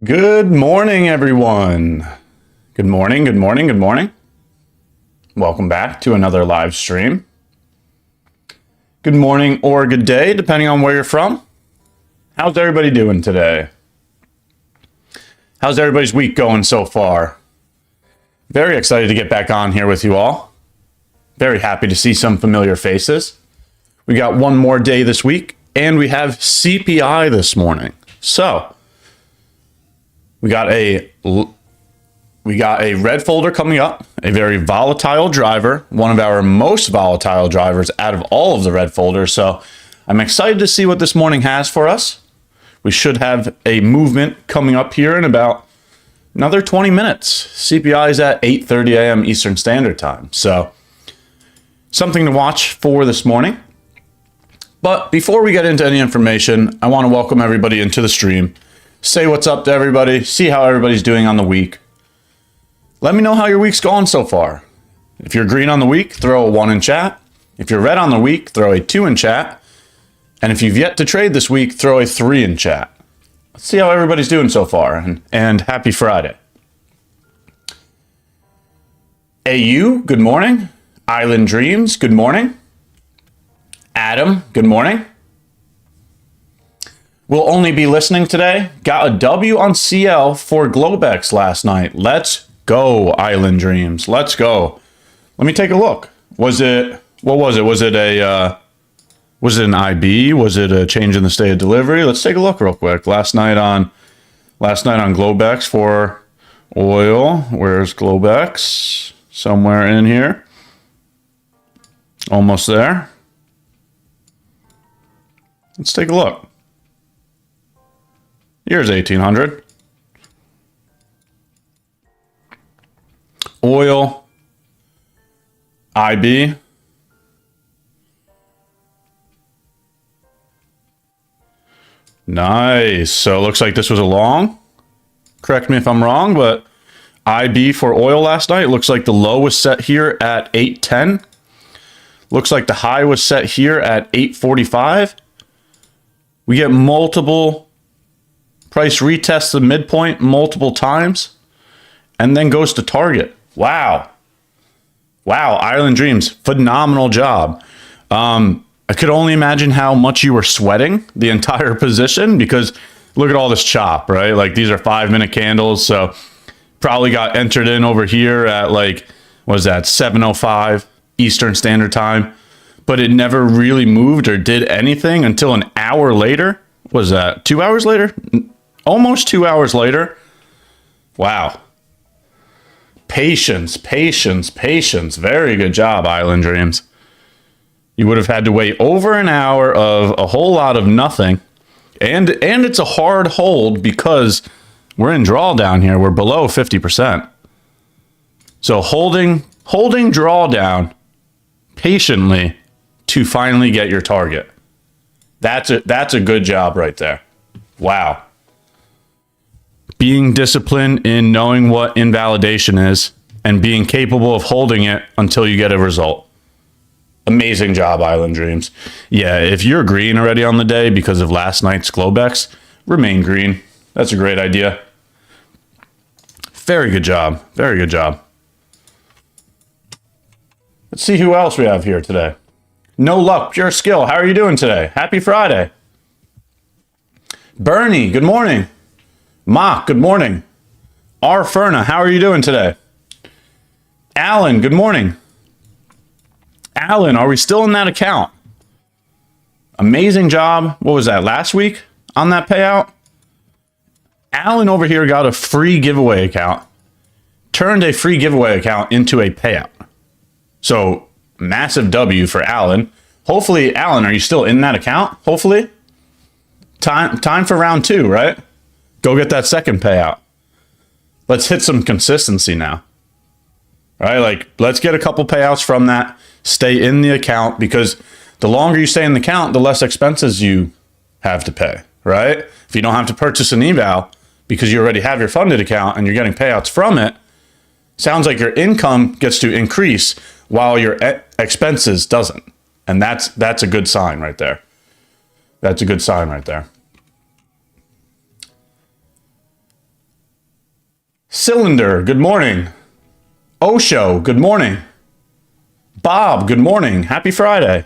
Good morning, everyone. Good morning, good morning, good morning. Welcome back to another live stream. Good morning or good day, depending on where you're from. How's everybody doing today? How's everybody's week going so far? Very excited to get back on here with you all. Very happy to see some familiar faces. We got one more day this week, and we have CPI this morning. So, we got a red folder coming up, a very volatile driver, one of our most volatile drivers out of all of the red folders. So I'm excited to see what this morning has for us. We should have a movement coming up here in about another 20 minutes. CPI is at 8:30 a.m. Eastern Standard Time. So something to watch for this morning. But before we get into any information, I want to welcome everybody into the stream. Say what's up to everybody, see how everybody's doing on the week. Let me know how your week's going so far. If you're green on the week, throw a 1 in chat. If you're red on the week, throw a 2 in chat. And if you've yet to trade this week, throw a 3 in chat. Let's see how everybody's doing so far, and happy Friday. AU, good morning. Island Dreams, good morning. Adam, good morning. We'll only be listening today. Got a W on CL for Globex last night. Let's go, Island Dreams. Let's go. Let me take a look. What was it? Was it an IB? Was it a change in the state of delivery? Let's take a look real quick. Last night on Globex for oil. Where's Globex? Somewhere in here. Almost there. Let's take a look. Here's 1800. Oil. IB. Nice. So it looks like this was a long. Correct me if I'm wrong, but IB for oil last night. Looks like the low was set here at 810. Looks like the high was set here at 845. We get multiple price retests the midpoint multiple times and then goes to target. Wow. Wow, Island Dreams, phenomenal job. I could only imagine how much you were sweating the entire position because look at all this chop, right? Like these are 5-minute candles. So probably got entered in over here at like, what is that, 7:05 Eastern Standard Time. But it never really moved or did anything until an hour later. What was that, 2 hours later? Almost 2 hours later. Wow. Patience, patience, patience. Very good job, Island Dreams. You would have had to wait over an hour of a whole lot of nothing. And it's a hard hold because we're in drawdown here. We're below 50%. So holding drawdown patiently to finally get your target. That's a good job right there. Wow. Being disciplined in knowing what invalidation is and being capable of holding it until you get a result. Amazing job, Island Dreams. Yeah, if you're green already on the day because of last night's Globex, remain green. That's a great idea. Very good job. Very good job. Let's see who else we have here today. No luck, pure skill. How are you doing today? Happy Friday. Bernie, good morning. Mock, good morning. R. Ferna, how are you doing today? Alan, good morning. Alan, are we still in that account? Amazing job. What was that, last week on that payout? Alan over here got a free giveaway account, turned a free giveaway account into a payout. So massive W for Alan. Hopefully, Alan, are you still in that account? Hopefully. Time for round 2, right? Go get that second payout. Let's hit some consistency now. All right, like let's get a couple payouts from that. Stay in the account because the longer you stay in the account, the less expenses you have to pay, right? If you don't have to purchase an eval because you already have your funded account and you're getting payouts from it, sounds like your income gets to increase while your expenses doesn't. And that's a good sign right there. That's a good sign right there. Cylinder, good morning. Osho, good morning. Bob, good morning. Happy Friday.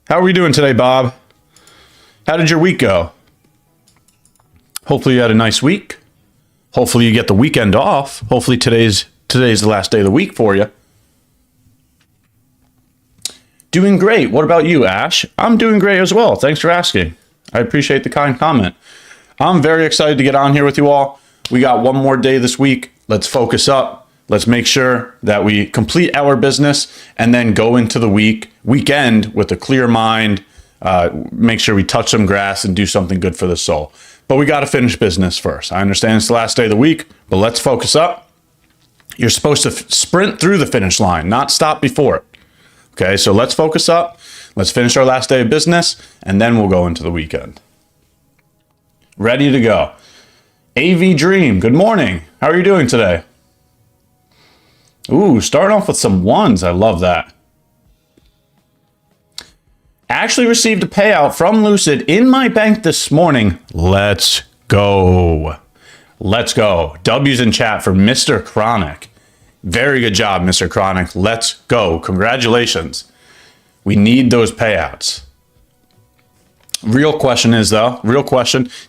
How are we doing today, Bob? How did your week go? Hopefully you had a nice week. Hopefully you get the weekend off. Hopefully today's the last day of the week for you. Doing great. What about you, Ash? I'm doing great as well. Thanks for asking. I appreciate the kind comment. I'm very excited to get on here with you all. We got one more day this week. Let's focus up. Let's make sure that we complete our business and then go into the weekend with a clear mind. Make sure we touch some grass and do something good for the soul. But we got to finish business first. I understand it's the last day of the week, but let's focus up. You're supposed to sprint through the finish line, not stop before it. Okay, so let's focus up. Let's finish our last day of business, and then we'll go into the weekend. Ready to go. AV Dream, good morning. How are you doing today? Ooh, starting off with some ones. I love that. Actually received a payout from Lucid in my bank this morning. Let's go. Let's go. W's in chat for Mr. Chronic. Very good job, Mr. Chronic. Let's go. Congratulations. We need those payouts. Real question is, though,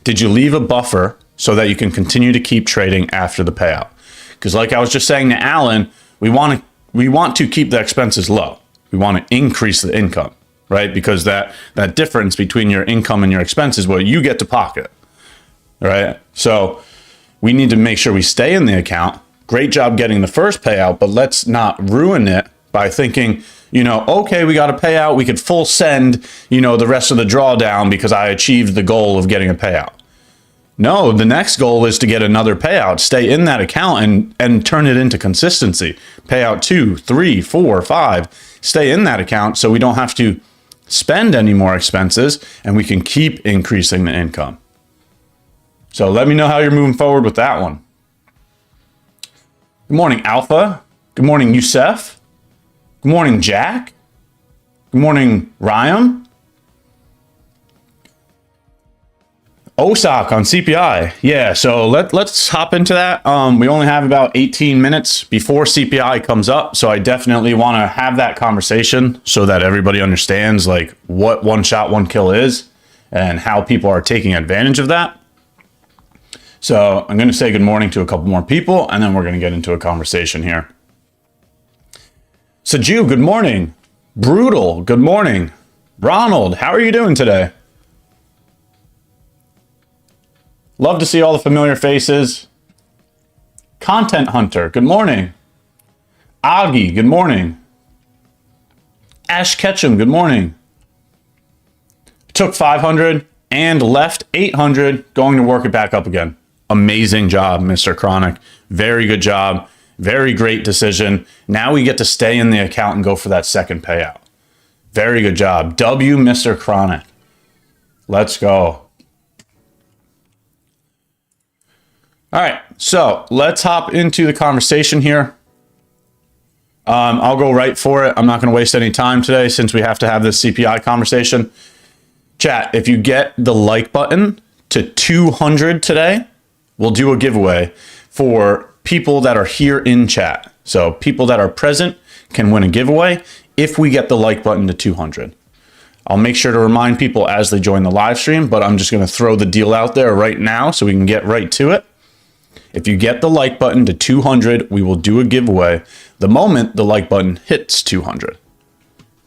did you leave a buffer so that you can continue to keep trading after the payout? Because like I was just saying to Alan, we want to keep the expenses low. We want to increase the income, right? Because that difference between your income and your expenses, what you get to pocket, right? So we need to make sure we stay in the account. Great job getting the first payout, but let's not ruin it by thinking, okay, we got a payout. We could full send, the rest of the drawdown because I achieved the goal of getting a payout. No, the next goal is to get another payout, stay in that account and turn it into consistency. Payout 2, 3, 4, 5, stay in that account so we don't have to spend any more expenses and we can keep increasing the income. So let me know how you're moving forward with that one. Good morning, Alpha. Good morning, Youssef. Good morning, Jack. Good morning, Ryan. OSOC on CPI. Yeah, so let's hop into that. We only have about 18 minutes before CPI comes up, so I definitely want to have that conversation so that everybody understands like what one shot, one kill is and how people are taking advantage of that. So I'm going to say good morning to a couple more people, and then we're going to get into a conversation here. Saju, good morning. Brutal, good morning. Ronald, how are you doing today? Love to see all the familiar faces. Content Hunter, good morning. Augie, good morning. Ash Ketchum, good morning. Took 500 and left 800, going to work it back up again. Amazing job, Mr. Chronic. Very good job. Very great decision. Now we get to stay in the account and go for that second payout. Very good job. W, Mr. Chronic. Let's go. All right, so let's hop into the conversation here. I'll go right for it. I'm not going to waste any time today since we have to have this CPI conversation. Chat, if you get the like button to 200 today, we'll do a giveaway for people that are here in chat. So people that are present can win a giveaway if we get the like button to 200. I'll make sure to remind people as they join the live stream, but I'm just going to throw the deal out there right now so we can get right to it. If you get the like button to 200, we will do a giveaway the moment the like button hits 200.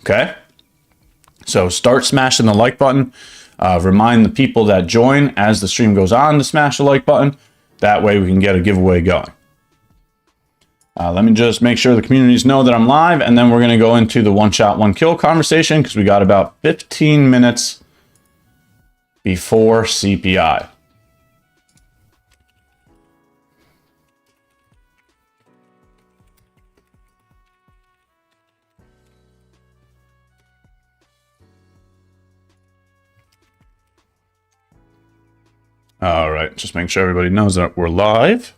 Okay? So start smashing the like button. Remind the people that join as the stream goes on to smash the like button. That way we can get a giveaway going. Let me just make sure the communities know that I'm live, and then we're going to go into the one shot, one kill conversation because we got about 15 minutes before CPI. All right, just make sure everybody knows that we're live.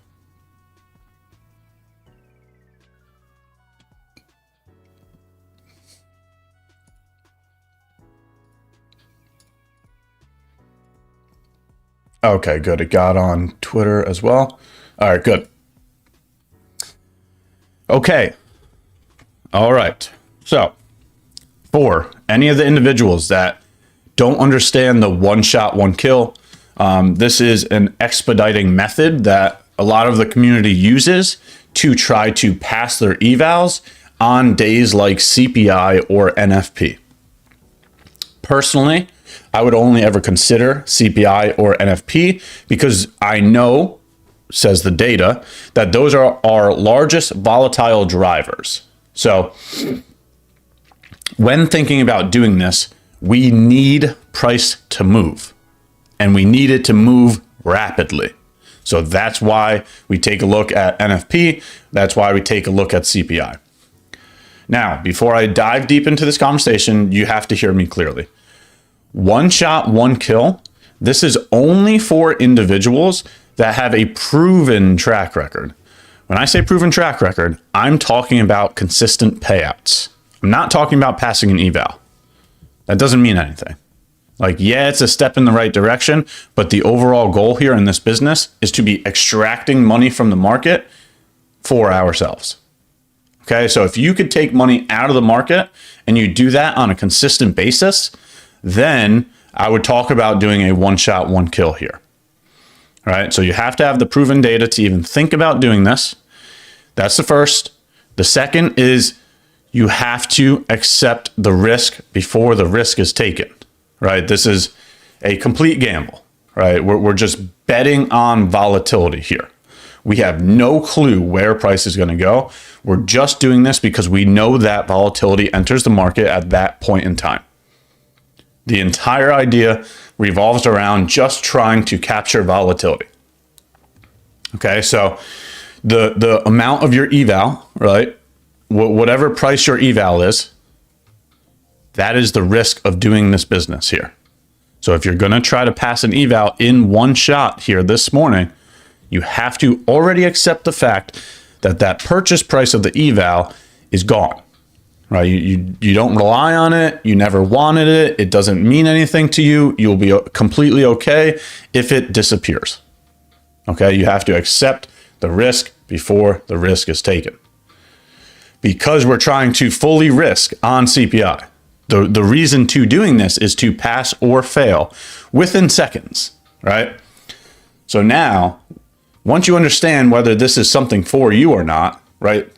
Okay, good. It got on Twitter as well. All right, good. Okay. All right. So for any of the individuals that don't understand the one shot, one kill, this is an expediting method that a lot of the community uses to try to pass their evals on days like CPI or NFP. Personally, I would only ever consider CPI or NFP because I know, says the data, that those are our largest volatile drivers. So when thinking about doing this, we need price to move, and we need it to move rapidly. So that's why we take a look at NFP. That's why we take a look at CPI. Now, before I dive deep into this conversation, you have to hear me clearly. One shot, one kill. This is only for individuals that have a proven track record. When I say proven track record, I'm talking about consistent payouts. I'm not talking about passing an eval. That doesn't mean anything. Like, yeah, it's a step in the right direction, but the overall goal here in this business is to be extracting money from the market for ourselves. Okay, so if you could take money out of the market and you do that on a consistent basis, then I would talk about doing a one shot, one kill here. All right, so you have to have the proven data to even think about doing this. That's the first. The second is you have to accept the risk before the risk is taken, right? This is a complete gamble, right? We're just betting on volatility here. We have no clue where price is going to go. We're just doing this because we know that volatility enters the market at that point in time. The entire idea revolves around just trying to capture volatility. Okay, so the amount of your eval, right? Whatever price your eval is, that is the risk of doing this business here. So if you're going to try to pass an eval in one shot here this morning, you have to already accept the fact that that purchase price of the eval is gone, right? You don't rely on it. You never wanted it. It doesn't mean anything to you. You'll be completely okay if it disappears. Okay, you have to accept the risk before the risk is taken. Because we're trying to fully risk on CPI. The reason to doing this is to pass or fail within seconds, right? So now, once you understand whether this is something for you or not, right?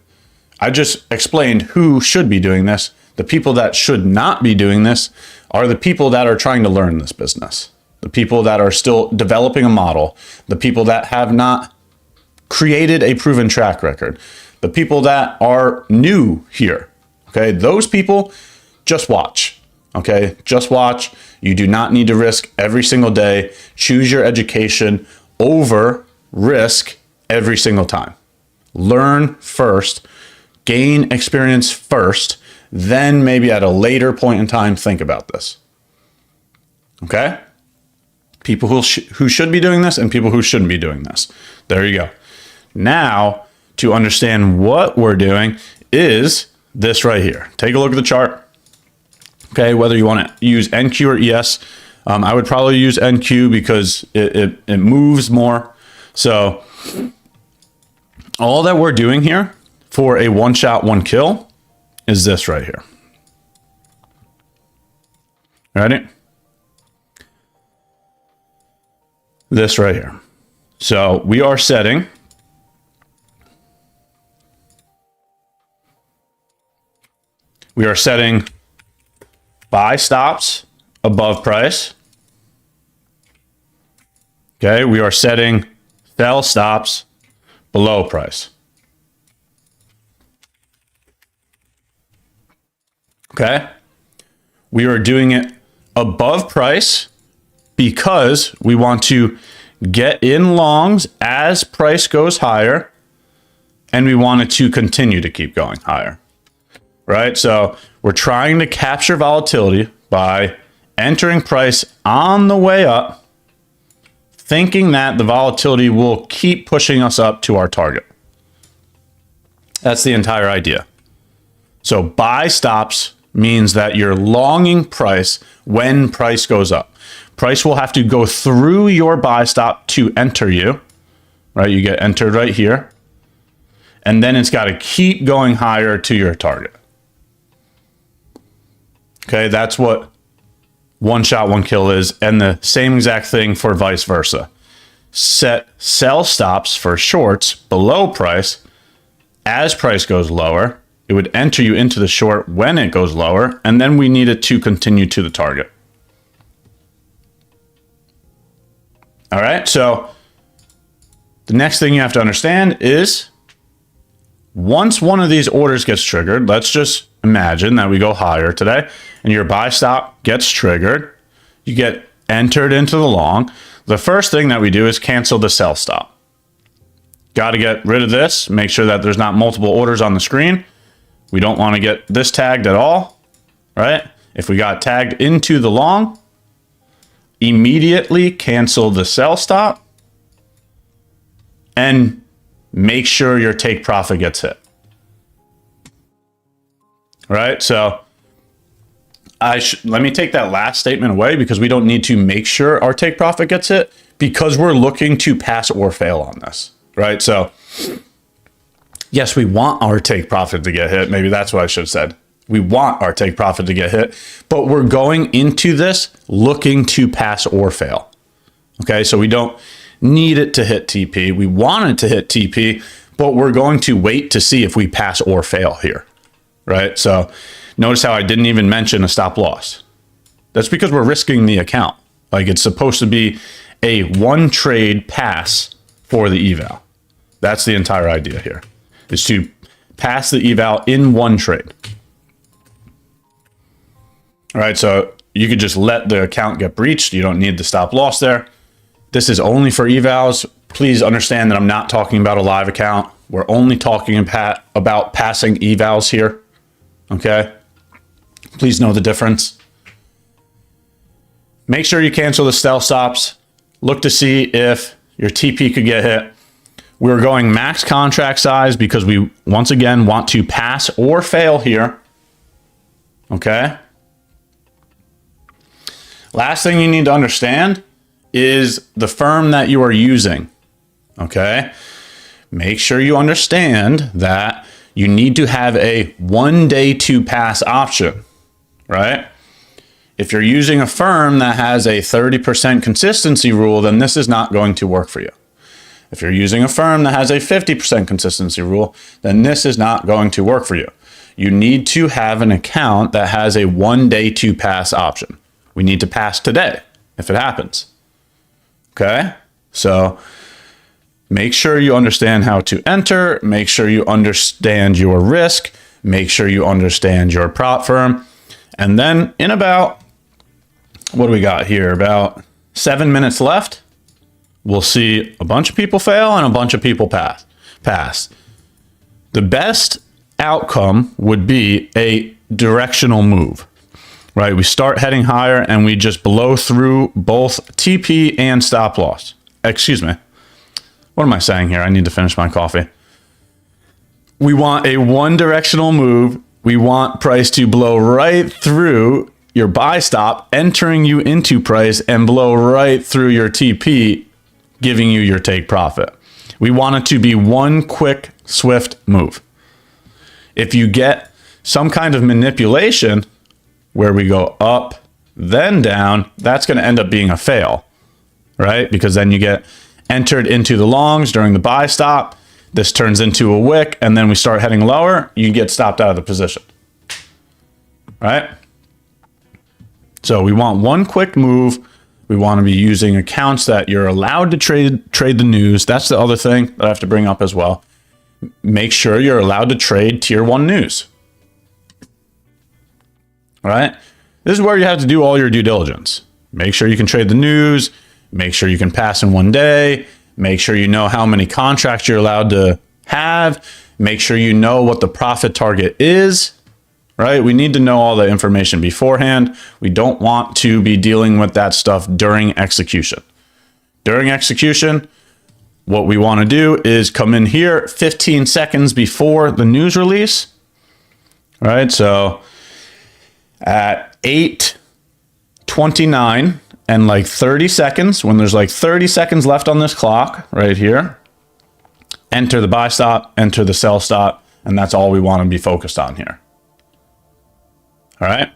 I just explained who should be doing this. The people that should not be doing this are the people that are trying to learn this business. The people that are still developing a model. The people that have not created a proven track record. The people that are new here, okay? Those people, just watch, okay? Just watch. You do not need to risk every single day. Choose your education over risk every single time. Learn first, gain experience first, then maybe at a later point in time, think about this, okay? People who should be doing this and people who shouldn't be doing this. There you go. Now, to understand what we're doing is this right here. Take a look at the chart. Okay, whether you want to use NQ or ES, I would probably use NQ because it moves more. So all that we're doing here for a one shot, one kill is this right here. Ready? This right here. So we are setting buy stops above price. Okay, we are setting sell stops below price. Okay, we are doing it above price because we want to get in longs as price goes higher, and we want it to continue to keep going higher. Right? So we're trying to capture volatility by entering price on the way up, thinking that the volatility will keep pushing us up to our target. That's the entire idea. So buy stops means that you're longing price when price goes up. Price will have to go through your buy stop to enter you, right? You get entered right here. and then it's got to keep going higher to your target. Okay, that's what one shot, one kill is, and the same exact thing for vice versa. Set sell stops for shorts below price. As price goes lower, it would enter you into the short when it goes lower, and then we need it to continue to the target. All right, so the next thing you have to understand is once one of these orders gets triggered, let's just imagine that we go higher today and your buy stop gets triggered, you get entered into the long. The first thing that we do is cancel the sell stop. Got to get rid of this, make sure that there's not multiple orders on the screen. We don't want to get this tagged at all, right? If we got tagged into the long, immediately cancel the sell stop and make sure your take profit gets hit. All right, so let me take that last statement away because we don't need to make sure our take profit gets hit because we're looking to pass or fail on this, right? So yes, we want our take profit to get hit. Maybe that's what I should have said. We want our take profit to get hit, but we're going into this looking to pass or fail. Okay, so we don't need it to hit TP. We want it to hit TP, but we're going to wait to see if we pass or fail here, right? So notice how I didn't even mention a stop loss. That's because we're risking the account. Like it's supposed to be a one trade pass for the eval. That's the entire idea here, is to pass the eval in one trade. All right, so you could just let the account get breached. You don't need the stop loss there. This is only for evals. Please understand that I'm not talking about a live account. We're only talking about passing evals here, okay? Please know the difference. Make sure you cancel the sell stops. Look to see if your TP could get hit. We're going max contract size because we, once again, want to pass or fail here, okay? Last thing you need to understand is the firm that you are using, okay? Make sure you understand that you need to have a 1 day to pass option, right? If you're using a firm that has a 30% consistency rule, then this is not going to work for you. If you're using a firm that has a 50% consistency rule, then this is not going to work for you. You need to have an account that has a 1 day to pass option. We need to pass today if it happens. Okay? So make sure you understand how to enter. Make sure you understand your risk. Make sure you understand your prop firm. And then in about, what do we got here? About 7 minutes left. We'll see a bunch of people fail and a bunch of people pass. The best outcome would be a directional move. Right, we start heading higher and we just blow through both TP and stop loss. Excuse me. What am I saying here? I need to finish my coffee. We want a one directional move. We want price to blow right through your buy stop, entering you into price and blow right through your TP, giving you your take profit. We want it to be one quick, swift move. If you get some kind of manipulation where we go up, then down, that's going to end up being a fail, right? Because then you get entered into the longs during the buy stop. This turns into a wick, and then we start heading lower. You get stopped out of the position, right? So we want one quick move. We want to be using accounts that you're allowed to trade the news. That's the other thing that I have to bring up as well. Make sure you're allowed to trade tier 1 news. All right? This is where you have to do all your due diligence. Make sure you can trade the news. Make sure you can pass in 1 day. Make sure you know how many contracts you're allowed to have. Make sure you know what the profit target is, right? We need to know all the information beforehand. We don't want to be dealing with that stuff during execution. During execution, what we want to do is come in here 15 seconds before the news release, right? So at 8:29 and like 30 seconds, when there's like 30 seconds left on this clock right here, enter the buy stop, enter the sell stop, and that's all we want to be focused on here. All right.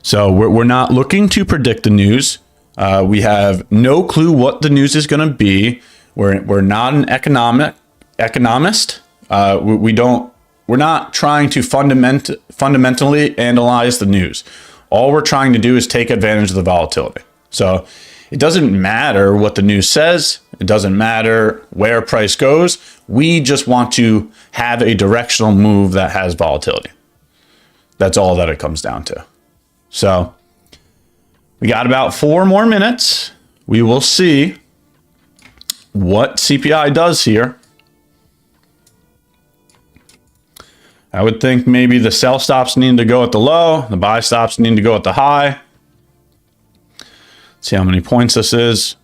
So we're not looking to predict the news. We have no clue what the news is going to be. We're not an economist. We're not trying to fundamentally analyze the news. All we're trying to do is take advantage of the volatility. So it doesn't matter what the news says. It doesn't matter where price goes. We just want to have a directional move that has volatility. That's all that it comes down to. So we got about 4 more minutes. We will see what CPI does here. I would think maybe the sell stops need to go at the low. The buy stops need to go at the high. See how many points this is.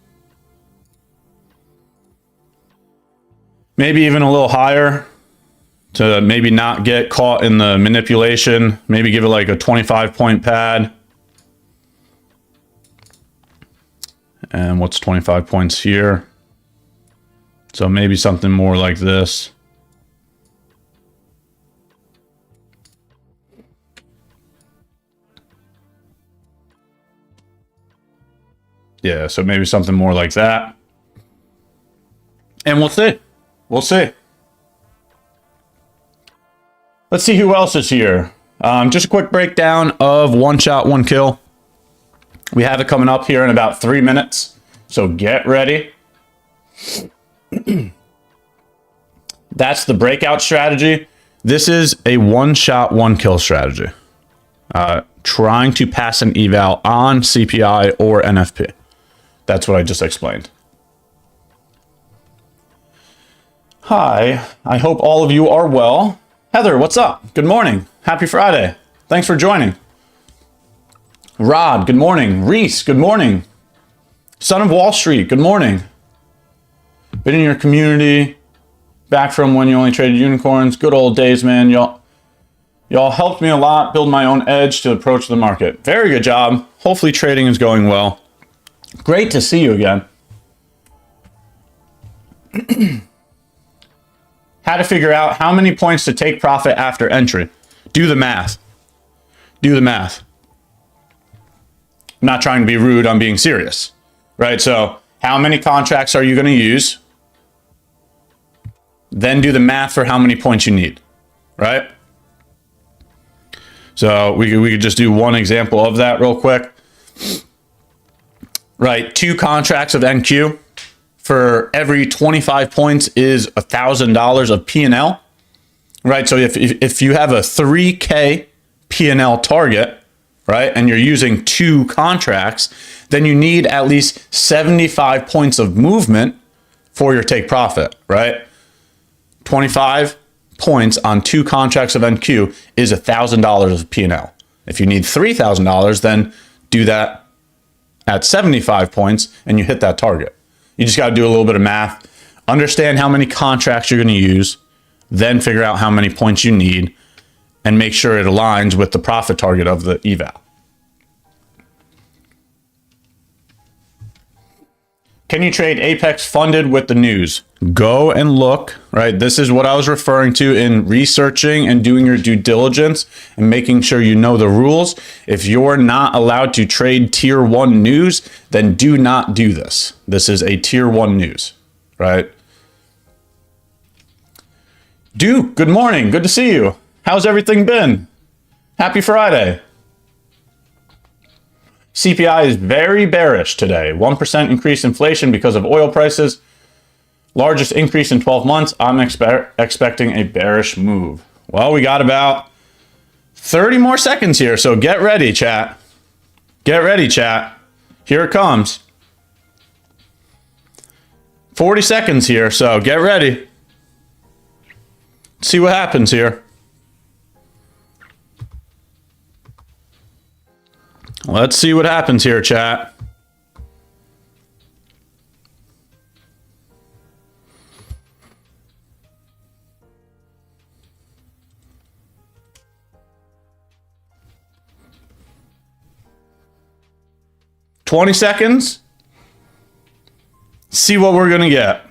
Maybe even a little higher to maybe not get caught in the manipulation. Maybe give it like a 25-point pad. And what's 25 points here? So maybe something more like this. Yeah, so maybe something more like that. And we'll see. We'll see. Let's see who else is here. Just a quick breakdown of one shot, one kill. We have it coming up here in about 3 minutes. So get ready. That's the breakout strategy. This is a one shot, one kill strategy. Trying to pass an eval on CPI or NFP. That's what I just explained. Hi, I hope all of you are well. Heather, what's up? Good morning. Happy Friday. Thanks for joining. Rod, good morning. Reese, good morning. Son of Wall Street, good morning. Been in your community, back from when you only traded unicorns. Good old days, man. Y'all helped me a lot build my own edge to approach the market. Very good job. Hopefully trading is going well. Great to see you again. How to figure out how many points to take profit after entry. Do the math. Do the math. I'm not trying to be rude, I'm being serious. Right? So how many contracts are you going to use? Then do the math for how many points you need. Right? So we could just do one example of that real quick. Right, 2 contracts of NQ for every 25 points is $1,000 of P&L. Right, so if you have a 3K P&L target, right, and you're using 2 contracts, then you need at least 75 points of movement for your take profit, right? 25 points on 2 contracts of NQ is $1,000 of P&L. If you need $3,000, then do that at 75 points and you hit that target. You just got to do a little bit of math, understand how many contracts you're going to use, then figure out how many points you need and make sure it aligns with the profit target of the eval. Can you trade Apex funded with the news? Go and look, right? This is what I was referring to in researching and doing your due diligence and making sure you know the rules. If you're not allowed to trade tier 1 news, then do not do this. This is a tier 1 news, right? Duke, good morning. Good to see you. How's everything been? Happy Friday. CPI is very bearish today. 1% increased inflation because of oil prices. Largest increase in 12 months. I'm expecting a bearish move. Well, we got about 30 more seconds here, so get ready, chat. Get ready, chat. Here it comes. 40 seconds here, so get ready. See what happens here. Let's see what happens here, chat. "20 seconds. See what we're going to get.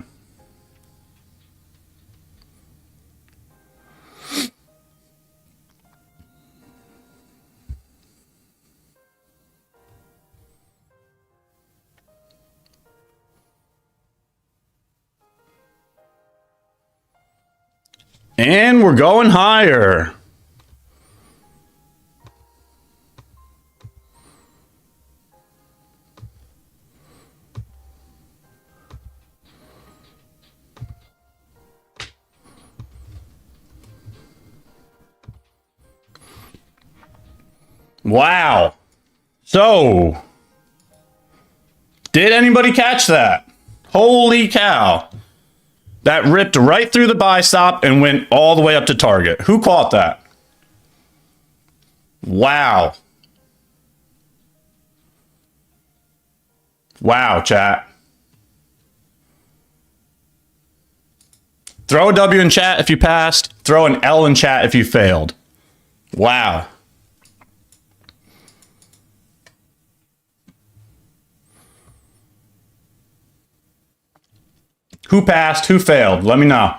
And we're going higher. Wow. So, did anybody catch that? Holy cow. That ripped right through the buy stop and went all the way up to target. Who caught that? Wow. Wow, chat. Throw a W in chat if you passed. Throw an L in chat if you failed. Wow. Who passed? Who failed? Let me know.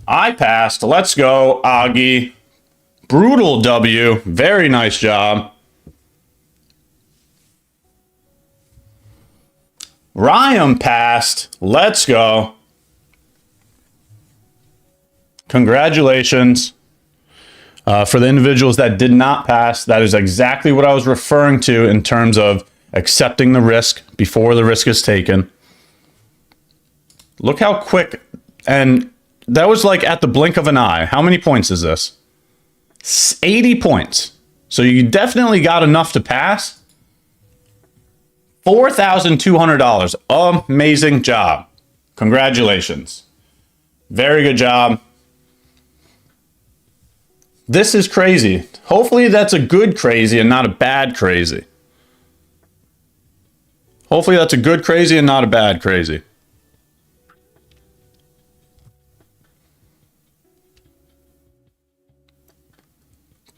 I passed. Let's go, Augie. Brutal W. Very nice job. Ryan passed. Let's go. Congratulations. For the individuals that did not pass, that is exactly what I was referring to in terms of accepting the risk before the risk is taken. Look how quick, and that was like at the blink of an eye. How many points is this? 80 points. So you definitely got enough to pass. $4,200. Amazing job. Congratulations. Very good job. This is crazy. Hopefully that's a good crazy and not a bad crazy. Hopefully that's a good crazy and not a bad crazy.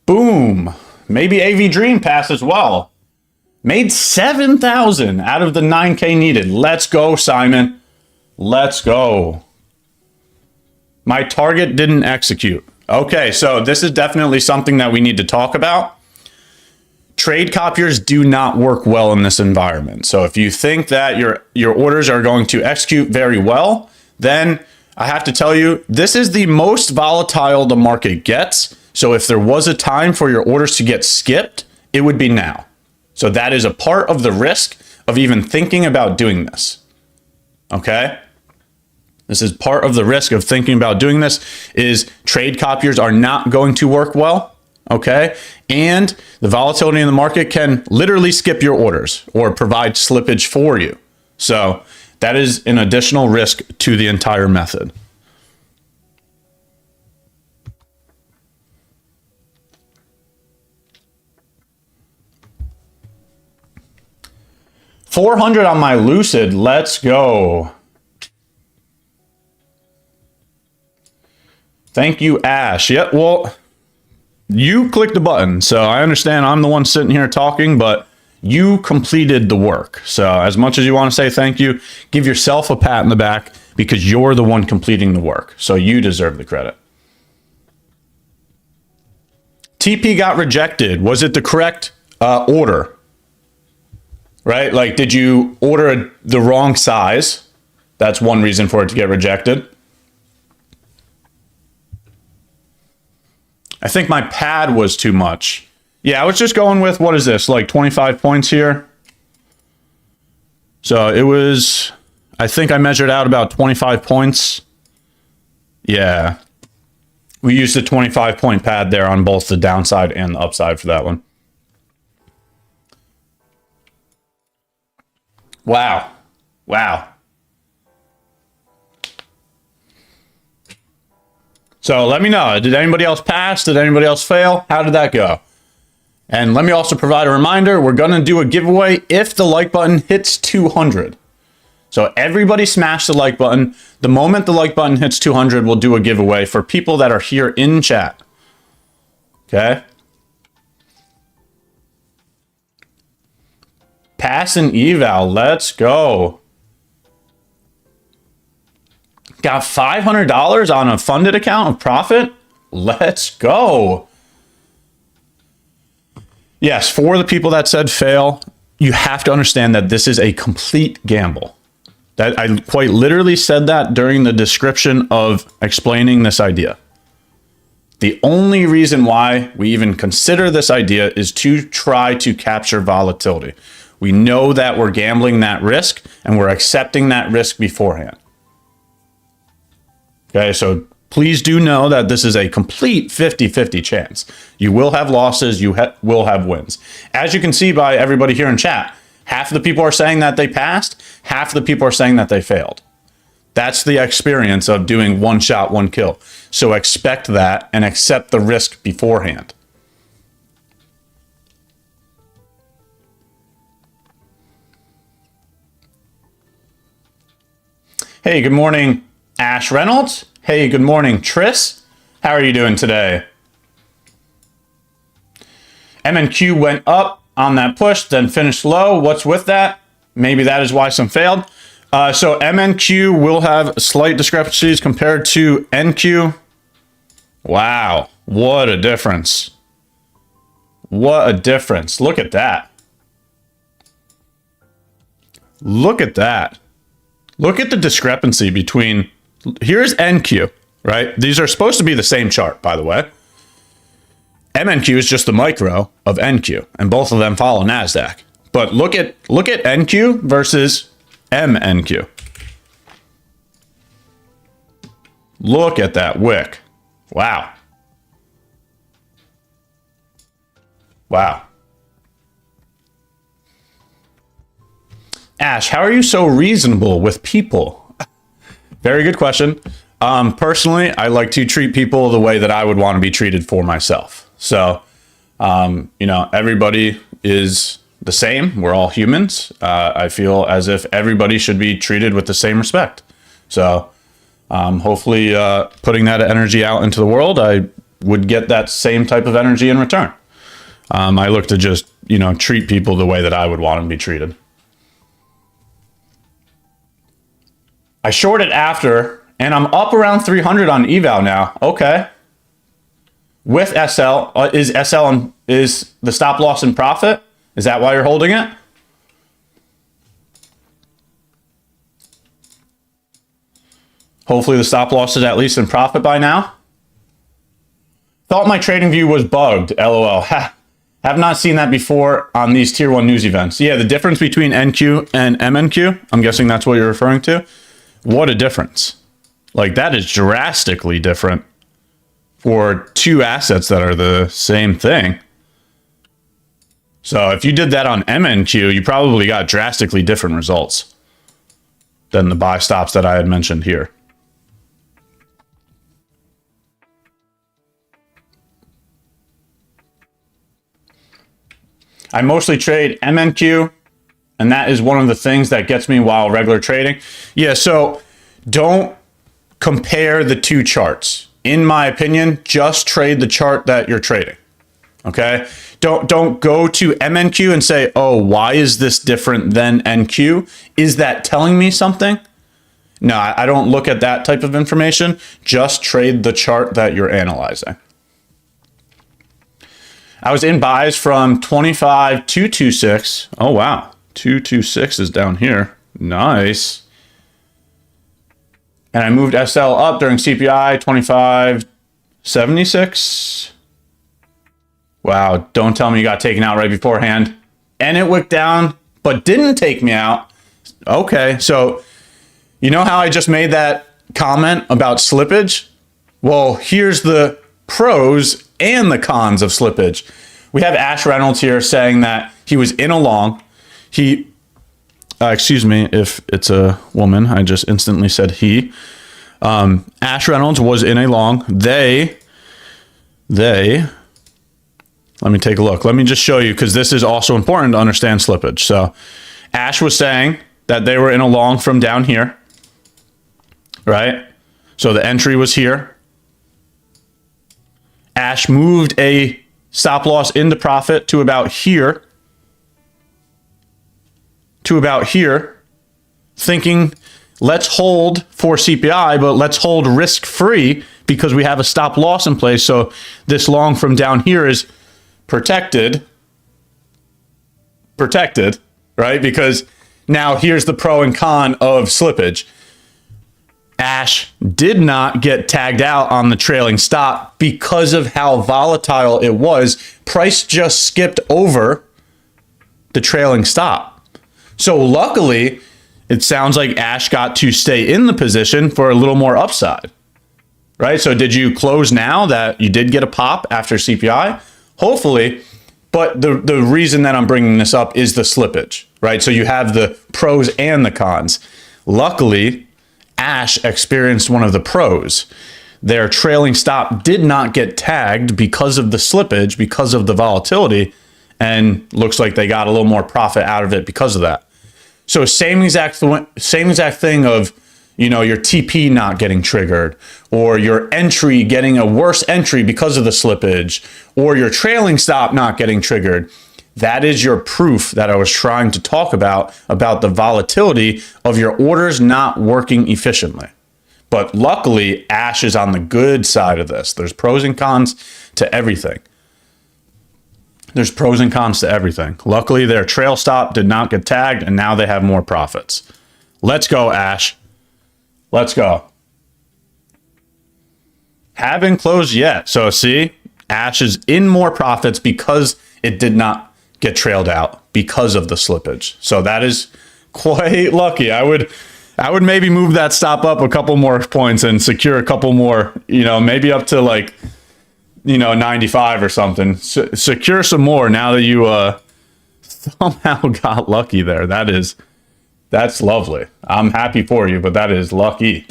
Boom. Maybe AV Dream pass as well. Made 7,000 out of the 9K needed. Let's go, Simon. Let's go. My target didn't execute. Okay, so this is definitely something that we need to talk about. Trade copiers do not work well in this environment. So if you think that your orders are going to execute very well, then I have to tell you, this is the most volatile the market gets. So if there was a time for your orders to get skipped, it would be now. So that is a part of the risk of even thinking about doing this. Okay? This is part of the risk of thinking about doing this is trade copiers are not going to work well. Okay? And the volatility in the market can literally skip your orders or provide slippage for you. So that is an additional risk to the entire method. $400 on my Lucid. Let's go. Thank you, Ash. Yep, well, you clicked the button, so I understand I'm the one sitting here talking, but you completed the work. So as much as you want to say thank you, give yourself a pat in the back because you're the one completing the work. So you deserve the credit. TP got rejected. Was it the correct order? Right? Like, did you order the wrong size? That's one reason for it to get rejected. I think my pad was too much. Yeah, I was just going with, what is this, like 25 points here? So it was, I think I measured out about 25 points. Yeah. We used a 25-point pad there on both the downside and the upside for that one. Wow. Wow. So let me know. Did anybody else pass? Did anybody else fail? How did that go? And let me also provide a reminder. We're going to do a giveaway if the like button hits 200. So everybody smash the like button. The moment the like button hits 200, we'll do a giveaway for people that are here in chat. Okay? Pass and eval. Let's go. Got $500 on a funded account of profit. Let's go. Yes, for the people that said fail, you have to understand that this is a complete gamble. That I quite literally said that during the description of explaining this idea. The only reason why we even consider this idea is to try to capture volatility. We know that we're gambling that risk and we're accepting that risk beforehand. Okay, so please do know that this is a complete 50-50 chance. You will have losses, you will have wins. As you can see by everybody here in chat, half of the people are saying that they passed, half of the people are saying that they failed. That's the experience of doing one shot, one kill. So expect that and accept the risk beforehand. Hey, good morning, Ash Reynolds. Hey, good morning, Tris. How are you doing today? MNQ went up on that push, then finished low. What's with that? Maybe that is why some failed. So MNQ will have slight discrepancies compared to NQ. Wow, what a difference. What a difference. Look at that. Look at that. Look at the discrepancy between, here's NQ, right? These are supposed to be the same chart, by the way. MNQ is just the micro of NQ, and both of them follow NASDAQ. But look at NQ versus MNQ. Look at that wick. Wow. Wow. Ash, how are you so reasonable with people? Very good question. Personally, I like to treat people the way that I would want to be treated for myself. So, you know, everybody is the same. We're all humans. I feel as if everybody should be treated with the same respect. So, hopefully, putting that energy out into the world, I would get that same type of energy in return. I look to just, you know, treat people the way that I would want them to be treated. I shorted after, and I'm up around 300 on eval now. Okay. With SL, is the stop loss in profit? Is that why you're holding it? Hopefully the stop loss is at least in profit by now. Thought my trading view was bugged, LOL. Ha. Have not seen that before on these tier 1 news events. Yeah, the difference between NQ and MNQ, I'm guessing that's what you're referring to. What a difference. Like, that is drastically different for two assets that are the same thing. So if you did that on MNQ, you probably got drastically different results than the buy stops that I had mentioned here. I mostly trade MNQ, and that is one of the things that gets me while regular trading. Yeah, so don't compare the two charts. In my opinion, just trade the chart that you're trading. Okay? Don't go to MNQ and say, oh, why is this different than NQ? Is that telling me something? No, I don't look at that type of information. Just trade the chart that you're analyzing. I was in buys from 25 to 26. Oh, wow. 226 is down here. Nice. And I moved SL up during CPI 25.76. Wow, don't tell me you got taken out right beforehand. And it wicked down, but didn't take me out. Okay, so you know how I just made that comment about slippage? Well, here's the pros and the cons of slippage. We have Ash Reynolds here saying that he was in a long. Excuse me if it's a woman. I just instantly said he. Ash Reynolds was in a long. They, let me take a look. Let me just show you, because this is also important to understand slippage. So Ash was saying that they were in a long from down here, right? So the entry was here. Ash moved a stop loss into profit to about here. Thinking, let's hold for CPI, but let's hold risk-free because we have a stop loss in place. So this long from down here is protected, right? Because Now, here's the pro and con of slippage. Ash did not get tagged out on the trailing stop because of how volatile it was. Price just skipped over the trailing stop. So luckily, it sounds like Ash got to stay in the position for a little more upside, right? So did you close now that you did get a pop after CPI? Hopefully, but the reason that I'm bringing this up is the slippage, right? So you have the pros and the cons. Luckily, Ash experienced one of the pros. Their trailing stop did not get tagged because of the slippage, because of the volatility, and looks like they got a little more profit out of it because of that. So same exact thing of, you know, your TP not getting triggered, or your entry getting a worse entry because of the slippage, or your trailing stop not getting triggered. That is your proof that I was trying to talk about the volatility of your orders not working efficiently. But luckily, Ash is on the good side of this. There's pros and cons to everything. There's pros and cons to everything. Luckily, their trail stop did not get tagged, and now they have more profits. Let's go, Ash. Let's go. Haven't closed yet. So see, Ash is in more profits because it did not get trailed out because of the slippage. So that is quite lucky. I would maybe move that stop up a couple more points and secure a couple more, you know, maybe up to like, you know, 95 or something. Secure some more now that you somehow got lucky there. That's lovely. I'm happy for you, but that is lucky.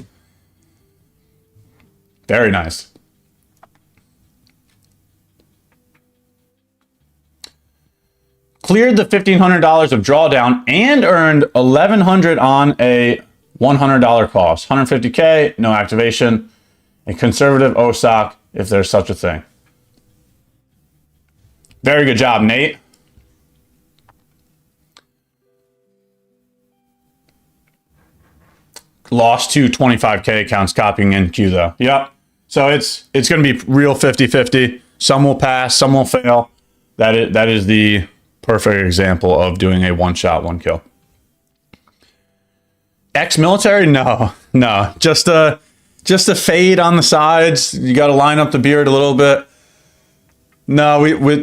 Very nice. Cleared the $1,500 of drawdown and earned $1,100 on a $100 cost. 150K, no activation. A conservative OSOC, if there's such a thing. Very good job, Nate. Lost to 25K accounts copying NQ though. Yep. So it's going to be real 50-50. Some will pass, some will fail. That is the perfect example of doing a one shot, one kill. Ex-military? No. Just a fade on the sides. You got to line up the beard a little bit. No, we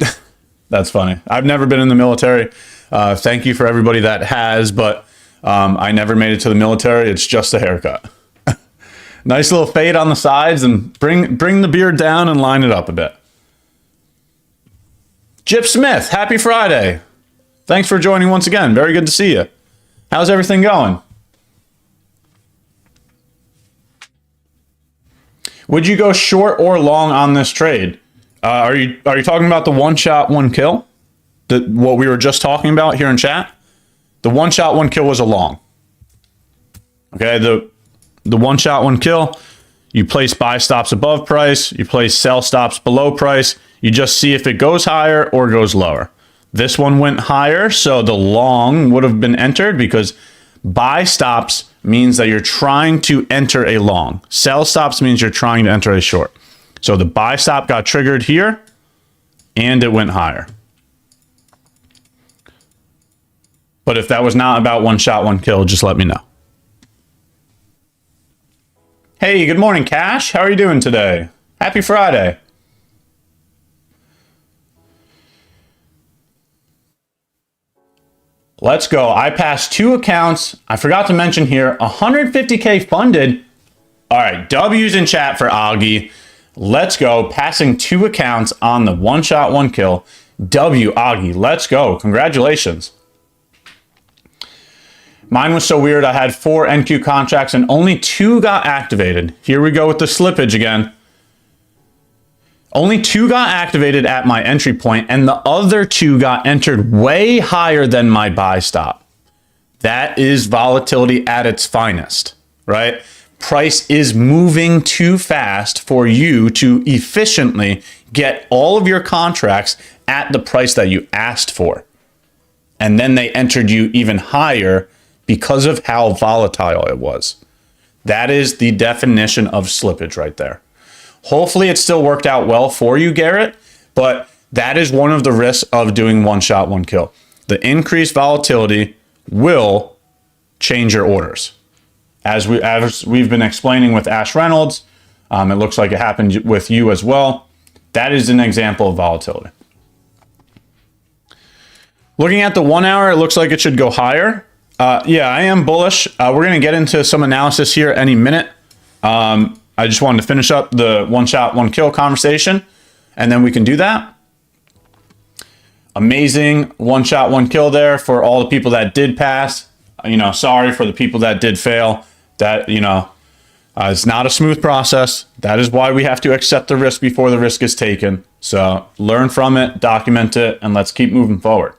that's funny. I've never been in the military. Thank you for everybody that has, but I never made it to the military. It's just a haircut. Nice little fade on the sides and bring the beard down and line it up a bit. Jip Smith, happy Friday. Thanks for joining once again. Very good to see you. How's everything going? Would you go short or long on this trade? Are you talking about the one shot, one kill? What we were just talking about here in chat? The one shot, one kill was a long. Okay, the one shot, one kill, you place buy stops above price, you place sell stops below price, you just see if it goes higher or goes lower. This one went higher, so the long would have been entered because buy stops means that you're trying to enter a long. Sell stops means you're trying to enter a short. So the buy stop got triggered here and it went higher. But if that was not about one shot, one kill, just let me know. Hey, good morning, Cash. How are you doing today? Happy Friday. Let's go. I passed 2 accounts. I forgot to mention here, 150K funded. All right, W's in chat for Augie. Let's go. Passing 2 accounts on the one shot, one kill. W, Augie, let's go. Congratulations. Mine was so weird. I had 4 NQ contracts and only 2 got activated. Here we go with the slippage again. Only 2 got activated at my entry point, and the other 2 got entered way higher than my buy stop. That is volatility at its finest, right? Price is moving too fast for you to efficiently get all of your contracts at the price that you asked for. And then they entered you even higher because of how volatile it was. That is the definition of slippage right there. Hopefully it still worked out well for you, Garrett, but that is one of the risks of doing one shot, one kill. The increased volatility will change your orders. As we've been explaining with Ash Reynolds, it looks like it happened with you as well. That is an example of volatility. Looking at the 1 hour, it looks like it should go higher. Yeah, I am bullish. We're going to get into some analysis here any minute. I just wanted to finish up the one shot, one kill conversation, and then we can do that. Amazing one shot, one kill there for all the people that did pass. Sorry for the people that did fail. That, it's not a smooth process. That is why we have to accept the risk before the risk is taken. So learn from it, document it, and let's keep moving forward.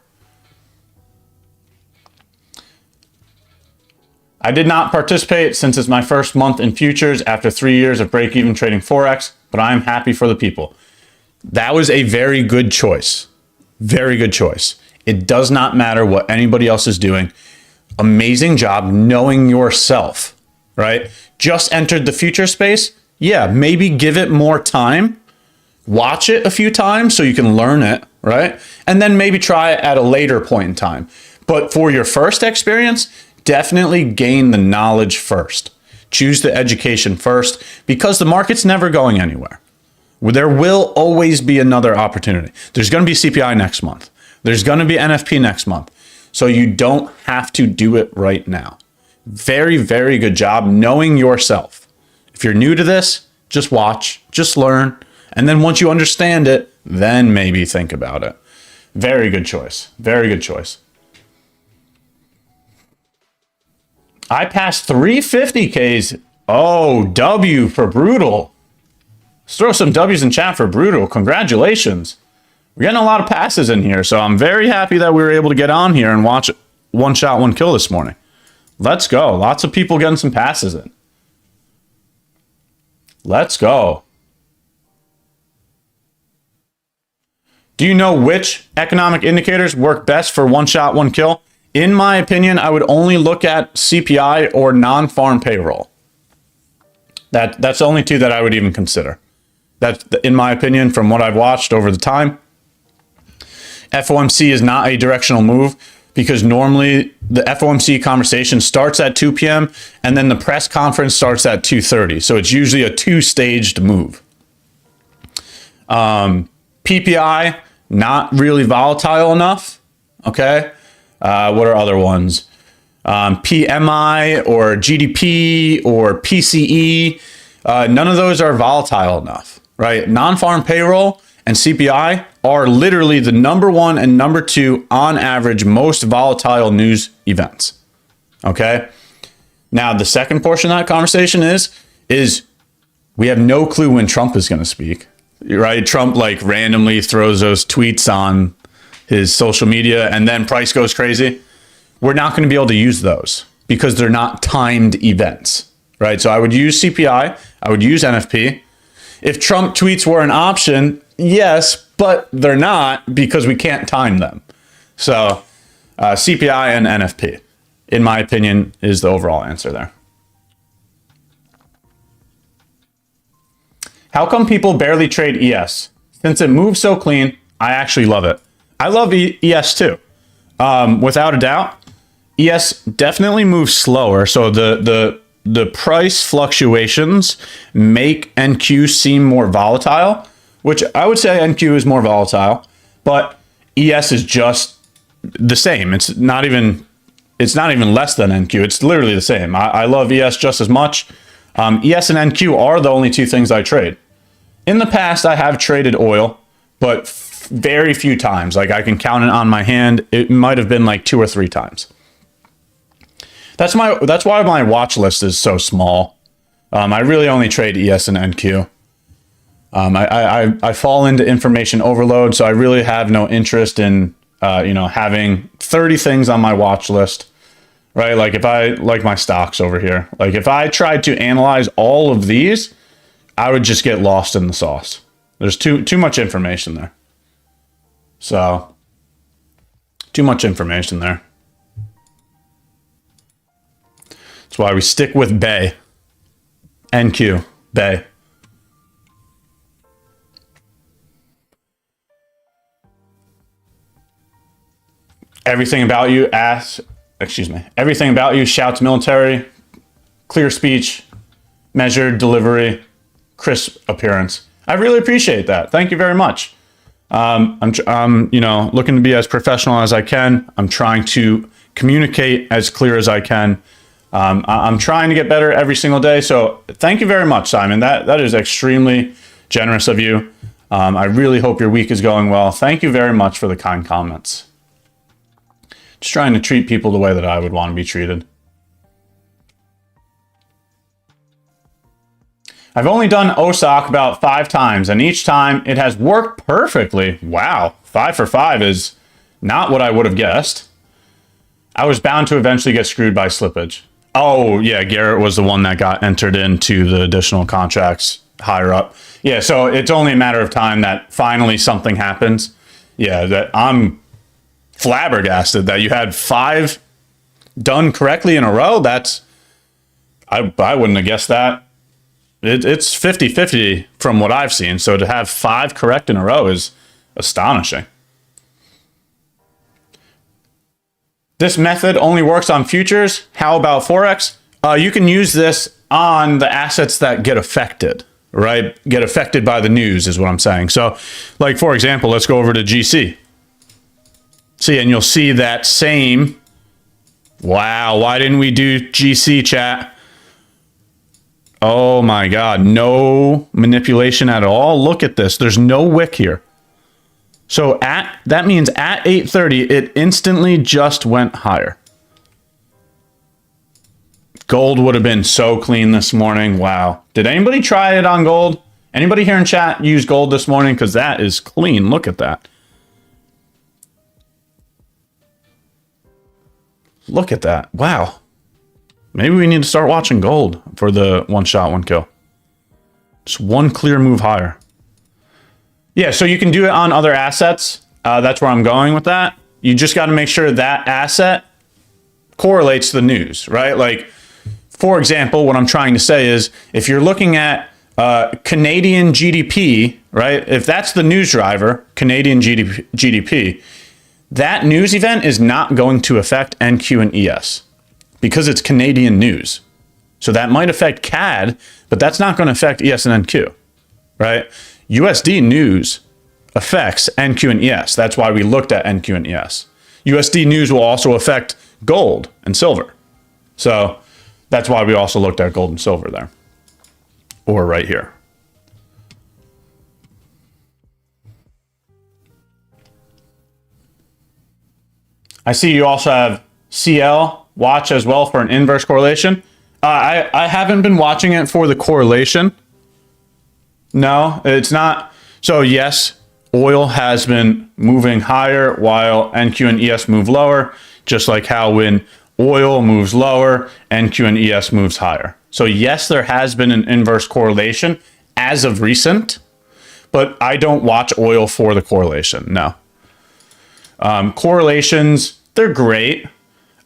I did not participate since it's my first month in futures after 3 years of break-even trading forex, but I'm happy for the people. That was a very good choice. Very good choice. It does not matter what anybody else is doing. Amazing job knowing yourself, right? Just entered the future space. Yeah, maybe give it more time. Watch it a few times so you can learn it, right? And then maybe try it at a later point in time. But for your first experience, definitely gain the knowledge first. Choose the education first because the market's never going anywhere. There will always be another opportunity. There's going to be CPI next month. There's going to be NFP next month. So you don't have to do it right now. Very, very good job knowing yourself. If you're new to this, just watch, just learn. And then once you understand it, then maybe think about it. Very good choice. Very good choice. I passed 350Ks. Oh, W for Brutal. Let's throw some W's in chat for Brutal. Congratulations. We're getting a lot of passes in here, so I'm very happy that we were able to get on here and watch one shot, one kill this morning. Let's go. Lots of people getting some passes in. Let's go. Do you know which economic indicators work best for one shot, one kill? In my opinion, I would only look at CPI or non-farm payroll. That's the only two that I would even consider. That's, in my opinion, from what I've watched over the time. FOMC is not a directional move because normally the FOMC conversation starts at 2 p.m. and then the press conference starts at 2:30. So it's usually a two-staged move. PPI, not really volatile enough. Okay. What are other ones? PMI or GDP or PCE. None of those are volatile enough, right? Non-farm payroll and CPI are literally the number one and number two on average most volatile news events. Okay. Now the second portion of that conversation is we have no clue when Trump is going to speak, right? Trump like randomly throws those tweets on his social media and then price goes crazy. We're not going to be able to use those because they're not timed events, right? So I would use CPI. I would use NFP. If Trump tweets were an option, yes, but they're not because we can't time them. So CPI and NFP, in my opinion, is the overall answer there. How come people barely trade ES? Since it moves so clean, I actually love it. I love ES too. Without a doubt, ES definitely moves slower. So the price fluctuations make NQ seem more volatile, which I would say NQ is more volatile, but ES is just the same. It's not even less than NQ. It's literally the same. I love ES just as much. ES and NQ are the only two things I trade. In the past, I have traded oil, but very few times. Like I can count it on my hand. It might have been like 2 or 3 times. That's why my watch list is so small. I really only trade ES and NQ. I fall into information overload, so I really have no interest in having 30 things on my watch list. Right? Like if I like my stocks over here, like if I tried to analyze all of these, I would just get lost in the sauce. There's too much information there. So, too much information there. That's why we stick with Bay. NQ, Bay. Everything about you, Ash excuse me, everything about you shouts military, clear speech, measured delivery, crisp appearance. I really appreciate that. Thank you very much. I'm you know, looking to be as professional as I can. I'm trying to communicate as clear as I can. I'm trying to get better every single day. So thank you very much, Simon. That is extremely generous of you. I really hope your week is going well. Thank you very much for the kind comments. Just trying to treat people the way that I would want to be treated. I've only done OSOC about 5 times, and each time it has worked perfectly. Wow, 5 for 5 is not what I would have guessed. I was bound to eventually get screwed by slippage. Oh, yeah, Garrett was the one that got entered into the additional contracts higher up. Yeah, so it's only a matter of time that finally something happens. Yeah, that I'm flabbergasted that you had 5 done correctly in a row. That's, I wouldn't have guessed that. It's 50-50 from what I've seen. So to have 5 correct in a row is astonishing. This method only works on futures. How about forex? You can use this on the assets that get affected, right? Get affected by the news is what I'm saying. So, like, for example, let's go over to GC. See, and you'll see that same. Wow, why didn't we do GC, chat? Oh my God, no manipulation at all. Look at this. There's no wick here. So that means at 8:30, it instantly just went higher. Gold would have been so clean this morning. Wow. Did anybody try it on gold? Anybody here in chat use gold this morning? Because that is clean. Look at that. Look at that. Wow. Maybe we need to start watching gold for the one shot, one kill. Just one clear move higher. Yeah, so you can do it on other assets. That's where I'm going with that. You just got to make sure that asset correlates to the news, right? Like, for example, what I'm trying to say is if you're looking at Canadian GDP, right? If that's the news driver, Canadian GDP, that news event is not going to affect NQ and ES because it's Canadian news. So that might affect CAD, but that's not going to affect ES and NQ, right? USD news affects NQ and ES. That's why we looked at NQ and ES. USD news will also affect gold and silver. So that's why we also looked at gold and silver there, or right here. I see you also have CL watch as well for an inverse correlation. I haven't been watching it for the correlation. No, it's not. So yes, oil has been moving higher while NQ and ES move lower, just like how when oil moves lower, NQ and ES moves higher. So yes, there has been an inverse correlation as of recent, but I don't watch oil for the correlation, no. Correlations, they're great,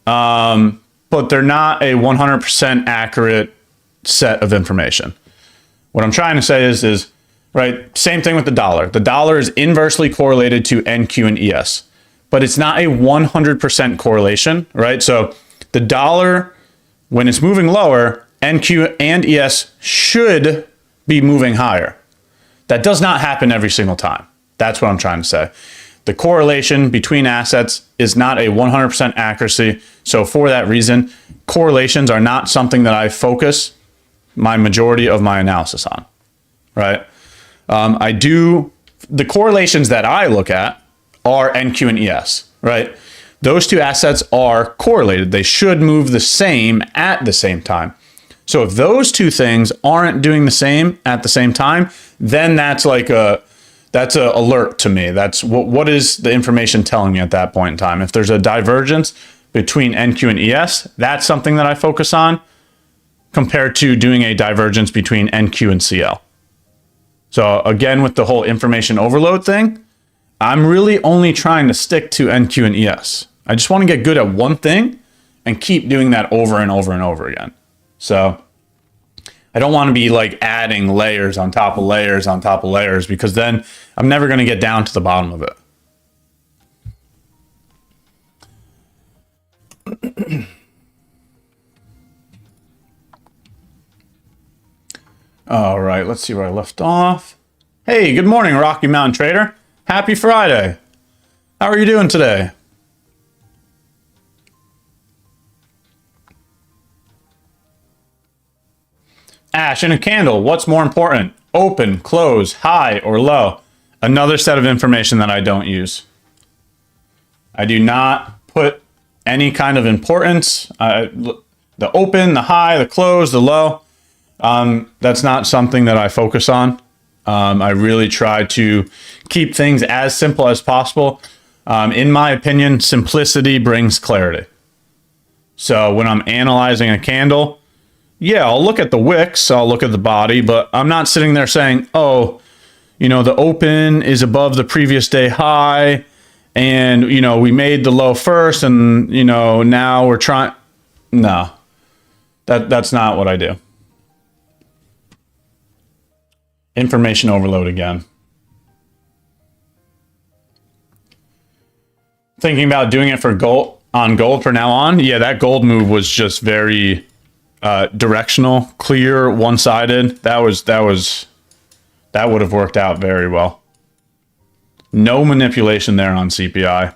but they're not a 100% accurate set of information. What I'm trying to say is, right, same thing with the dollar. The dollar is inversely correlated to NQ and ES, but it's not a 100% correlation, right? So the dollar, when it's moving lower, NQ and ES should be moving higher. That does not happen every single time. That's what I'm trying to say. The correlation between assets is not a 100% accuracy. So for that reason, correlations are not something that I focus my majority of my analysis on, right? The correlations that I look at are NQ and ES, right? Those two assets are correlated. They should move the same at the same time. So if those two things aren't doing the same at the same time, then that's like that's a alert to me. That's what is the information telling me at that point in time? If there's a divergence between NQ and ES, that's something that I focus on compared to doing a divergence between NQ and CL. So again, with the whole information overload thing, I'm really only trying to stick to NQ and ES. I just want to get good at one thing and keep doing that over and over and over again. So I don't want to be like adding layers on top of layers on top of layers, because then I'm never going to get down to the bottom of it. All right, let's see where I left off. Hey, good morning, Rocky Mountain Trader. Happy Friday. How are you doing today? Ash, in a candle, what's more important? Open, close, high, or low? Another set of information that I don't use. I do not put any kind of importance. The open, the high, the close, the low. That's not something that I focus on. I really try to keep things as simple as possible. In my opinion, simplicity brings clarity. So when I'm analyzing a candle, yeah, I'll look at the wicks, I'll look at the body, but I'm not sitting there saying, oh, you know, the open is above the previous day high, and, you know, we made the low first, and, you know, now we're trying. No, that's not what I do. Information overload again. Thinking about doing it for gold from now on. Yeah, that gold move was just very directional, clear, one-sided. That would have worked out very well. No manipulation there on CPI.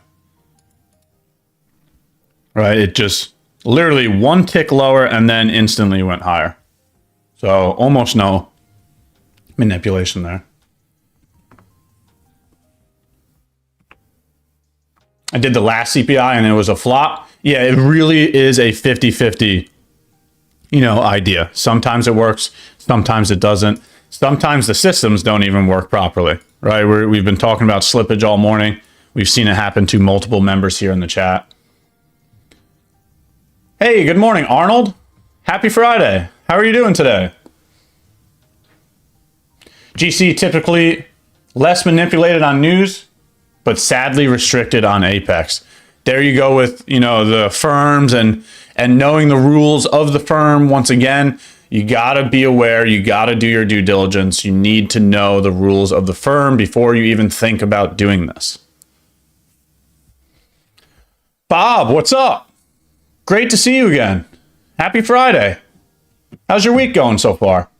Right, it just literally one tick lower and then instantly went higher. So almost no manipulation there. I did the last CPI and it was a flop. Yeah, it really is a 50-50, you know, idea. Sometimes it works, sometimes it doesn't. Sometimes the systems don't even work properly, right? We've been talking about slippage all morning. We've seen it happen to multiple members here in the chat. Hey, good morning, Arnold. Happy Friday. How are you doing today? GC typically less manipulated on news, but sadly restricted on Apex. There you go with, you know, the firms and knowing the rules of the firm. Once again, you got to be aware. You got to do your due diligence. You need to know the rules of the firm before you even think about doing this. Bob, what's up? Great to see you again. Happy Friday. How's your week going so far?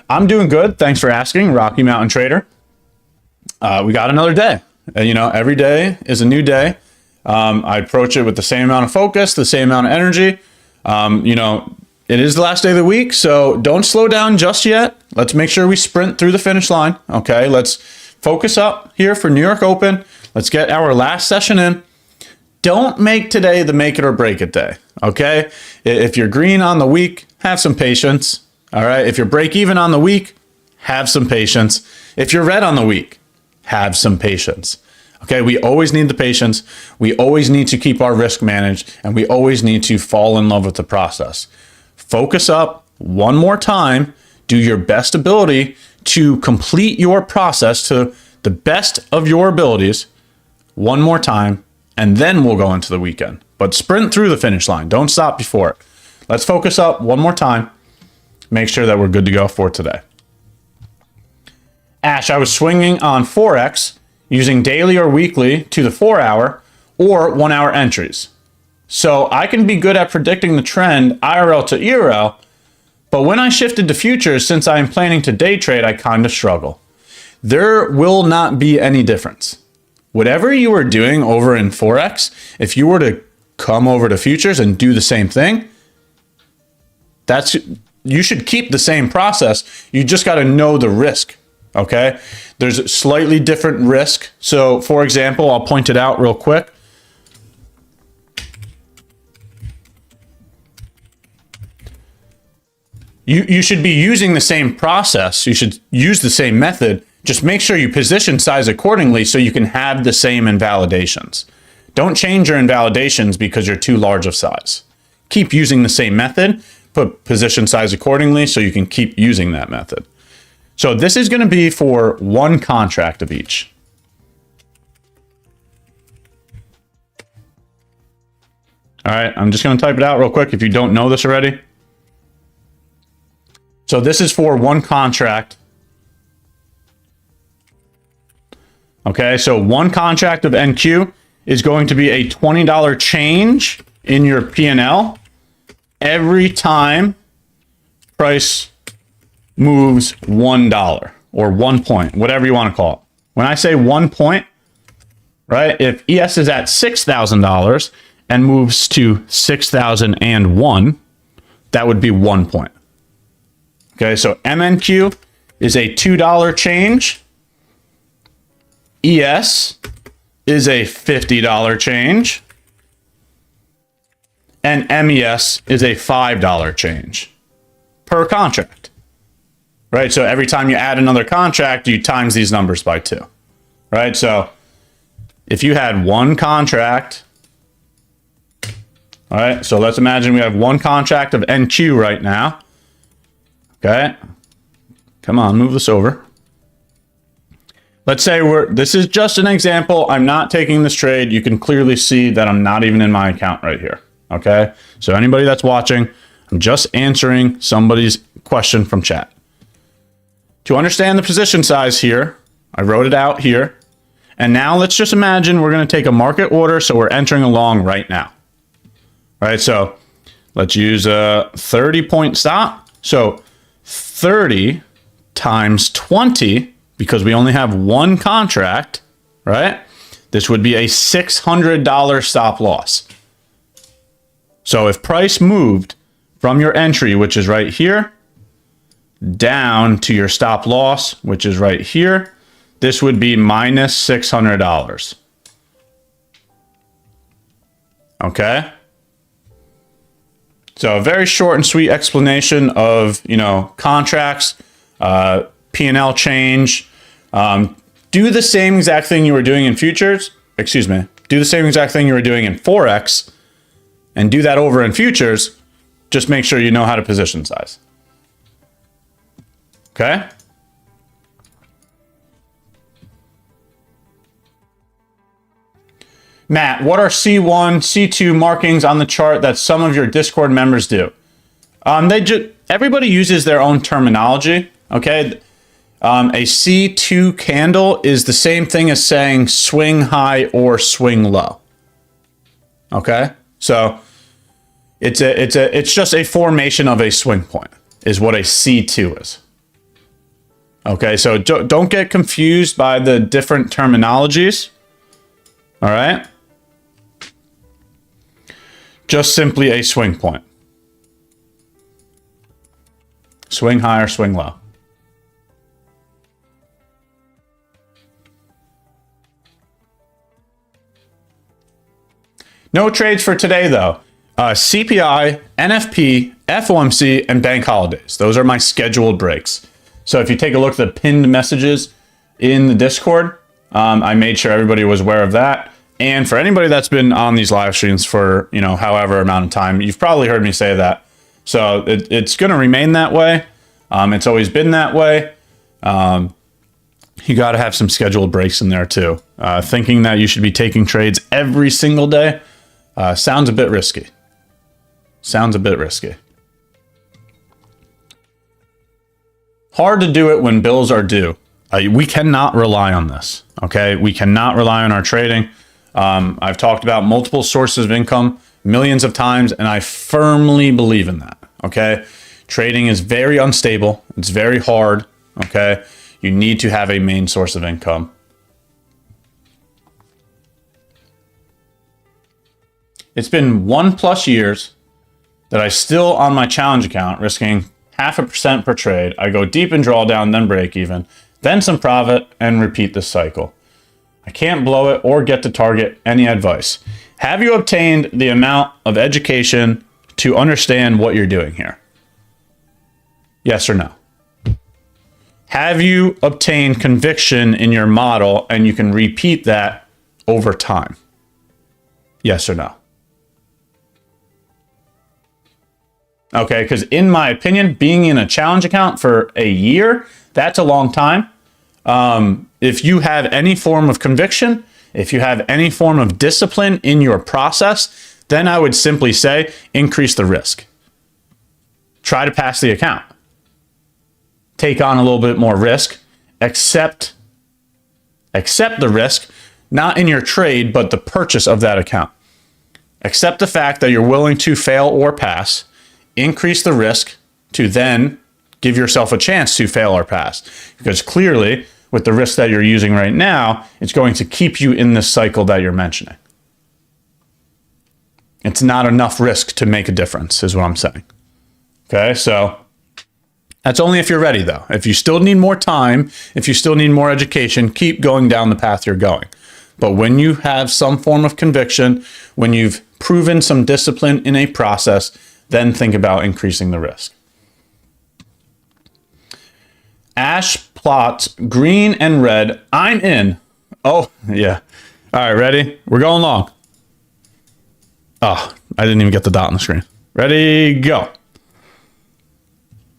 I'm doing good. Thanks for asking, Rocky Mountain Trader. We got another day. You know, every day is a new day. I approach it with the same amount of focus, the same amount of energy. You know, it is the last day of the week, so don't slow down just yet. Let's make sure we sprint through the finish line. Okay, let's focus up here for New York Open. Let's get our last session in. Don't make today the make it or break it day. Okay, if you're green on the week, have some patience. All right, if you're break even on the week, have some patience. If you're red on the week, have some patience. Okay, we always need the patience. We always need to keep our risk managed, and we always need to fall in love with the process. Focus up one more time. Do your best ability to complete your process to the best of your abilities one more time, and then we'll go into the weekend. But sprint through the finish line. Don't stop before it. Let's focus up one more time. Make sure that we're good to go for today. Ash, I was swinging on forex using daily or weekly to the 4-hour or 1-hour entries. So I can be good at predicting the trend IRL to ERL, but when I shifted to futures, since I am planning to day trade, I kind of struggle. There will not be any difference. Whatever you are doing over in forex, if you were to come over to futures and do the same thing, you should keep the same process. You just got to know the risk. Okay, there's a slightly different risk. So for example, I'll point it out real quick. You should be using the same process. You should use the same method. Just make sure you position size accordingly so you can have the same invalidations. Don't change your invalidations because you're too large of size. Keep using the same method, put position size accordingly so you can keep using that method. So this is going to be for one contract of each. All right, I'm just going to type it out real quick if you don't know this already. So this is for one contract. Okay, so one contract of NQ is going to be a $20 change in your P&L every time price moves $1 or 1 point, whatever you want to call it. When I say 1 point, right? If ES is at $6,000 and moves to 6,001, that would be 1 point. Okay, so MNQ is a $2 change. ES is a $50 change. And MES is a $5 change per contract. Right? So every time you add another contract, you times these numbers by 2. Right? So if you had one contract, all right, so let's imagine we have one contract of NQ right now. Okay. Come on, move this over. Let's say this is just an example. I'm not taking this trade. You can clearly see that I'm not even in my account right here. Okay. So anybody that's watching, I'm just answering somebody's question from chat. To understand the position size here, I wrote it out here. And now let's just imagine we're going to take a market order. So we're entering along right now. All right. So let's use a 30-point stop. So 30 times 20, because we only have one contract, right? This would be a $600 stop loss. So if price moved from your entry, which is right here, down to your stop loss, which is right here, this would be minus $600. Okay? So a very short and sweet explanation of, contracts, P&L change. Do the same exact thing you were doing in futures. Excuse me. Do the same exact thing you were doing in forex, and do that over in futures. Just make sure you know how to position size. Okay? Matt, what are C1, C2 markings on the chart that some of your Discord members do? Everybody uses their own terminology. Okay? A C2 candle is the same thing as saying swing high or swing low. Okay? So it's just a formation of a swing point is what a C2 is. Okay, so don't get confused by the different terminologies. All right? Just simply a swing point. Swing high or swing low. No trades for today, though. CPI, NFP, FOMC, and bank holidays. Those are my scheduled breaks. So if you take a look at the pinned messages in the Discord, I made sure everybody was aware of that. And for anybody that's been on these live streams for, however amount of time, you've probably heard me say that. So it's going to remain that way. It's always been that way. You got to have some scheduled breaks in there too. Thinking that you should be taking trades every single day sounds a bit risky. Sounds a bit risky. Hard to do it when bills are due. We cannot rely on this, okay? We cannot rely on our trading. I've talked about multiple sources of income millions of times, and I firmly believe in that, okay? Trading is very unstable. It's very hard, okay? You need to have a main source of income. It's been 1+ years that I still on my challenge account risking 0.5% per trade. I go deep and draw down, then break even, then some profit, and repeat this cycle. I can't blow it or get to target. Any advice? Have you obtained the amount of education to understand what you're doing here? Yes or no? Have you obtained conviction in your model and you can repeat that over time? Yes or no? Okay, because in my opinion, being in a challenge account for a year, that's a long time. If you have any form of conviction, if you have any form of discipline in your process, then I would simply say increase the risk. Try to pass the account. Take on a little bit more risk. Accept the risk. not in your trade, but the purchase of that account. Accept the fact that you're willing to fail or pass, increase the risk to then give yourself a chance to fail or pass. Because clearly, with the risk that you're using right now, it's going to keep you in this cycle that you're mentioning. It's not enough risk to make a difference, is what I'm saying. Okay, so that's only if you're ready, though. If you still need more time, if you still need more education, keep going down the path you're going. But when you have some form of conviction, when you've proven some discipline in a process, then think about increasing the risk. Ash plots green and red. I'm in. Oh, yeah. All right, ready? We're going long. Oh, I didn't even get the dot on the screen. Ready, go.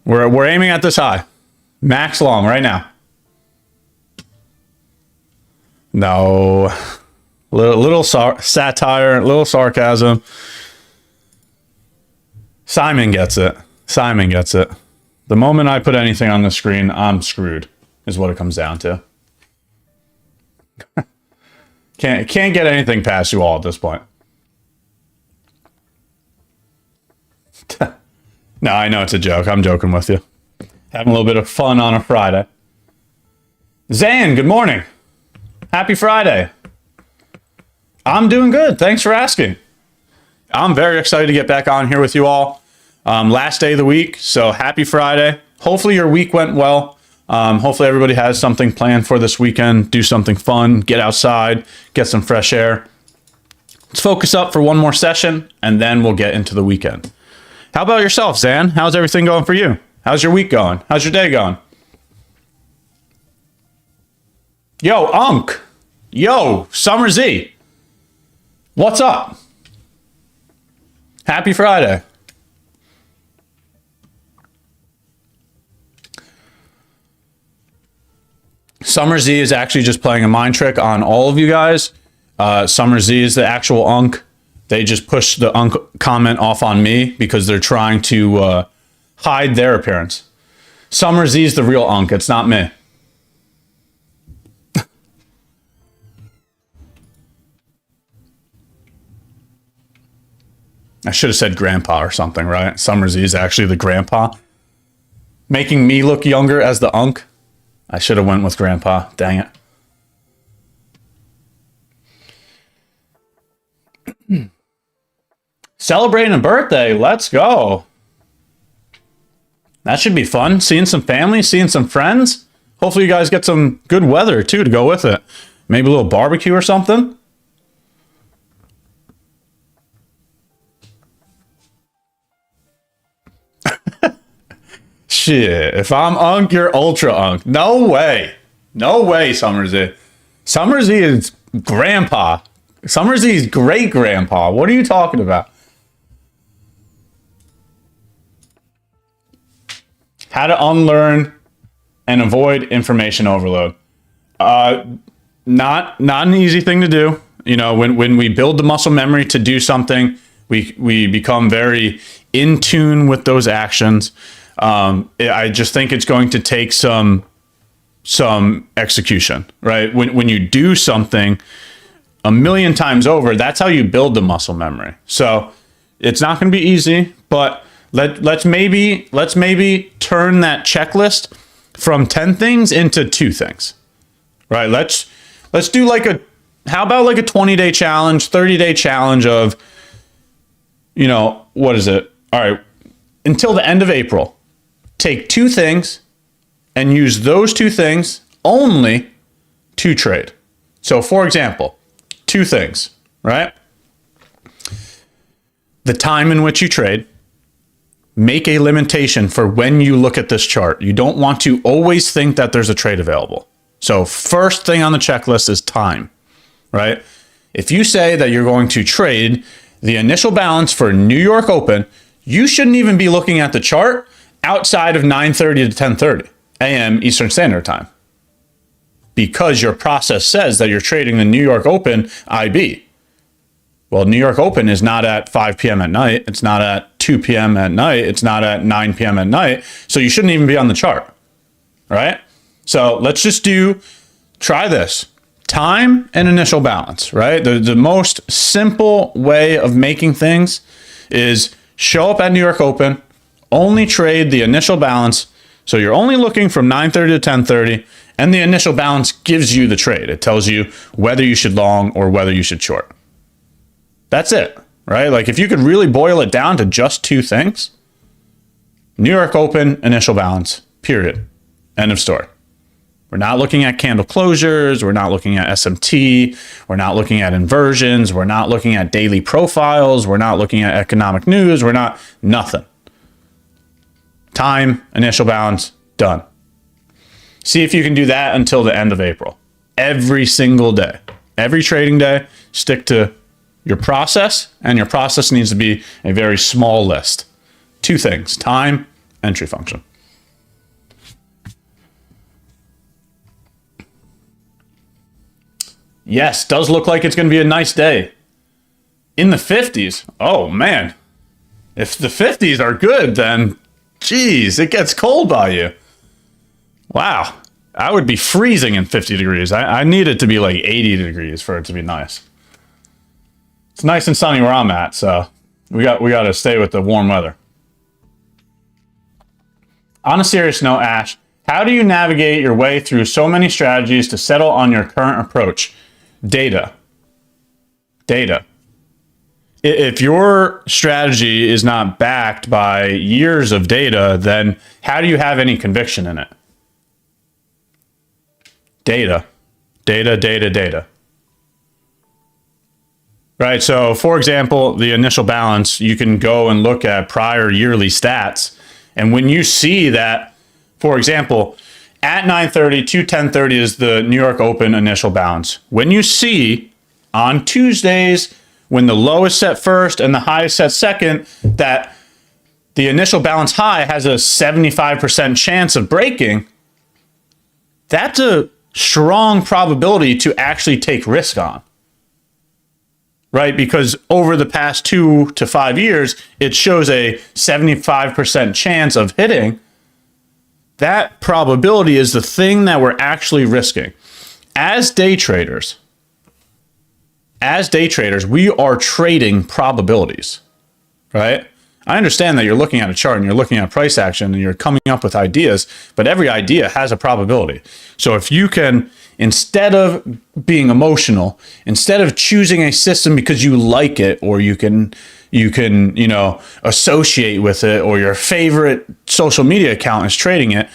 We're aiming at this high. Max long right now. No. Little satire, little sarcasm. Simon gets it. Simon gets it. The moment I put anything on the screen, I'm screwed, is what it comes down to. Can't get anything past you all at this point. No, I know it's a joke. I'm joking with you. Having a little bit of fun on a Friday. Zan, good morning. Happy Friday. I'm doing good. Thanks for asking. I'm very excited to get back on here with you all. Last day of the week, so happy Friday. Hopefully your week went well. Hopefully everybody has something planned for this weekend. Do something fun, get outside, get some fresh air. Let's focus up for one more session, and then we'll get into the weekend. How about yourself, Zan? How's everything going for you? How's your week going? How's your day going? Yo, Unk. Yo, Summer Z. What's up? Happy Friday. Summer Z is actually just playing a mind trick on all of you guys. Summer Z is the actual Unk. They just push the Unk comment off on me because they're trying to hide their appearance. Summer Z is the real Unk. It's not me. I should have said grandpa or something, right? Summer Z is actually the grandpa. Making me look younger as the Unk. I should have went with grandpa. Dang it. Celebrating a birthday. Let's go. That should be fun. Seeing some family, seeing some friends. Hopefully you guys get some good weather too to go with it. Maybe a little barbecue or something. Shit, if I'm Unk, you're ultra Unk. No way. No way, Summer Z. Summer Z is grandpa. Summer Z is great grandpa. What are you talking about? How to unlearn and avoid information overload. Not an easy thing to do. You know, when we build the muscle memory to do something, we become very in tune with those actions. I just think it's going to take some execution, right? When you do something a million times over, that's how you build the muscle memory. So it's not going to be easy, but let's maybe turn that checklist from 10 things into 2 things, right? Let's do how about like a 20-day challenge, 30-day challenge of, you know, what is it? All right, until the end of April. Take 2 things and use those 2 things only to trade. So for example, 2 things, right? The time in which you trade. Make a limitation for when you look at this chart. You don't want to always think that there's a trade available. So first thing on the checklist is time, right? If you say that you're going to trade the initial balance for New York Open, you shouldn't even be looking at the chart outside of 9:30 to 10:30 a.m. Eastern Standard Time, because your process says that you're trading the New York Open IB. Well, New York Open is not at 5 p.m. at night. It's not at 2 p.m. at night. It's not at 9 p.m. at night. So you shouldn't even be on the chart, right? So let's just try this. Time and initial balance, right? The most simple way of making things is show up at New York Open, only trade the initial balance. So you're only looking from 9:30 to 10:30, and the initial balance gives you the trade. It tells you whether you should long or whether you should short. That's it, right? Like if you could really boil it down to just two things, New York Open, initial balance, period. End of story. We're not looking at candle closures. We're not looking at SMT. We're not looking at inversions. We're not looking at daily profiles. We're not looking at economic news. We're not, nothing. Time, initial balance, done. See if you can do that until the end of April. Every single day. Every trading day, stick to your process, and your process needs to be a very small list. Two things, time, entry function. Yes, does look like it's going to be a nice day. In the 50s, oh man. If the 50s are good, then geez, it gets cold by you. Wow, I would be freezing in 50 degrees. I need it to be like 80 degrees for it to be nice. It's nice and sunny where I'm at, so we got to stay with the warm weather. On a serious note, Ash, how do you navigate your way through so many strategies to settle on your current approach? Data. If your strategy is not backed by years of data, then how do you have any conviction in it? Data. Right, so for example, the initial balance, you can go and look at prior yearly stats. And when you see that, for example, at 9:30 to 10:30 is the New York Open initial balance. When you see on Tuesdays, when the low is set first and the high is set second, that the initial balance high has a 75% chance of breaking, that's a strong probability to actually take risk on. Right? Because over the past 2 to 5 years, it shows a 75% chance of hitting. That probability is the thing that we're actually risking. As day traders, we are trading probabilities, right? I understand that you're looking at a chart and you're looking at price action and you're coming up with ideas, but every idea has a probability. So if you can, instead of being emotional, instead of choosing a system because you like it or you can, associate with it, or your favorite social media account is trading it,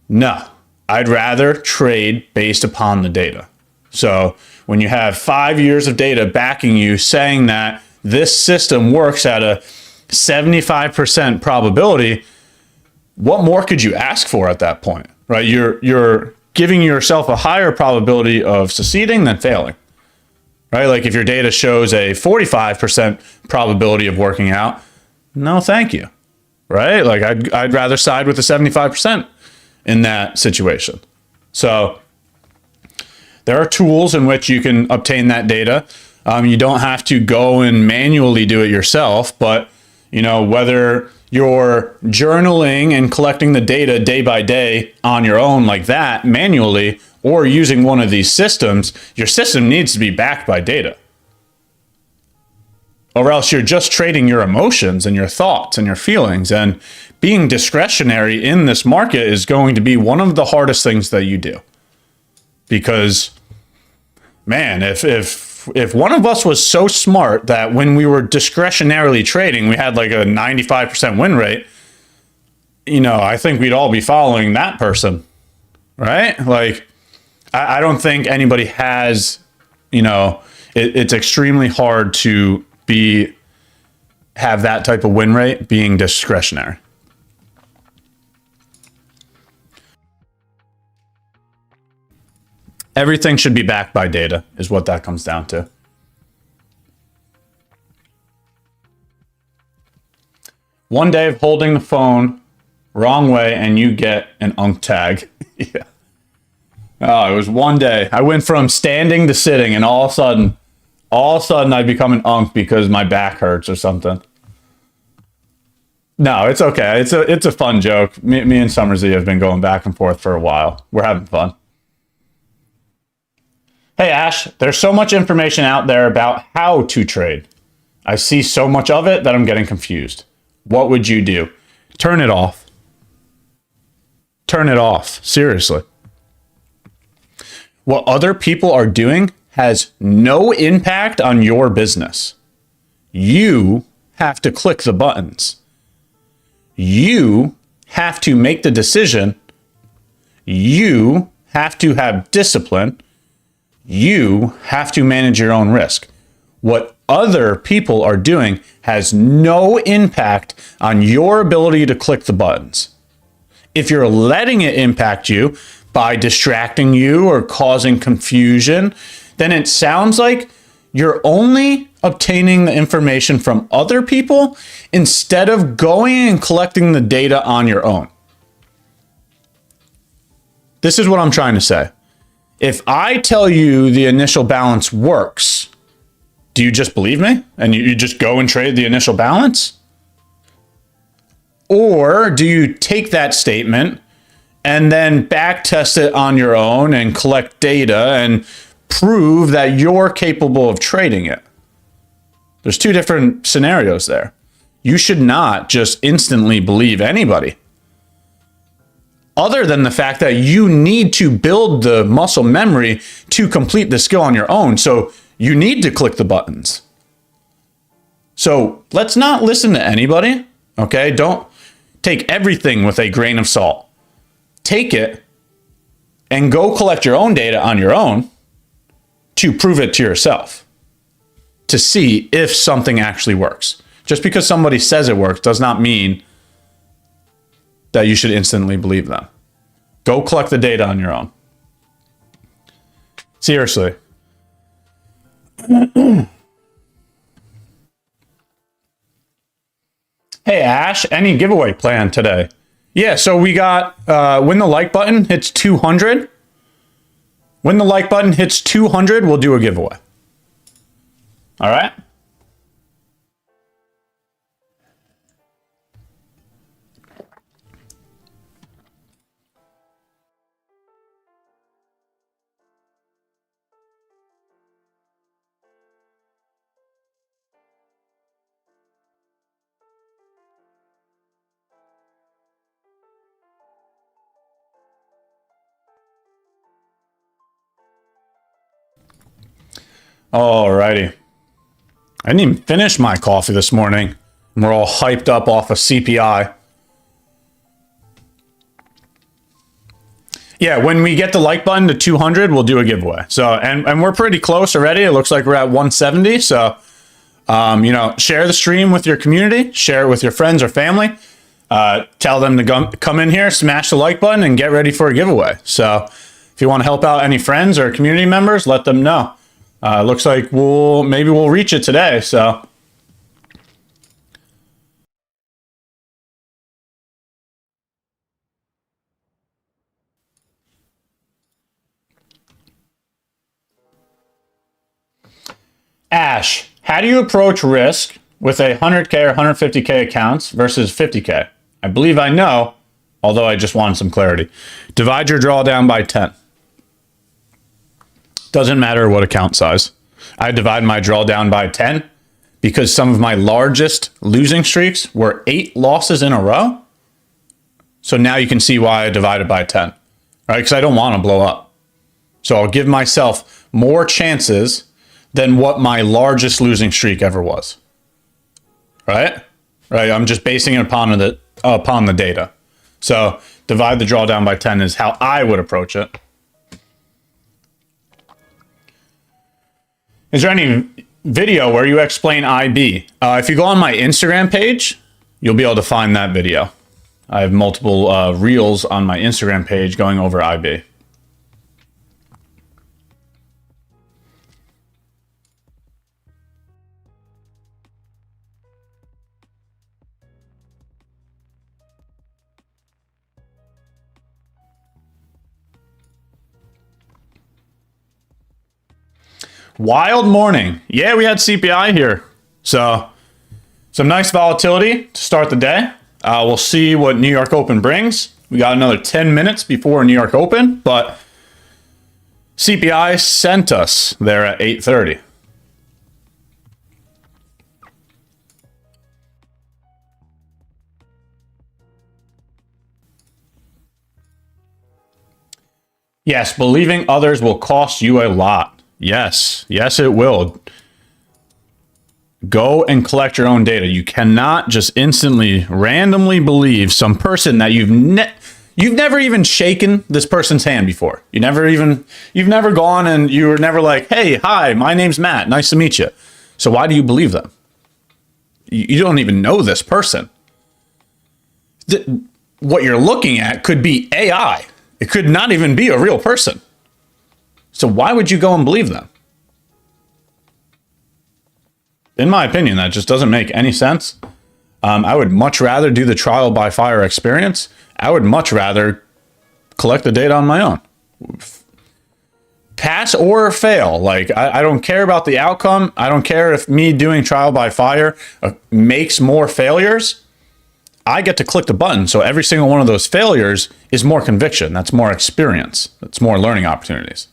no, I'd rather trade based upon the data. So when you have 5 years of data backing you saying that this system works at a 75% probability, what more could you ask for at that point, right? You're giving yourself a higher probability of succeeding than failing, right? Like if your data shows a 45% probability of working out, no, thank you, right? Like I'd rather side with the 75% in that situation. So there are tools in which you can obtain that data. You don't have to go and manually do it yourself, but whether you're journaling and collecting the data day by day on your own like that manually, or using one of these systems, your system needs to be backed by data. Or else you're just trading your emotions and your thoughts and your feelings. And being discretionary in this market is going to be one of the hardest things that you do. Because, man, if one of us was so smart that when we were discretionarily trading, we had like a 95% win rate, I think we'd all be following that person, right? Like, I don't think anybody has, it's extremely hard to have that type of win rate being discretionary. Everything should be backed by data is what that comes down to. One day of holding the phone wrong way and you get an UNC tag. Yeah. Oh, it was one day. I went from standing to sitting, and all of a sudden I become an UNC because my back hurts or something. No, it's okay. It's a fun joke. Me and Summersy have been going back and forth for a while. We're having fun. Hey, Ash, there's so much information out there about how to trade. I see so much of it that I'm getting confused. What would you do? Turn it off. Turn it off. Seriously. What other people are doing has no impact on your business. You have to click the buttons. You have to make the decision. You have to have discipline. You have to manage your own risk. What other people are doing has no impact on your ability to click the buttons. If you're letting it impact you by distracting you or causing confusion, then it sounds like you're only obtaining the information from other people instead of going and collecting the data on your own. This is what I'm trying to say. If I tell you the initial balance works, do you just believe me and you just go and trade the initial balance? Or do you take that statement and then back test it on your own and collect data and prove that you're capable of trading it? There's two different scenarios there. You should not just instantly believe anybody. Other than the fact that you need to build the muscle memory to complete the skill on your own. So you need to click the buttons. So let's not listen to anybody, okay? Don't take everything with a grain of salt. Take it and go collect your own data on your own to prove it to yourself, to see if something actually works. Just because somebody says it works does not mean that you should instantly believe them. Go collect the data on your own. Seriously. Hey, Ash, any giveaway plan today? Yeah, so we got, when the like button hits 200, when the like button hits 200, we'll do a giveaway. All right? Alrighty. I didn't even finish my coffee this morning. We're all hyped up off of CPI. Yeah, when we get the like button to 200, we'll do a giveaway. So, and we're pretty close already. It looks like we're at 170. So, you know, share the stream with your community, share it with your friends or family. Tell them to come in here, smash the like button, and get ready for a giveaway. So, if you want to help out any friends or community members, let them know. Looks like maybe we'll reach it today. So. Ash, how do you approach risk with a 100K or 150K accounts versus 50K? I believe I know, although I just wanted some clarity. Divide your drawdown by 10. Doesn't matter what account size. I divide my drawdown by 10 because some of my largest losing streaks were 8 losses in a row. So now you can see why I divided by 10, right? Because I don't want to blow up. So I'll give myself more chances than what my largest losing streak ever was. Right? Right. I'm just basing it upon the data. So divide the drawdown by 10 is how I would approach it. Is there any video where you explain IB? If you go on my Instagram page, you'll be able to find that video. I have multiple reels on my Instagram page going over IB. Wild morning. Yeah, we had CPI here. So some nice volatility to start the day. We'll see what New York Open brings. We got another 10 minutes before New York Open, but CPI sent us there at 8:30. Yes, believing others will cost you a lot. Yes, yes, it will. Go and collect your own data. You cannot just instantly, randomly believe some person that you've never even shaken this person's hand before. You've never gone and you were never like, hey, hi, my name's Matt. Nice to meet you. So why do you believe them? You don't even know this person. What you're looking at could be AI. It could not even be a real person. So why would you go and believe them? In my opinion, that just doesn't make any sense. I would much rather do the trial by fire experience. I would much rather collect the data on my own. Pass or fail. Like, I don't care about the outcome. I don't care if me doing trial by fire makes more failures. I get to click the button. So every single one of those failures is more conviction. That's more experience. That's more learning opportunities.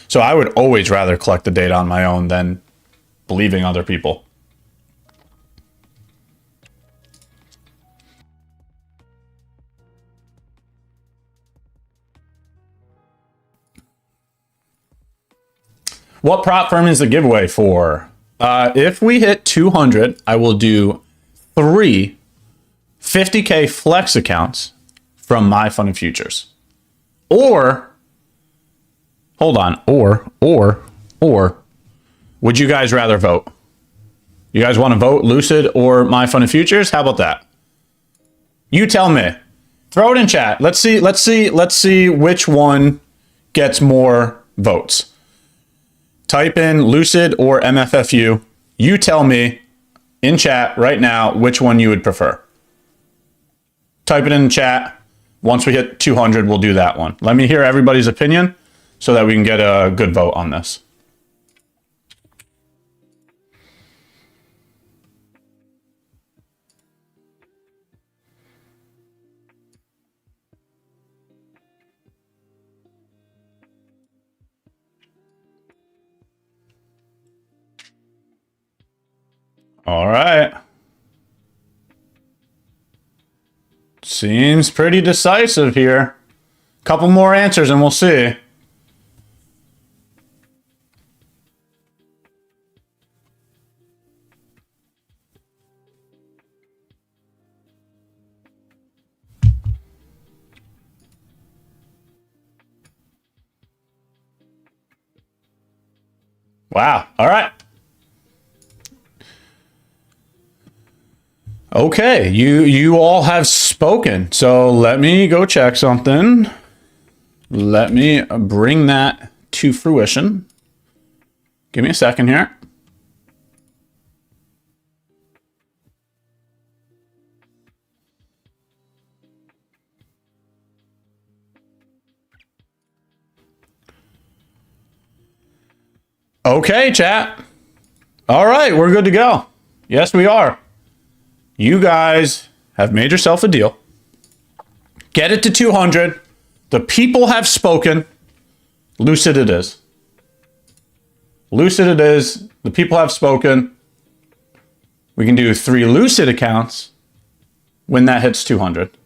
So I would always rather collect the data on my own than believing other people. What prop firm is the giveaway for? If we hit 200, I will do 3 50K flex accounts from my fund of futures. Or, hold on, or, would you guys rather vote? You guys want to vote Lucid or my fund of futures? How about that? You tell me. Throw it in chat. Let's see which one gets more votes. Type in Lucid or MFFU. You tell me in chat right now which one you would prefer. Type it in chat. Once we hit 200, we'll do that one. Let me hear everybody's opinion so that we can get a good vote on this. All right. Seems pretty decisive here. Couple more answers and we'll see. Wow. All right. Okay, you all have spoken. So let me go check something. Let me bring that to fruition. Give me a second here. Okay, chat. All right, we're good to go. Yes, we are. You guys have made yourself a deal. Get it to 200. The people have spoken. Lucid it is. Lucid it is. The people have spoken. We can do 3 Lucid accounts when that hits 200.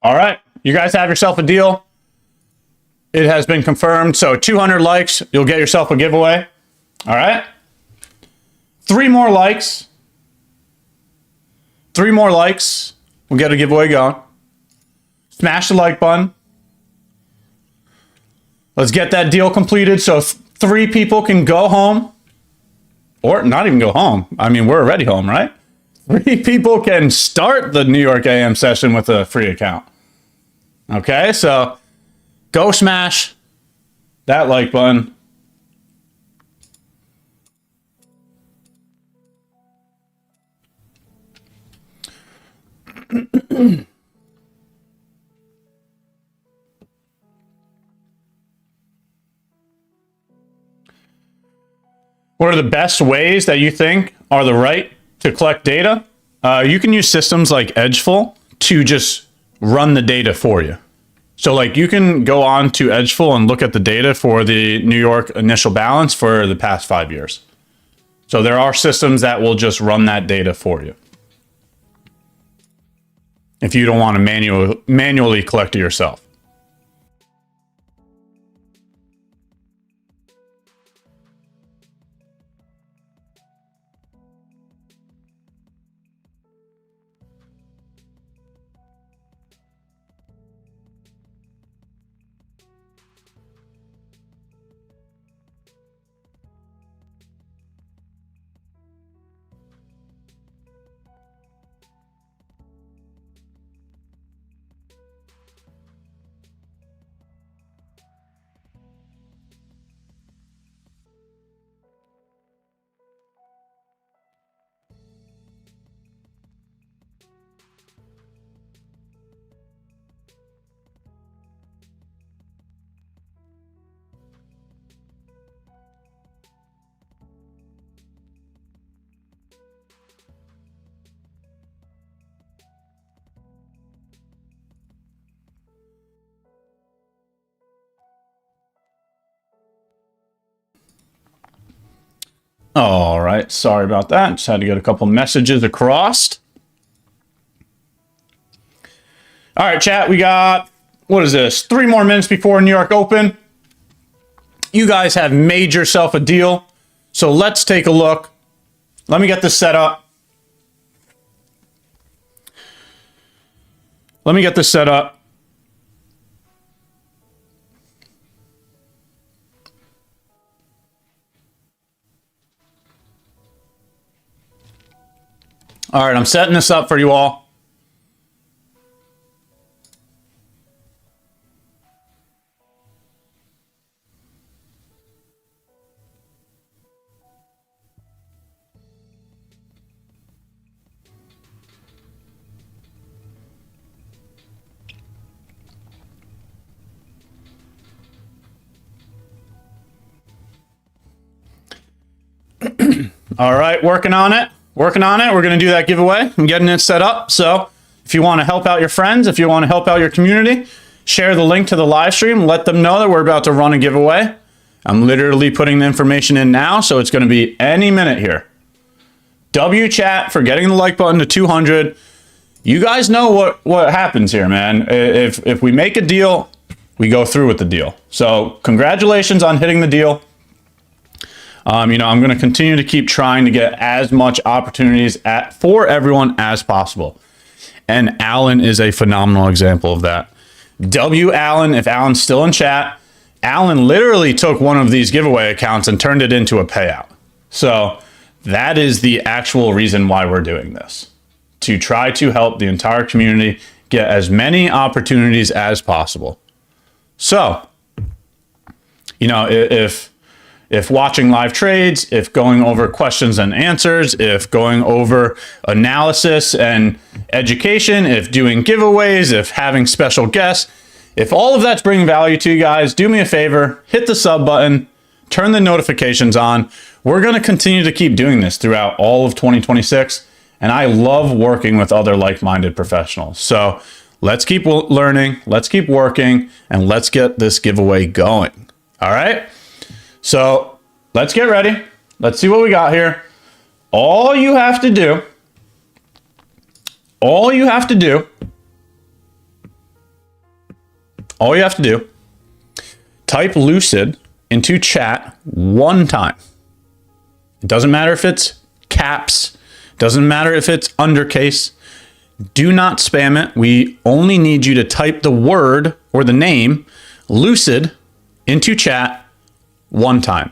All right, you guys have yourself a deal. It has been confirmed. So 200 likes, you'll get yourself a giveaway. All right. 3 more likes. 3 more likes. We'll get a giveaway going. Smash the like button. Let's get that deal completed so 3 people can go home. Or not even go home. I mean, we're already home, right? 3 people can start the New York AM session with a free account. Okay, so go smash that like button. What are the best ways that you think are the right to collect data? You can use systems like Edgeful to just run the data for you. So like you can go on to Edgeful and look at the data for the New York initial balance for the past 5 years. So there are systems that will just run that data for you, if you don't want to manually collect it yourself. All right, sorry about that. Just had to get a couple messages across. All right, chat, we got, what is this? 3 more minutes before New York Open. You guys have made yourself a deal. So let's take a look. Let me get this set up. Let me get this set up. All right, I'm setting this up for you all. All right, working on it. Working on it. We're going to do that giveaway. I'm getting it set up. So if you want to help out your friends, if you want to help out your community, share the link to the live stream. Let them know that we're about to run a giveaway. I'm literally putting the information in now, so it's going to be any minute here. W chat for getting the like button to 200. You guys know what happens here, man. If we make a deal, we go through with the deal. So congratulations on hitting the deal. You know, I'm going to continue to keep trying to get as much opportunities for everyone as possible. And Alan is a phenomenal example of that. W Alan, if Alan's still in chat, Alan literally took one of these giveaway accounts and turned it into a payout. So that is the actual reason why we're doing this, to try to help the entire community get as many opportunities as possible. So, you know, if watching live trades, if going over questions and answers, if going over analysis and education, if doing giveaways, if having special guests, if all of that's bringing value to you guys, do me a favor, hit the sub button, turn the notifications on. We're going to continue to keep doing this throughout all of 2026. And I love working with other like-minded professionals. So let's keep learning, let's keep working, and let's get this giveaway going. All right? So let's get ready. Let's see what we got here. All you have to do type Lucid into chat one time. It doesn't matter if it's caps, doesn't matter if it's undercase. Do not spam it. We only need you to type the word or the name Lucid into chat one time.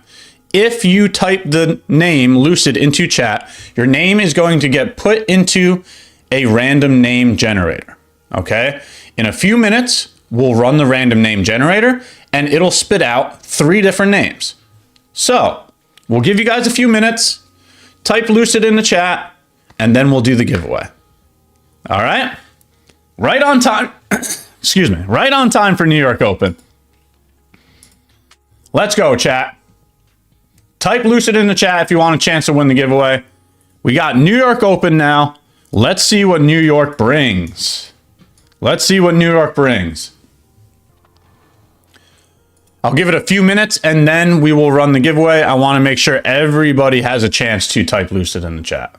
if you type the name Lucid into chat, your name is going to get put into a random name generator. Okay? In a few minutes, we'll run the random name generator and it'll spit out 3 different names. So we'll give you guys a few minutes, type Lucid in the chat, and then we'll do the giveaway. All right? Right on time. Excuse me. Right on time for New York Open. Let's go, chat. Type Lucid in the chat if you want a chance to win the giveaway. We got New York Open now. Let's see what New York brings. Let's see what New York brings. I'll give it a few minutes and then we will run the giveaway. I want to make sure everybody has a chance to type Lucid in the chat.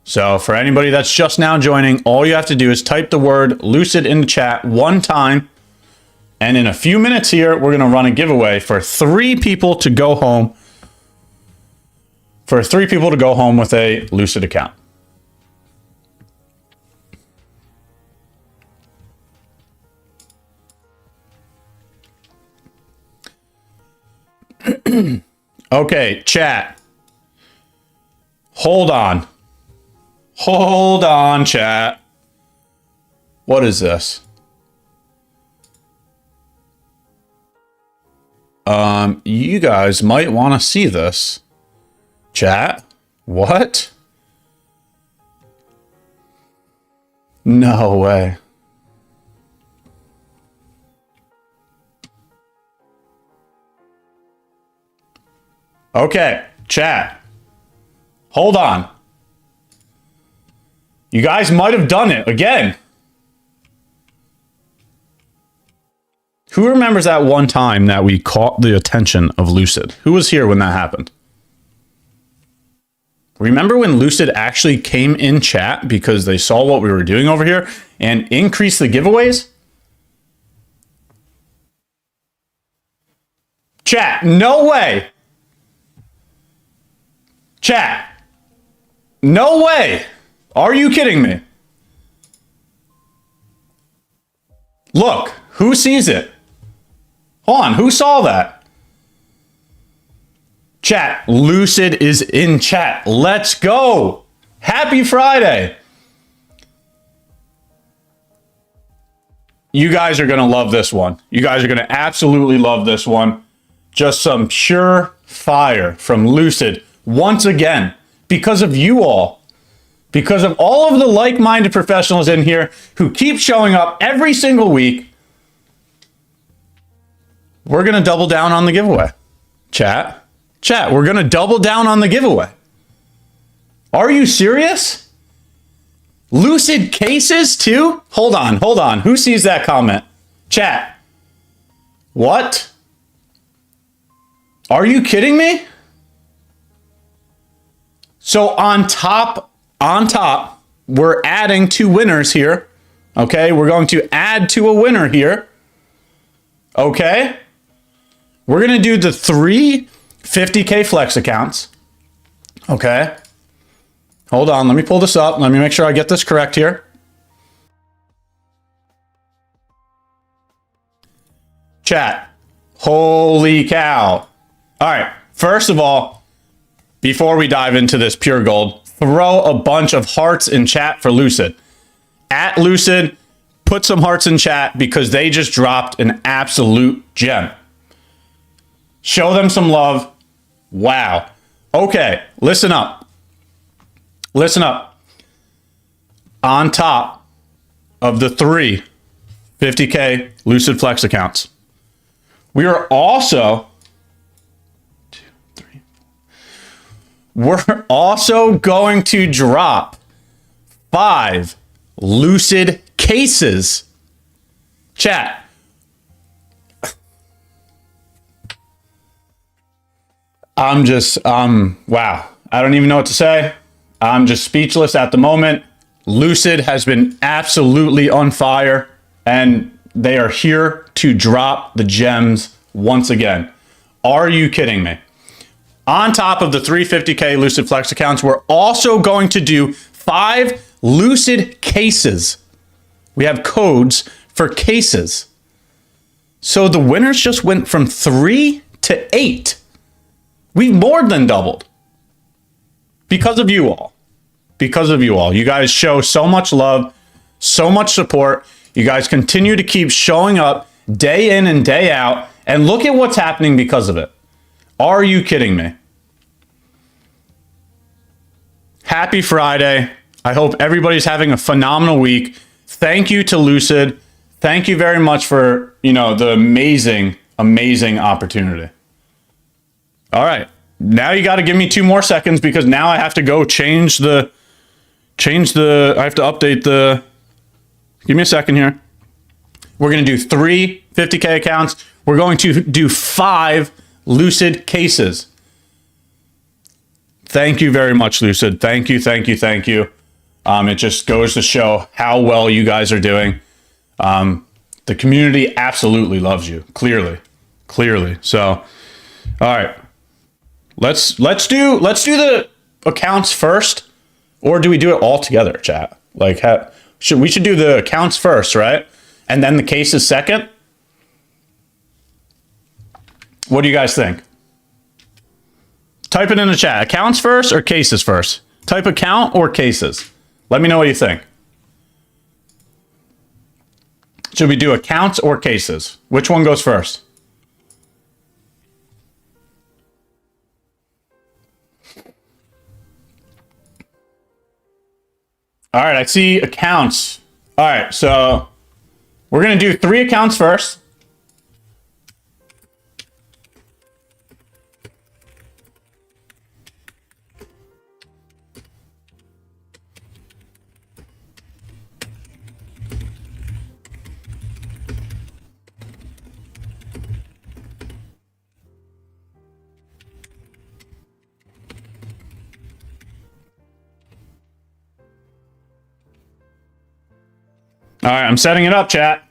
So for anybody that's just now joining, all you have to do is type the word Lucid in the chat 1 time. And in a few minutes here, we're going to run a giveaway for 3 people to go home. For 3 people to go home with a Lucid account. Okay, chat. Hold on. Hold on, chat. What is this? You guys might want to see this. Chat? What? No way. Okay, chat. Hold on. You guys might have done it again. Who remembers that one time that we caught the attention of Lucid? Who was here when that happened? Remember when Lucid actually came in chat because they saw what we were doing over here and increased the giveaways? Chat, no way. Chat, no way. Are you kidding me? Look, who sees it? Hold on, who saw that? Chat, Lucid is in chat. Let's go. Happy Friday. You guys are going to love this one. You guys are going to absolutely love this one. Just some pure fire from Lucid once again because of you all. Because of all of the like-minded professionals in here who keep showing up every single week. We're going to double down on the giveaway. Chat, we're going to double down on the giveaway. Are you serious? Lucid cases too? Hold on. Who sees that comment? Chat. What? Are you kidding me? So on top, we're adding 2 winners here. Okay, we're going to add to a winner here. Okay. We're going to do the 3 50K flex accounts. Okay. Hold on. Let me pull this up. Let me make sure I get this correct here. Chat. Holy cow. All right. First of all, before we dive into this pure gold, throw a bunch of hearts in chat for Lucid. At Lucid, put some hearts in chat because they just dropped an absolute gem. Show them some love. Wow. Okay, listen up. Listen up. On top of the 3 50K Lucid Flex accounts, we are also we're also going to drop 5 Lucid cases. Chat. I'm just, wow. I don't even know what to say. I'm just speechless at the moment. Lucid has been absolutely on fire, and they are here to drop the gems once again. Are you kidding me? On top of the 350K Lucid Flex accounts, we're also going to do 5 Lucid cases. We have codes for cases. So the winners just went from 3 to 8. We've more than doubled because of you all. Because of you all. You guys show so much love, so much support. You guys continue to keep showing up day in and day out. And look at what's happening because of it. Are you kidding me? Happy Friday. I hope everybody's having a phenomenal week. Thank you to Lucid. Thank you very much for, the amazing, amazing opportunity. All right. Now you got to give me 2 more seconds because now I have to go I have to update give me a second here. We're going to do 3 50K accounts. We're going to do 5 Lucid cases. Thank you very much, Lucid. Thank you, thank you, thank you. It just goes to show how well you guys are doing. The community absolutely loves you, clearly. So, all right, let's do the accounts first, or do we do it all together, chat? Like, we should do the accounts first, right? And then the cases second. What do you guys think? Type it in the chat. Accounts first or cases first? Type account or cases. Let me know what you think. Should we do accounts or cases? Which one goes first? All right, I see accounts. All right, so we're going to do 3 accounts first. All right, I'm setting it up, chat.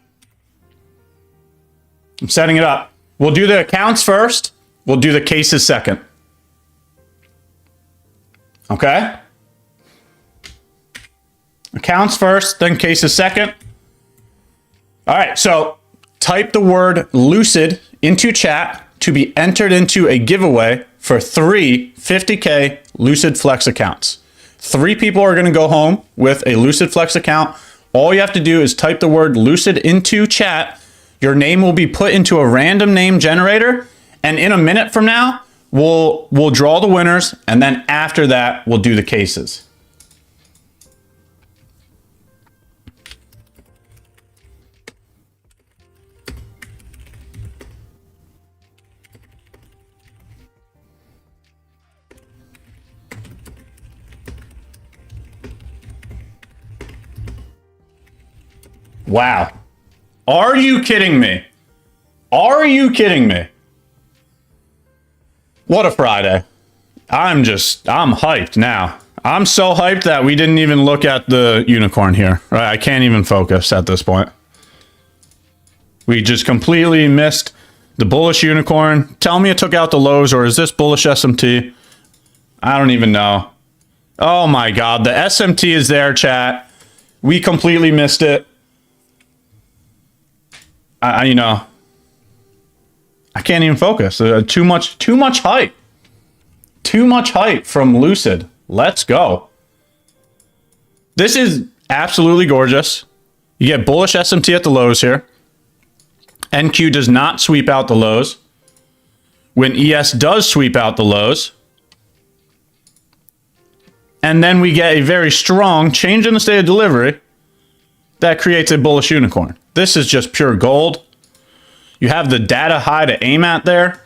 I'm setting it up. We'll do the accounts first. We'll do the cases second. Okay? Accounts first, then cases second. All right, so type the word Lucid into chat to be entered into a giveaway for 3 50K Lucid Flex accounts. 3 people are going to go home with a Lucid Flex account. All you have to do is type the word Lucid into chat. Your name will be put into a random name generator. And in a minute from now, we'll draw the winners. And then after that, we'll do the cases. Wow. Are you kidding me? Are you kidding me? What a Friday. I'm hyped now. I'm so hyped that we didn't even look at the unicorn here. Right? I can't even focus at this point. We just completely missed the bullish unicorn. Tell me it took out the lows, or is this bullish SMT? I don't even know. Oh my God, the SMT is there, chat. We completely missed it. I can't even focus. Too much hype. Too much hype from Lucid. Let's go. This is absolutely gorgeous. You get bullish SMT at the lows here. NQ does not sweep out the lows. When ES does sweep out the lows. And then we get a very strong change in the state of delivery that creates a bullish unicorn. This is just pure gold. You have the data high to aim at there.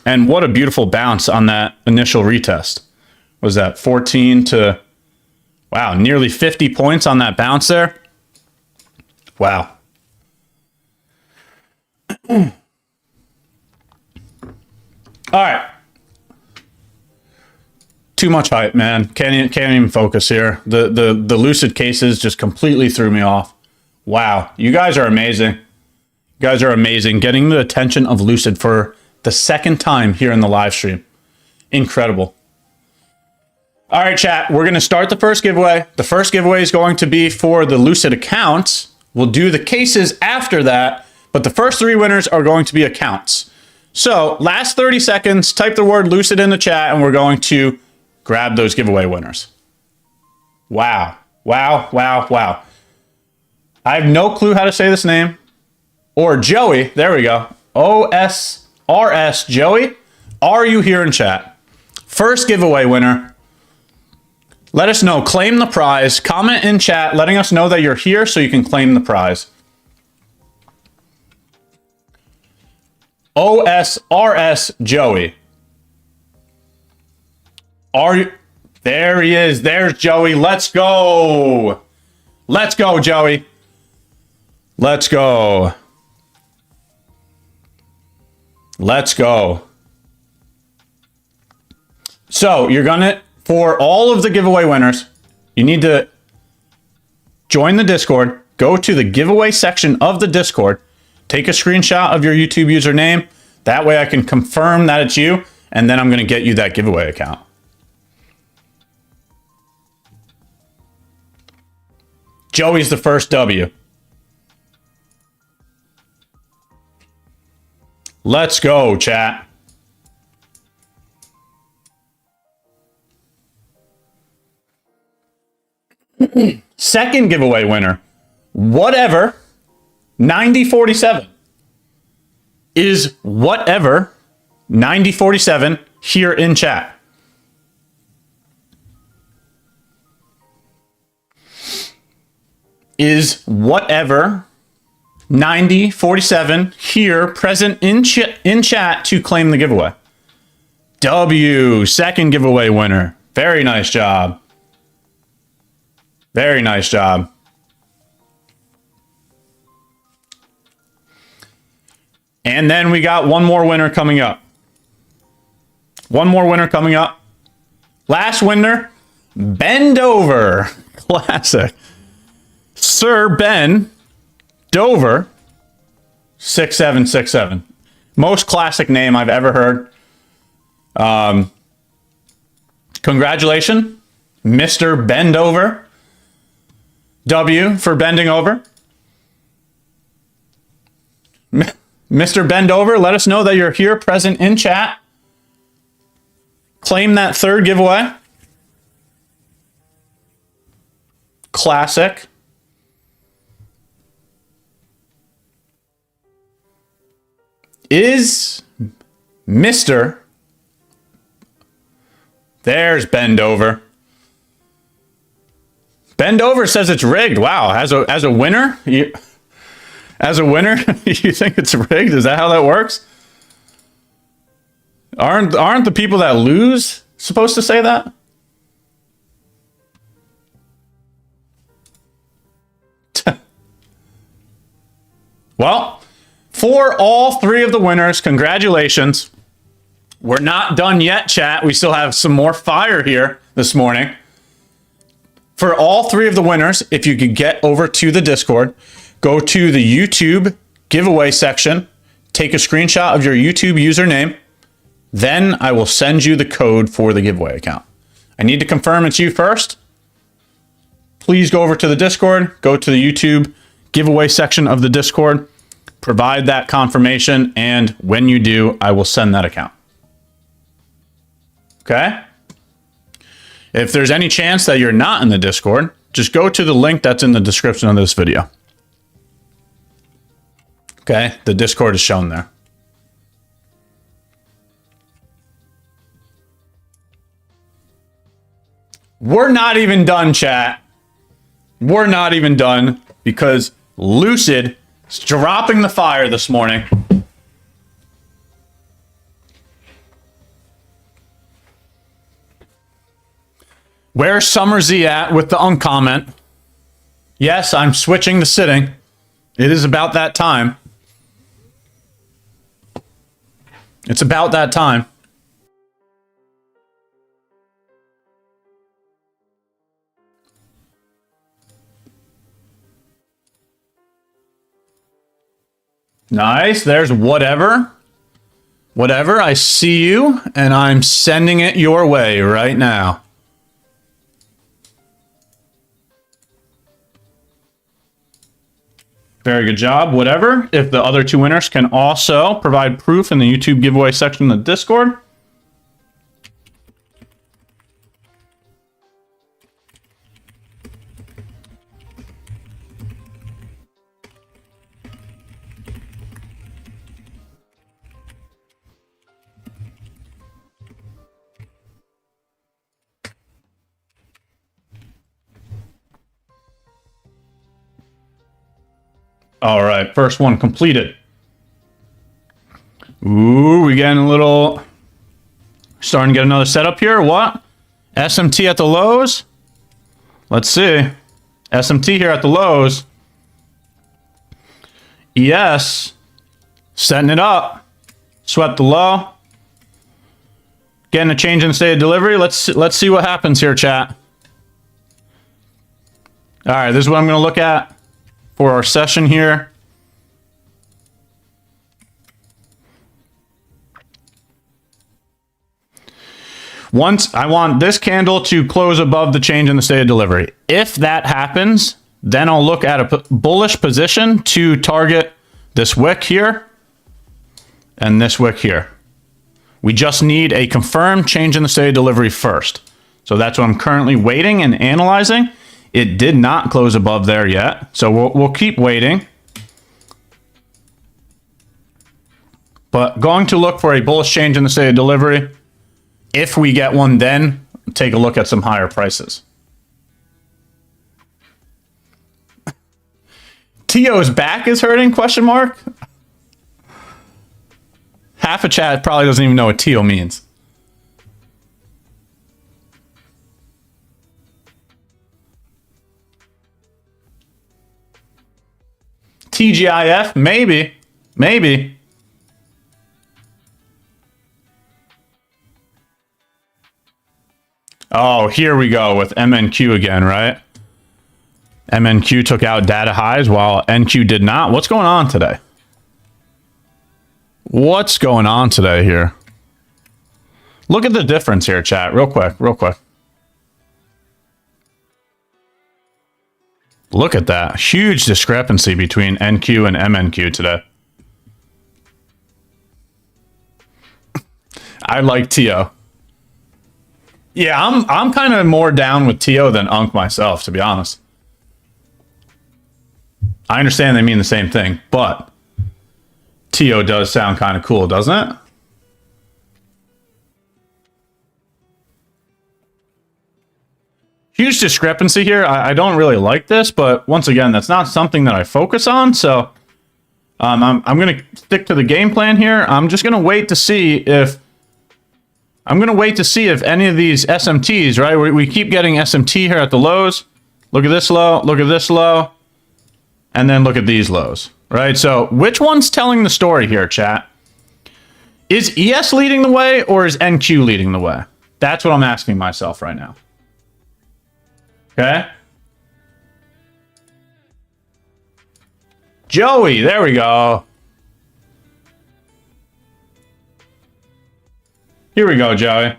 And what a beautiful bounce on that initial retest. Was that 14 to, wow, nearly 50 points on that bounce there? Wow. All right. Too much hype, man. Can't even focus here. The Lucid cases just completely threw me off. Wow, you guys are amazing. You guys are amazing. Getting the attention of Lucid for the second time here in the live stream. Incredible. All right, chat, we're going to start the first giveaway. The first giveaway is going to be for the Lucid accounts. We'll do the cases after that, but the first 3 winners are going to be accounts. So last 30 seconds, type the word Lucid in the chat and we're going to grab those giveaway winners. Wow. Wow, wow, wow. I have no clue how to say this name. Or Joey, there we go. OSRS Joey, are you here in chat? First giveaway winner. Let us know, claim the prize. Comment in chat letting us know that you're here so you can claim the prize. OSRS Joey. Are you? There he is. There's Joey. Let's go. Let's go, Joey. Let's go. Let's go. So you're gonna, for all of the giveaway winners, you need to join the Discord, go to the giveaway section of the Discord, take a screenshot of your YouTube username. That way I can confirm that it's you, and then I'm gonna get you that giveaway account. Joey's the first W. Let's go, chat. Second giveaway winner, whatever 9047 is whatever 9047 here in chat. Is whatever 9047 here present in chat to claim the giveaway. W, second giveaway winner. Very nice job. Very nice job. And then we got one more winner coming up. One more winner coming up. Last winner, Bend Over. Classic. Sir Ben Dover 6767. Most classic name I've ever heard. Congratulations, Mr. Bend Over. W for bending over. Mr. Bend Over, let us know that you're here present in chat. Claim that third giveaway. Classic. Is Mr. There's Bend Over. Bend Over says it's rigged. Wow, as a winner, you think it's rigged? Is that how that works? Aren't the people that lose supposed to say that? Well, for all three of the winners, congratulations. We're not done yet, chat. We still have some more fire here this morning. For all three of the winners, if you could get over to the Discord, go to the YouTube giveaway section, take a screenshot of your YouTube username, then I will send you the code for the giveaway account. I need to confirm it's you first. Please go over to the Discord, go to the YouTube giveaway section of the Discord, provide that confirmation, and when you do, I will send that account. Okay? If there's any chance that you're not in the Discord, just go to the link that's in the description of this video. Okay? The Discord is shown there. We're not even done, chat. We're not even done because Lucid is dropping the fire this morning. Where's Summer Z at with the uncomment? Yes, I'm switching to sitting. It is about that time. It's about that time. Nice. There's whatever. Whatever. I see you, and I'm sending it your way right now. Very good job. Whatever. If the other two winners can also provide proof in the YouTube giveaway section of the Discord. All right, first one completed. Ooh, we getting a little... Starting to get another setup here. What? SMT at the lows? Let's see. SMT here at the lows. ES. Setting it up. Swept the low. Getting a change in the state of delivery. Let's see what happens here, chat. All right, this is what I'm going to look at for our session here. Once I want this candle to close above the change in the state of delivery. If that happens, then I'll look at a bullish position to target this wick here and this wick here. We just need a confirmed change in the state of delivery first. So that's what I'm currently waiting and analyzing. It did not close above there yet, so we'll keep waiting. But going to look for a bullish change in the state of delivery. If we get one, then take a look at some higher prices. Tio's back is hurting, question mark? Half a chat probably doesn't even know what Tio means. TGIF, maybe. Maybe. Oh, here we go with MNQ again, right? MNQ took out data highs while NQ did not. What's going on today? What's going on today here? Look at the difference here, chat. Real quick, real quick. Look at that. Huge discrepancy between NQ and MNQ today. I like Tio. Yeah, I'm kind of more down with Tio than Unk myself, to be honest. I understand they mean the same thing, but Tio does sound kind of cool, doesn't it? Huge discrepancy here. I don't really like this, but once again, that's not something that I focus on. So I'm going to stick to the game plan here. I'm just going to wait to see if any of these SMTs, right? We keep getting SMT here at the lows. Look at this low, look at this low, and then look at these lows, right? So which one's telling the story here, chat? Is ES leading the way or is NQ leading the way? That's what I'm asking myself right now. Okay? Joey, there we go. Here we go, Joey.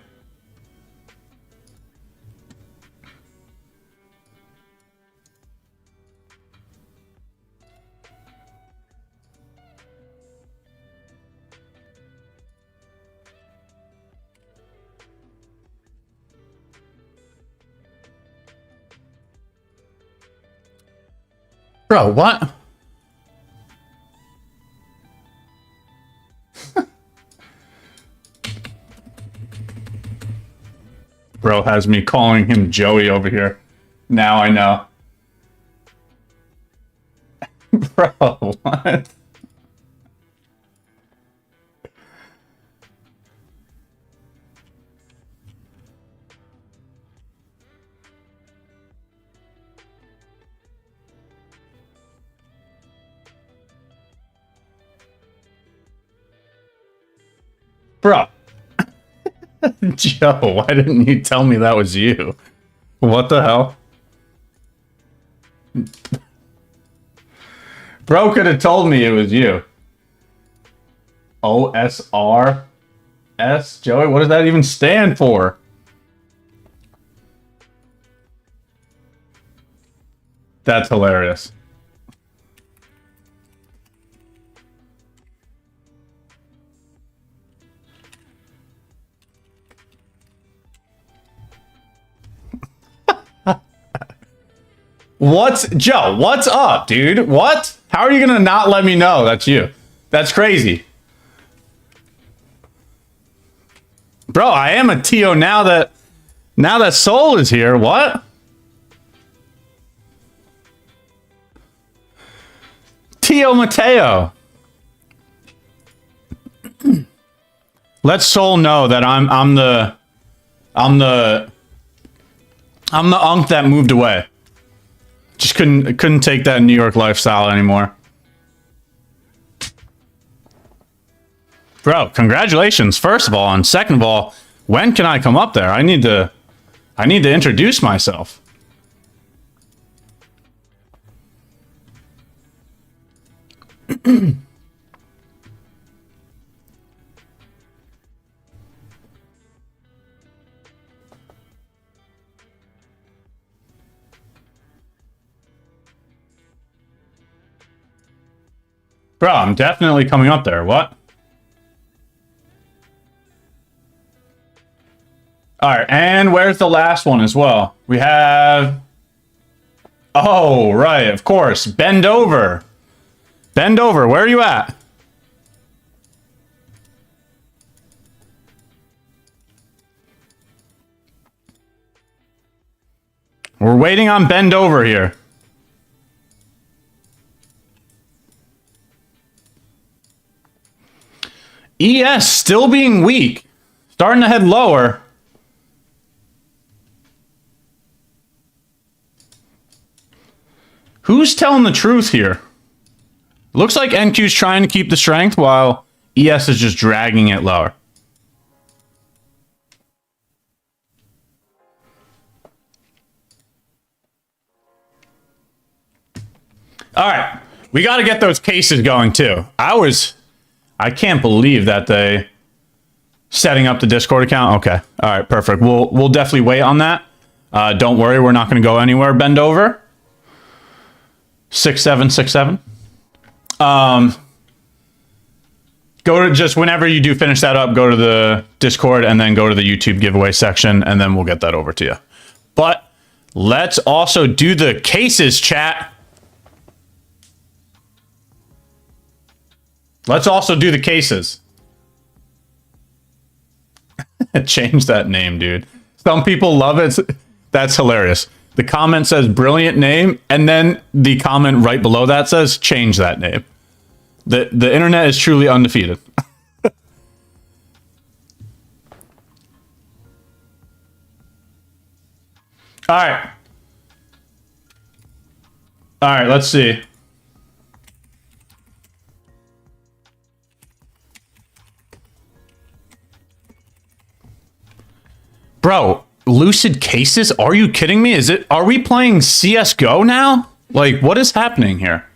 Bro, what? Bro has me calling him Joey over here. Now I know. Bro, what? Bro. Joe, why didn't you tell me that was you? What the hell? Bro could have told me it was you. OSRS? Joey, what does that even stand for? That's hilarious. What's Joe? What's up, dude? What? How are you gonna not let me know that's you? That's crazy. Bro, I am a TO now that Soul is here. What? Tio Mateo. Let Soul know that I'm the unk that moved away. Just couldn't take that New York lifestyle anymore. Bro, congratulations, first of all, and second of all, when can I come up there? I need to introduce myself. Bro, I'm definitely coming up there. What? All right, and where's the last one as well? We have... Oh, right, of course. Bend over. Bend over. Where are you at? We're waiting on Bend over here. ES still being weak. Starting to head lower. Who's telling the truth here? Looks like NQ's trying to keep the strength while ES is just dragging it lower. All right. We got to get those cases going too. I can't believe that they setting up the Discord account. Okay. All right, perfect. We'll definitely wait on that. Don't worry, we're not going to go anywhere. Bend over. 6767. Go to just whenever you do finish that up, go to the Discord and then go to the YouTube giveaway section, and then we'll get that over to you. But let's also do the cases, chat. Let's also do the cases. Change that name, dude. Some people love it. That's hilarious. The comment says brilliant name, and then the comment right below that says change that name. The internet is truly undefeated. All right. All right, let's see. Bro, Lucid cases? Are you kidding me? Are we playing CSGO now? Like, what is happening here?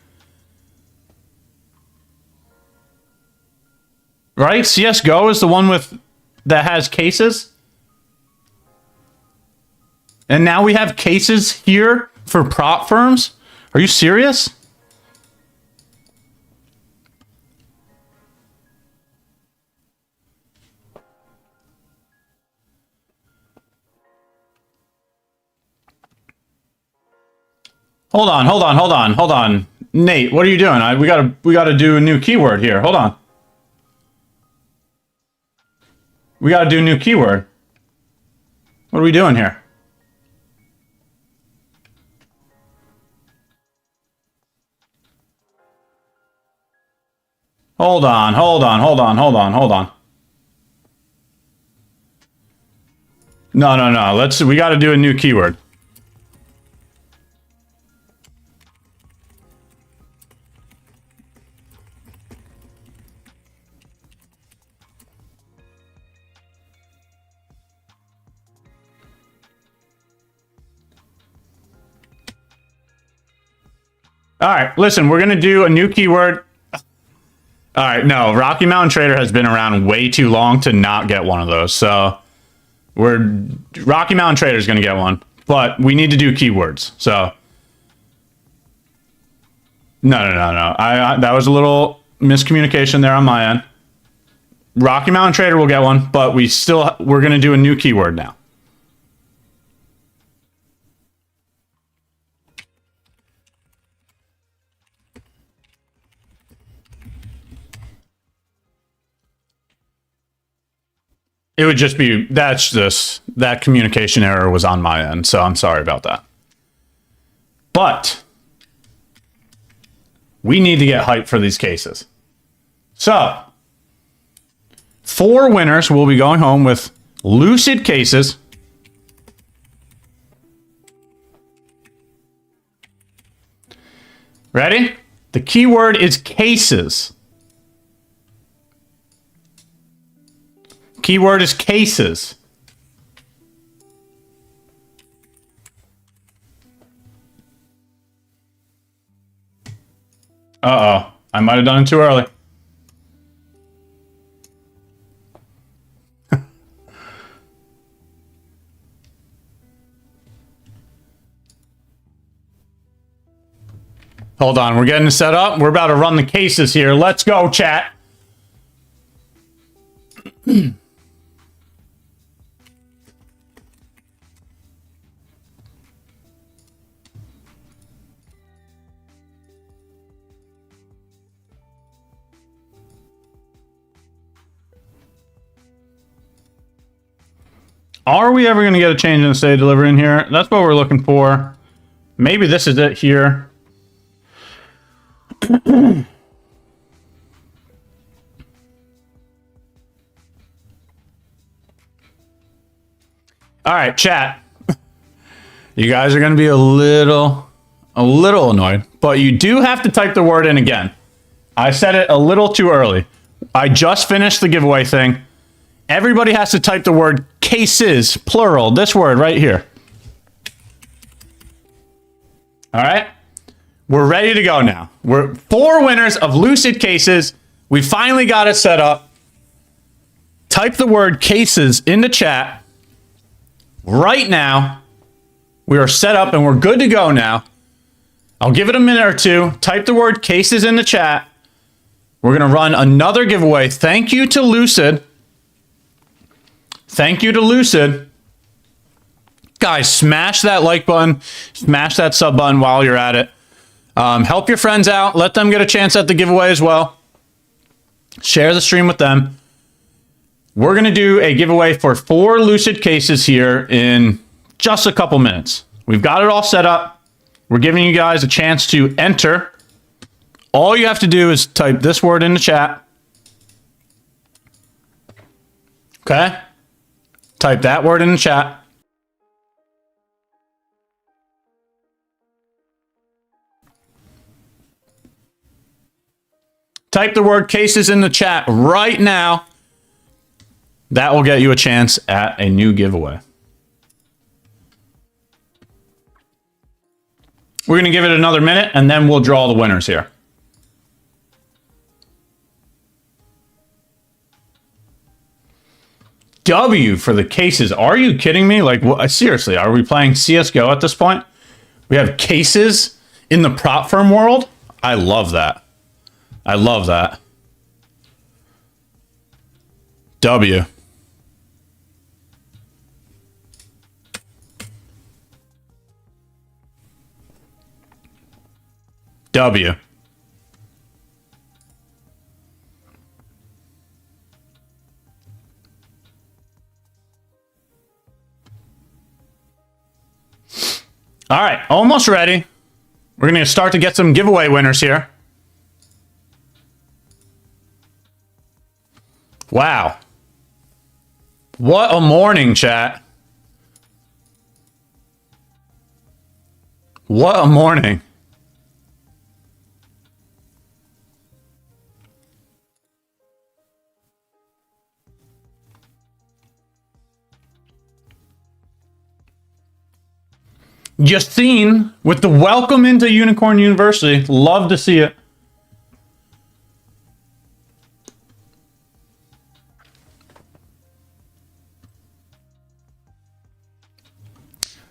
Right? CSGO is the one that has cases? And now we have cases here for prop firms? Are you serious? Hold on. Nate, what are you doing? We gotta do a new keyword here. Hold on. We gotta do a new keyword. What are we doing here? Hold on. No. We gotta do a new keyword. All right, listen, we're going to do a new keyword. All right, no, Rocky Mountain Trader has been around way too long to not get one of those. So Rocky Mountain Trader is going to get one, but we need to do keywords. So no. That was a little miscommunication there on my end. Rocky Mountain Trader will get one, but we're going to do a new keyword now. It would just be, that communication error was on my end, so I'm sorry about that. But we need to get hype for these cases. So 4 winners will be going home with Lucid cases. Ready? The keyword is cases. Keyword is cases. Uh-oh. I might have done it too early. Hold on. We're getting it set up. We're about to run the cases here. Let's go, chat. Are we ever going to get a change in the state of delivery in here? That's what we're looking for. Maybe this is it here. All right, chat. You guys are going to be a little annoyed, but you do have to type the word in again. I said it a little too early. I just finished the giveaway thing. Everybody has to type the word cases, plural, this word right here. All right? We're ready to go now. We're 4 winners of Lucid cases. We finally got it set up. Type the word cases in the chat. Right now, we are set up and we're good to go now. I'll give it a minute or two. Type the word cases in the chat. We're going to run another giveaway. Thank you to Lucid. Thank you to Lucid. Guys, smash that like button. Smash that sub button while you're at it. Help your friends out. Let them get a chance at the giveaway as well. Share the stream with them. We're going to do a giveaway for 4 Lucid cases here in just a couple minutes. We've got it all set up. We're giving you guys a chance to enter. All you have to do is type this word in the chat. Okay? Type that word in the chat. Type the word cases in the chat right now. That will get you a chance at a new giveaway. We're going to give it another minute and then we'll draw the winners here. W for the cases. Are you kidding me? Like, seriously, are we playing CSGO at this point? We have cases in the prop firm world? I love that. I love that. W. W. All right, almost ready. We're going to start to get some giveaway winners here. Wow. What a morning, chat. What a morning. Justine with the welcome into Unicorn University. Love to see it.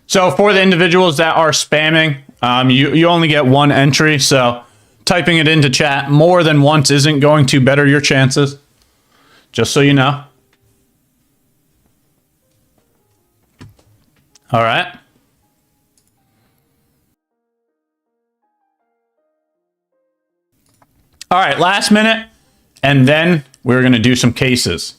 So for the individuals that are spamming, you only get 1 entry. So typing it into chat more than once isn't going to better your chances. Just so you know. All right. All right, last minute, and then we're going to do some cases.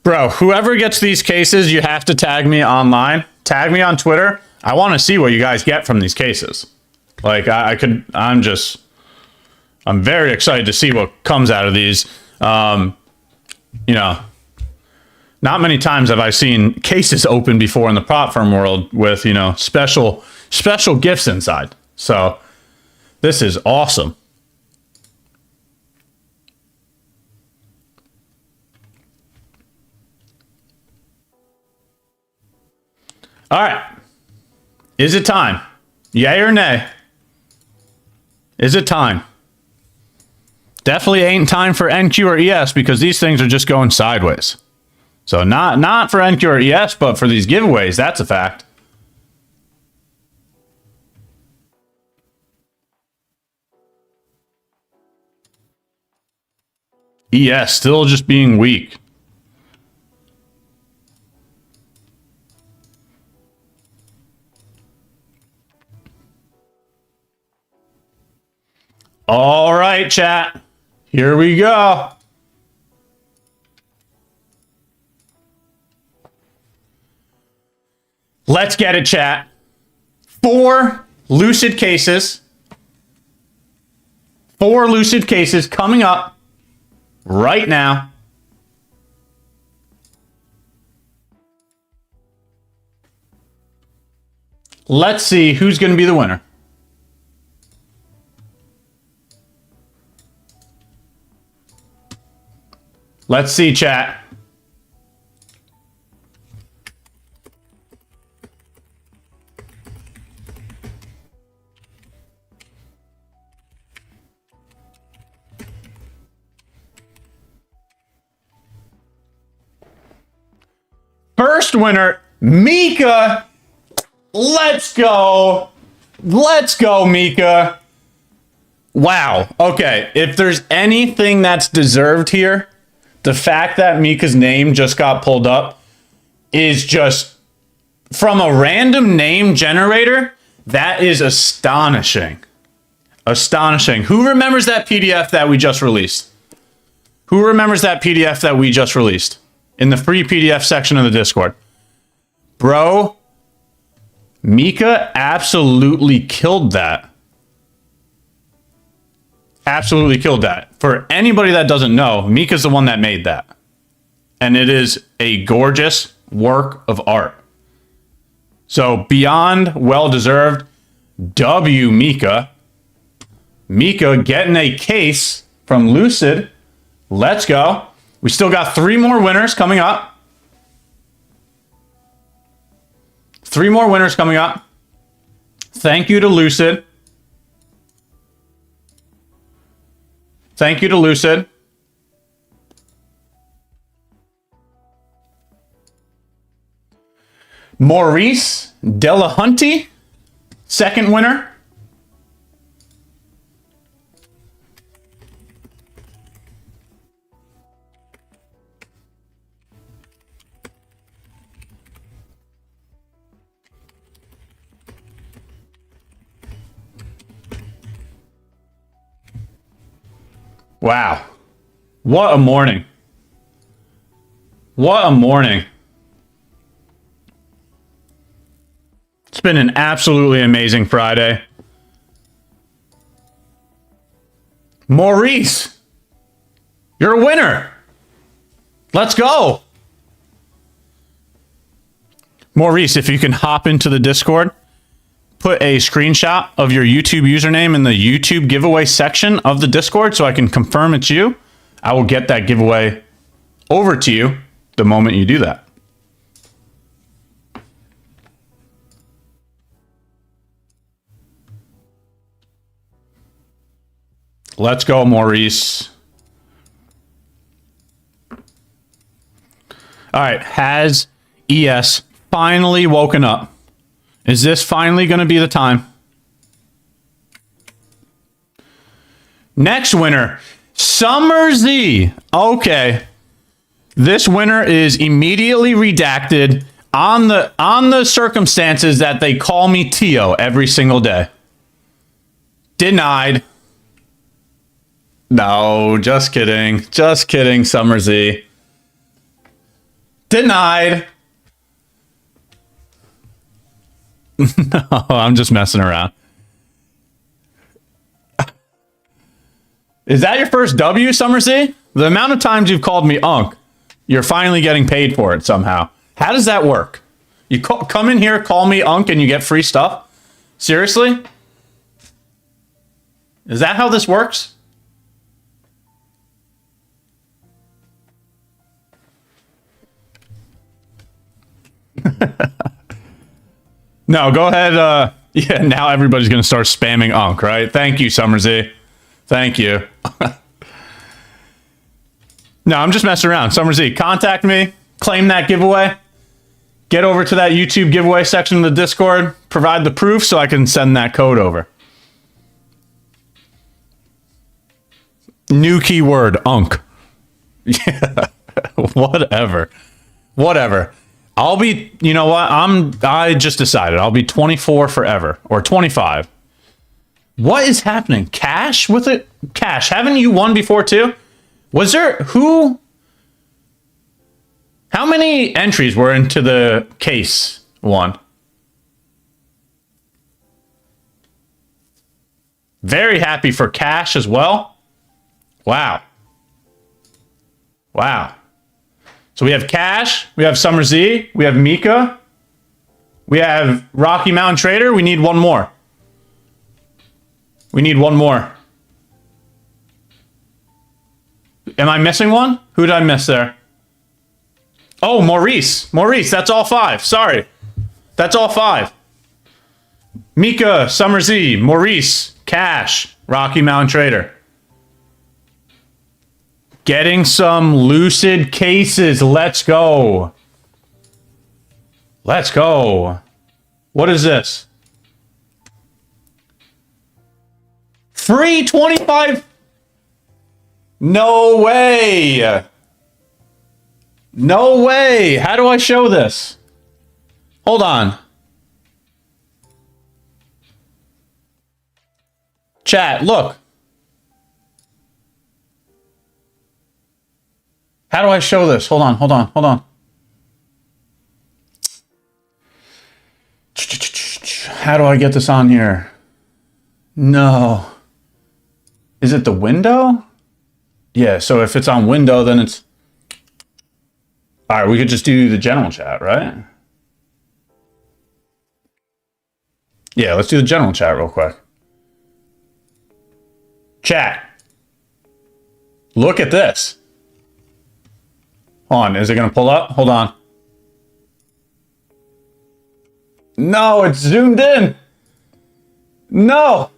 Bro, whoever gets these cases, you have to tag me online. Tag me on Twitter. I want to see what you guys get from these cases. Like, I'm very excited to see what comes out of these. You know, not many times have I seen cases open before in the prop firm world with, you know, special gifts inside. So this is awesome. All right. Is it time? Yay or nay? Is it time? Definitely ain't time for NQ or ES because these things are just going sideways. So not for NQ or ES, but for these giveaways, that's a fact. ES still just being weak. All right, chat. Here we go. Let's get it, chat. 4 Lucid cases. 4 Lucid cases coming up right now. Let's see who's going to be the winner. Let's see, chat. First winner, Mika. Let's go. Let's go, Mika. Wow. Okay, if there's anything that's deserved here, the fact that Mika's name just got pulled up is just, from a random name generator, that is astonishing. Astonishing. Who remembers that PDF that we just released? Who remembers that PDF that we just released? In the free PDF section of the Discord. Bro, Mika absolutely killed that. Absolutely killed that. For anybody that doesn't know, Mika's the one that made that. And it is a gorgeous work of art. So beyond well-deserved, W Mika. Mika getting a case from Lucid. Let's go. We still got 3 more winners coming up. 3 more winners coming up. Thank you to Lucid. Thank you to Lucid. Maurice Delahunty, second winner. Wow. What a morning. What a morning. It's been an absolutely amazing Friday. Maurice, you're a winner. Let's go. Maurice, if you can hop into the Discord, put a screenshot of your YouTube username in the YouTube giveaway section of the Discord so I can confirm it's you. I will get that giveaway over to you the moment you do that. Let's go, Maurice. All right, has ES finally woken up? Is this finally going to be the time? Next winner, Summer Z. Okay. This winner is immediately redacted on the circumstances that they call me Tio every single day. Denied. No, just kidding. Just kidding, Summer Z. Denied. No, I'm just messing around. Is that your first W, Summer Z? The amount of times you've called me Unk, you're finally getting paid for it somehow. How does that work? You come in here, call me Unk, and you get free stuff? Seriously? Is that how this works? No, go ahead. Yeah, now everybody's going to start spamming Unk, right? Thank you, Summer Z. Thank you. No, I'm just messing around. Summer Z, contact me. Claim that giveaway. Get over to that YouTube giveaway section of the Discord. Provide the proof so I can send that code over. New keyword, Unk. Yeah, whatever. Whatever. I'll be, you know what? I just decided I'll be 24 forever, or 25. What is happening? Cash with it? Cash, haven't you won before too? Was there, who? How many entries were into the case one? Very happy for Cash as well. Wow. Wow. So we have Cash, we have Summer Z, we have Mika, we have Rocky Mountain Trader. We need one more. We need one more. Am I missing one? Who did I miss there? Oh, Maurice. Maurice, that's all 5. Sorry. That's all 5. Mika, Summer Z, Maurice, Cash, Rocky Mountain Trader. Getting some Lucid cases. Let's go. Let's go. What is this? Free 25. No way. No way. How do I show this? Hold on. Chat, look. How do I show this? Hold on, hold on, hold on. How do I get this on here? No. Is it the window? Yeah, so if it's on window, then it's... All right, we could just do the general chat, right? Yeah, let's do the general chat real quick. Chat. Look at this. Hold on, is it going to pull up? Hold on. No, it's zoomed in. No.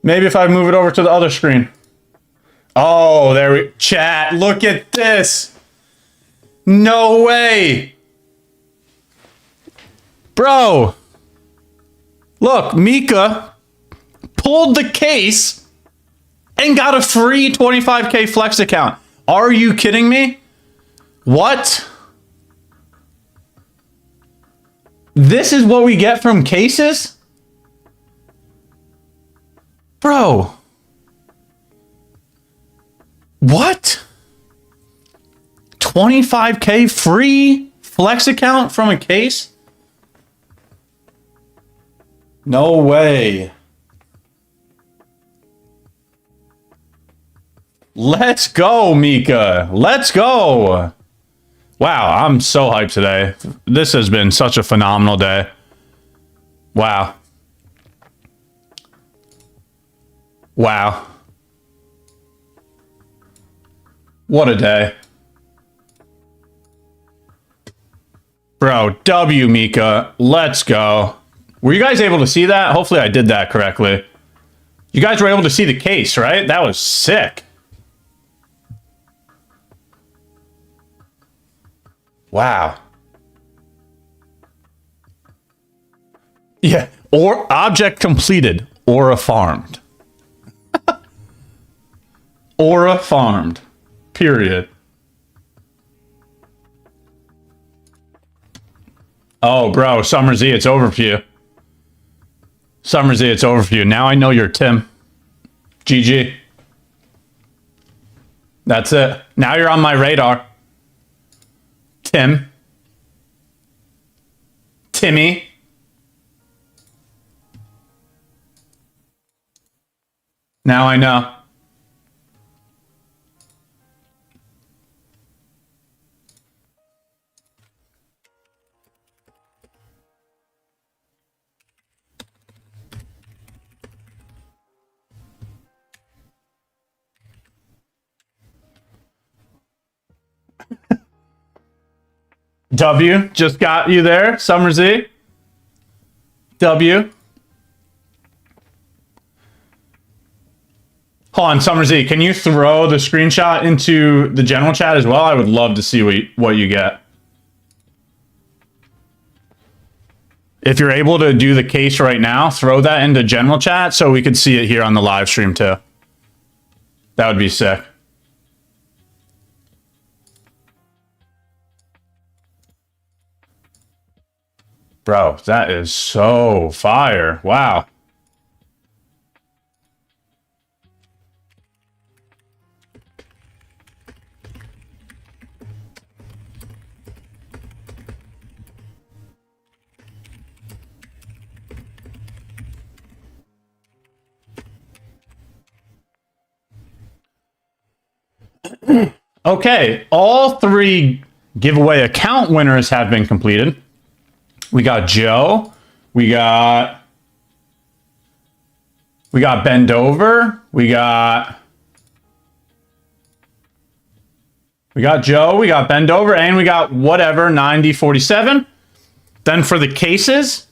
Maybe if I move it over to the other screen. Oh, there we... Chat, look at this. No way. Bro. Look, Mika pulled the case and got a free 25K Flex account. Are you kidding me? What? This is what we get from cases? Bro. What? 25K free Flex account from a case? No way. Let's go, Mika. Let's go. Wow, I'm so hyped today. This has been such a phenomenal day. Wow. Wow. What a day. Bro, W, Mika. Let's go. Were you guys able to see that? Hopefully I did that correctly. You guys were able to see the case, right? That was sick. Wow. Yeah. Or object completed. Aura farmed. Aura farmed. Period. Oh, bro. Summer Z, it's over for you. Summer Z, it's over for you. Now I know you're Tim. GG. That's it. Now you're on my radar. Tim. Timmy. Now I know. W just got you there, Summer Z. W. Hold on, Summer Z, can you throw the screenshot into the general chat as well? I would love to see what you get. If you're able to do the case right now, throw that into general chat so we could see it here on the live stream too. That would be sick. Bro, that is so fire. Wow. Okay, all 3 giveaway account winners have been completed. We got Joe. We got Bend Over. We got Joe. We got Bend Over, and we got whatever 9047. Then for the cases,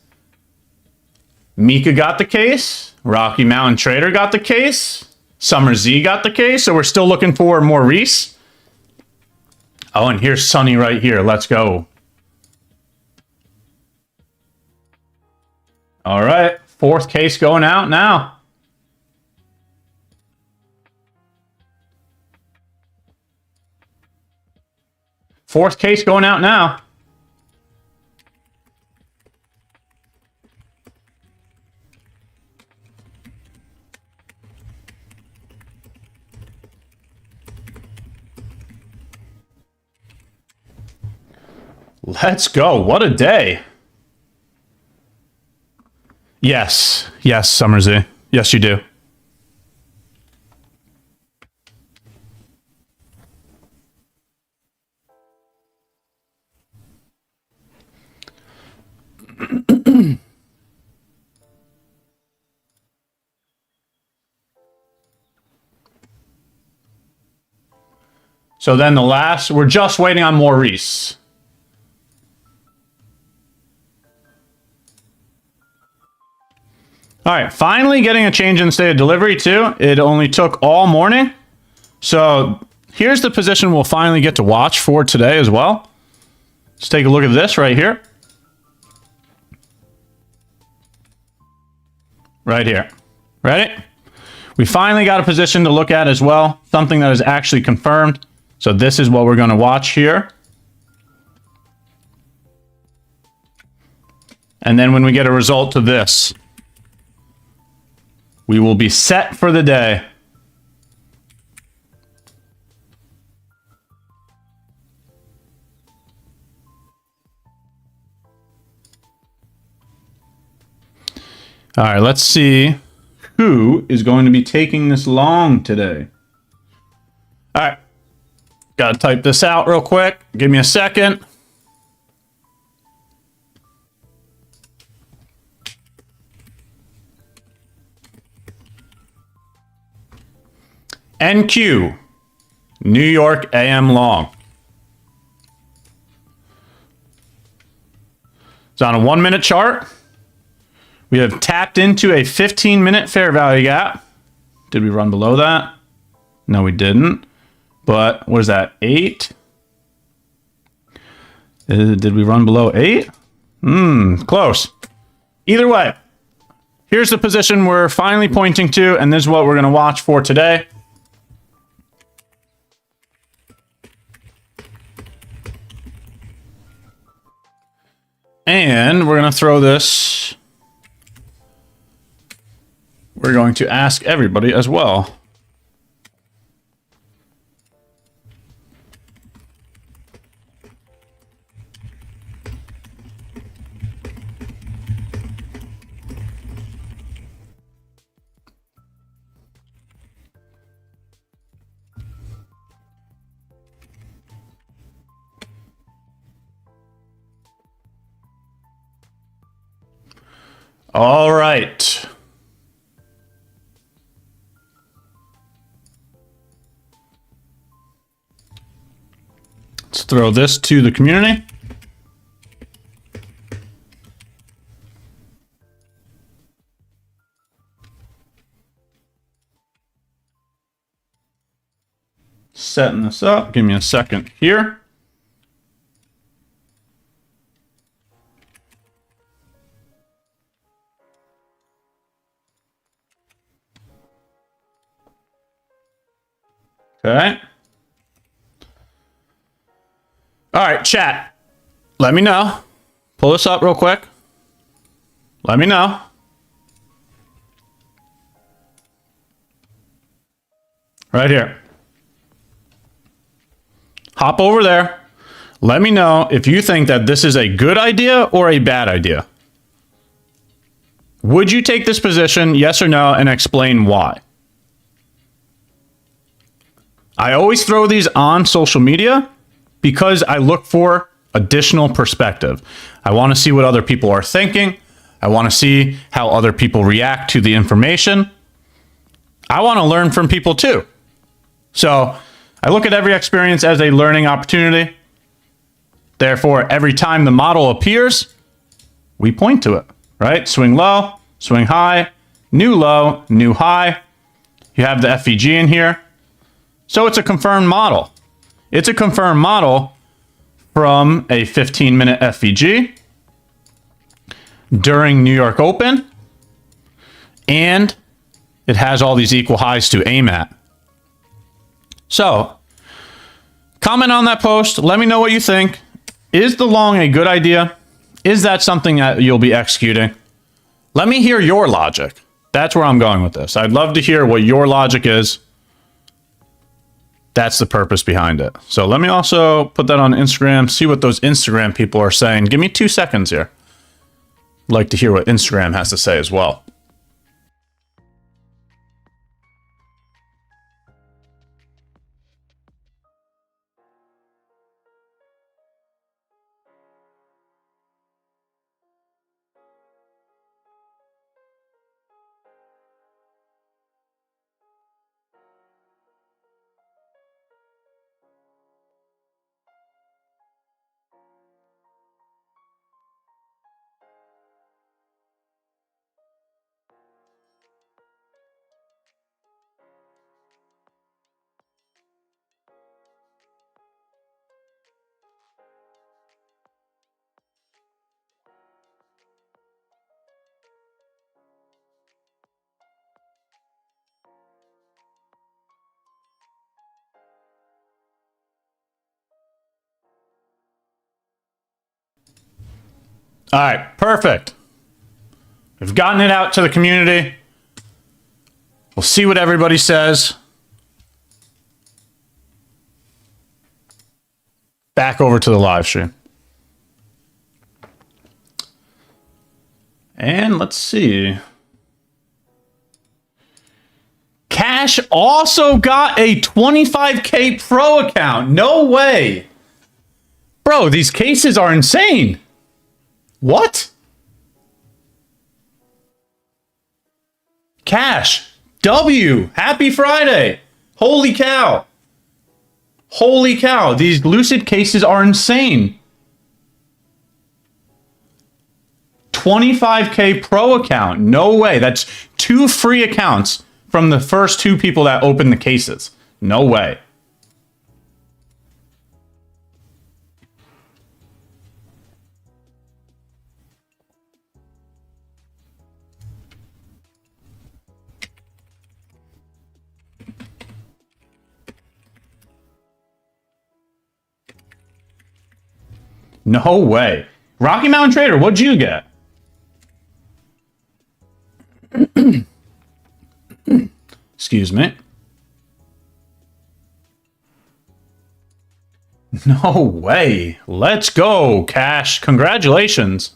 Mika got the case. Rocky Mountain Trader got the case. Summer Z got the case. So we're still looking for Maurice. Oh, and here's Sunny right here. Let's go. All right, 4th case going out now. Fourth case going out now. Let's go. What a day. Yes. Yes, Summer Z. Yes, you do. So then the last, we're just waiting on Maurice. All right, finally getting a change in state of delivery too. It only took all morning. So here's the position we'll finally get to watch for today as well. Let's take a look at this right here. Right here. Ready? We finally got a position to look at as well. Something that is actually confirmed. So this is what we're going to watch here. And then when we get a result to this, we will be set for the day. All right, let's see who is going to be taking this long today. All right, got to type this out real quick. Give me a second. NQ, New York AM long. It's on a 1-minute chart. We have tapped into a 15-minute fair value gap. Did we run below that? No, we didn't. But what is that, 8? Did we run below 8? Close. Either way, here's the position we're finally pointing to, and this is what we're going to watch for today. And we're going to throw this. We're going to ask everybody as well. All right. Let's throw this to the community. Setting this up. Give me a second here. Okay. All right, chat. Let me know. Pull this up real quick. Let me know. Right here. Hop over there. Let me know if you think that this is a good idea or a bad idea. Would you take this position, yes or no, and explain why? I always throw these on social media because I look for additional perspective. I want to see what other people are thinking. I want to see how other people react to the information. I want to learn from people too. So I look at every experience as a learning opportunity. Therefore, every time the model appears, we point to it, right? Swing low, swing high, new low, new high. You have the FVG in here. So it's a confirmed model. It's a confirmed model from a 15-minute FVG during New York Open. And it has all these equal highs to aim at. So comment on that post. Let me know what you think. Is the long a good idea? Is that something that you'll be executing? Let me hear your logic. That's where I'm going with this. I'd love to hear what your logic is. That's the purpose behind it. So let me also put that on Instagram, see what those Instagram people are saying. Give me 2 seconds here. I'd like to hear what Instagram has to say as well. All right, perfect. We've gotten it out to the community. We'll see what everybody says. Back over to the live stream. And let's see. Cash also got a 25K Pro account. No way. Bro, these cases are insane. What? Cash. W. Happy Friday. Holy cow. Holy cow. These Lucid cases are insane. 25K Pro account. No way. That's 2 free accounts from the first 2 people that opened the cases. No way. No way. Rocky Mountain Trader, what'd you get? Excuse me. No way. Let's go, Cash. Congratulations.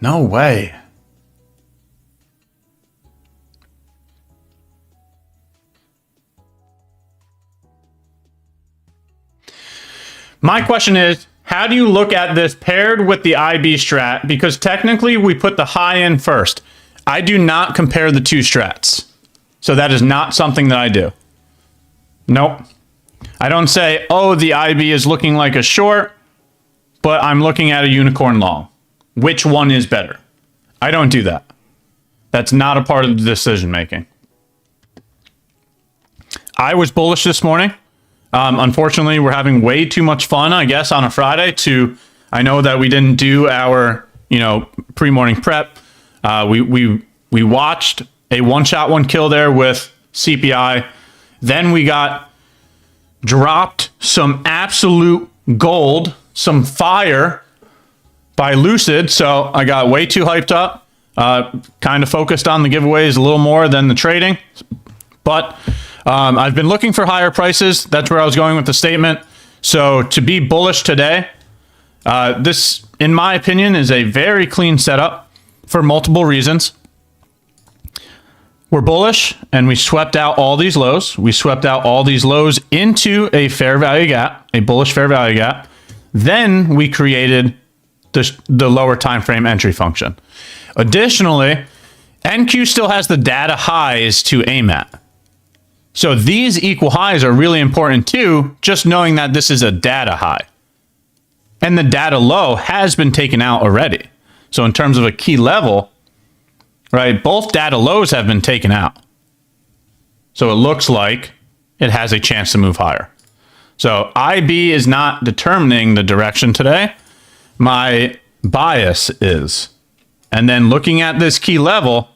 No way. My question is, how do you look at this paired with the IB strat? Because technically we put the high in first. I do not compare the two strats. So that is not something that I do. Nope. I don't say, oh, the IB is looking like a short, but I'm looking at a unicorn long. Which one is better? I don't do that. That's not a part of the decision making. I was bullish this morning. Unfortunately, we're having way too much fun, I guess, on a Friday. I know that we didn't do our, pre-morning prep. We watched a one-shot, one-kill there with CPI. Then we got dropped some absolute gold, some fire by Lucid. So I got way too hyped up. Kind of focused on the giveaways a little more than the trading. But I've been looking for higher prices. That's where I was going with the statement. So to be bullish today, this, in my opinion, is a very clean setup for multiple reasons. We're bullish, and we swept out all these lows. We swept out all these lows into a fair value gap, a bullish fair value gap. Then we created the lower time frame entry function. Additionally, NQ still has the data highs to aim at. So these equal highs are really important too, just knowing that this is a data high. And the data low has been taken out already. So in terms of a key level, right, both data lows have been taken out. So it looks like it has a chance to move higher. So IB is not determining the direction today. My bias is. And then looking at this key level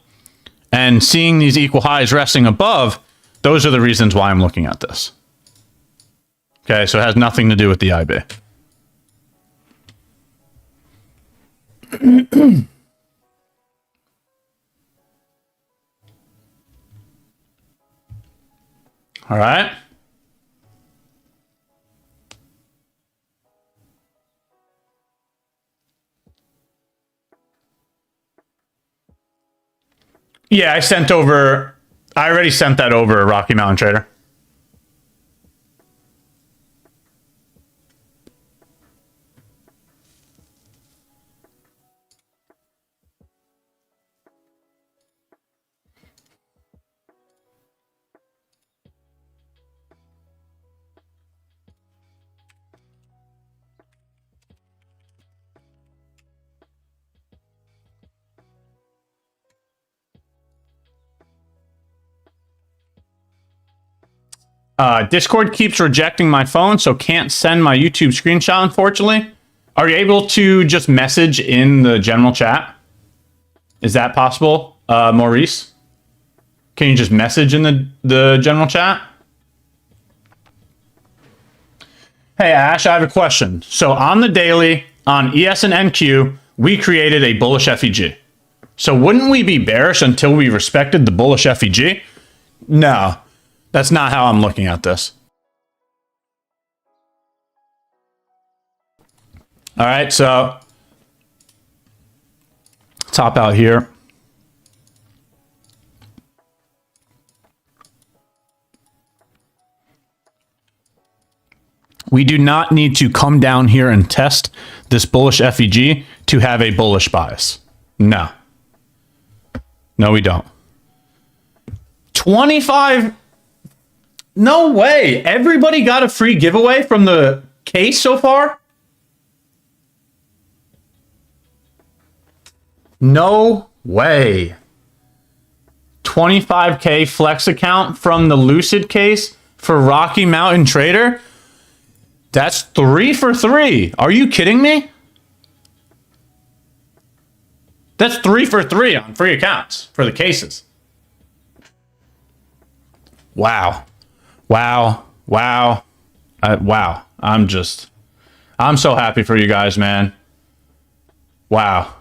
and seeing these equal highs resting above, those are the reasons why I'm looking at this. Okay, so it has nothing to do with the IB. All right. Yeah, I already sent that over, Rocky Mountain Trader. Discord keeps rejecting my phone, so can't send my YouTube screenshot, unfortunately. Are you able to just message in the general chat? Is that possible, Maurice? Can you just message in the general chat? Hey, Ash, I have a question. So on the daily, on ES and NQ, we created a bullish FEG. So wouldn't we be bearish until we respected the bullish FEG? No. That's not how I'm looking at this. All right, so top out here. We do not need to come down here and test this bullish FEG to have a bullish bias. No. No, we don't. 25... No way. Everybody got a free giveaway from the case so far? No way. 25K flex account from the Lucid case for Rocky Mountain Trader? That's 3 for 3. Are you kidding me? That's 3 for 3 on free accounts for the cases. Wow. Wow. Wow. Wow. I'm so happy for you guys, man. Wow.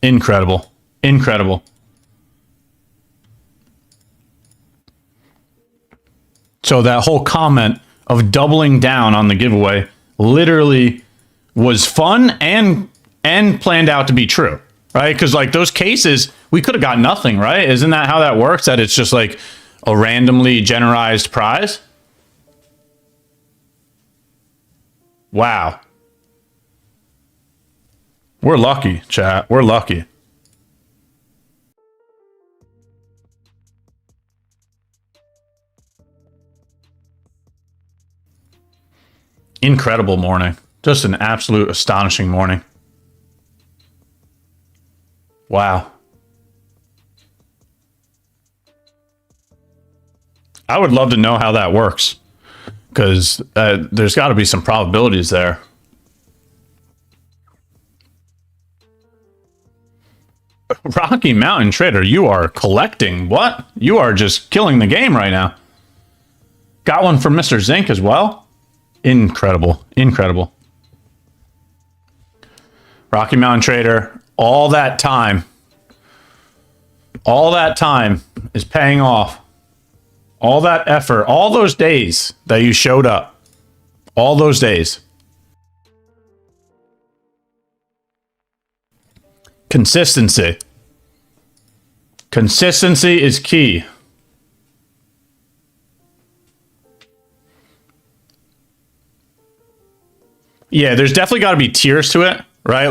Incredible. Incredible. So that whole comment of doubling down on the giveaway literally was fun and planned out to be true. Right? Because like those cases, we could have got nothing, right? Isn't that how that works? That it's just like, A randomly generized prize? Wow. We're lucky, chat. We're lucky. Incredible morning. Just an absolute astonishing morning. Wow. I would love to know how that works, because there's got to be some probabilities there. Rocky Mountain Trader, you are collecting what? You are just killing the game right now. Got one from Mr. Zink as well. Incredible. Incredible. Rocky Mountain Trader, all that time is paying off. All that effort, all those days that you showed up, all those days. Consistency. Consistency is key. Yeah, there's definitely got to be tiers to it, right?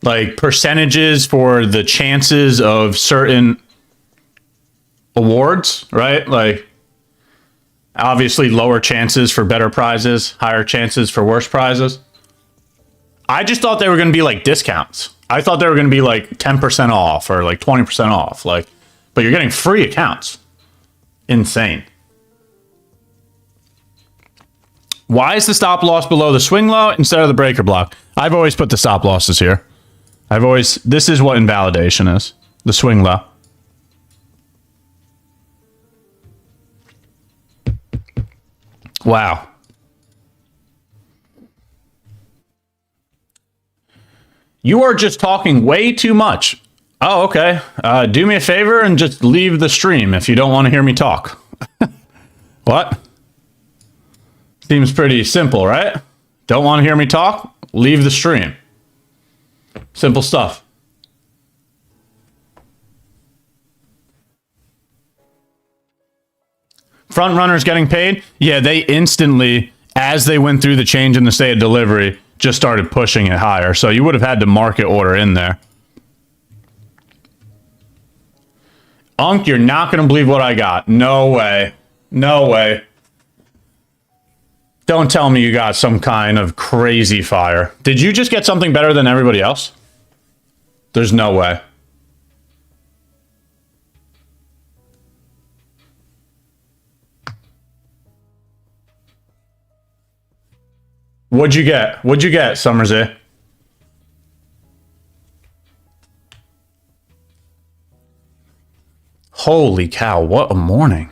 Like percentages for the chances of certain awards, right? Like obviously lower chances for better prizes, higher chances for worse prizes. I just thought they were going to be like discounts. I thought they were going to be like 10% off or like 20% off, like, but you're getting free accounts. Insane. Why is the stop loss below the swing low instead of the breaker block? I've always put the stop losses here. This is what invalidation is. The swing low. Wow. You are just talking way too much. Oh, okay. Do me a favor and just leave the stream if you don't want to hear me talk. What? Seems pretty simple, right? Don't want to hear me talk? Leave the stream. Simple stuff. Front runners getting paid? Yeah, they instantly, as they went through the change in the state of delivery, just started pushing it higher. So you would have had to market order in there. Unk, you're not going to believe what I got. No way. No way. Don't tell me you got some kind of crazy fire. Did you just get something better than everybody else? There's no way. What'd you get? What'd you get, Summersy? Holy cow, what a morning.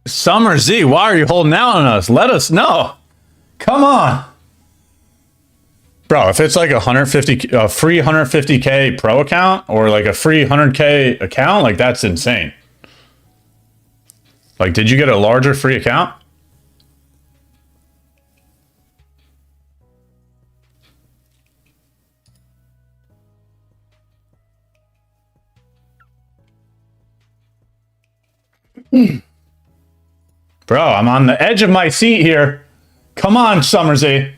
Summer Z, why are you holding out on us? Let us know. Come on. Bro, if it's like a free 150K pro account or like a free 100K account, like that's insane. Like, did you get a larger free account? Bro, I'm on the edge of my seat here. Come on, Summersy.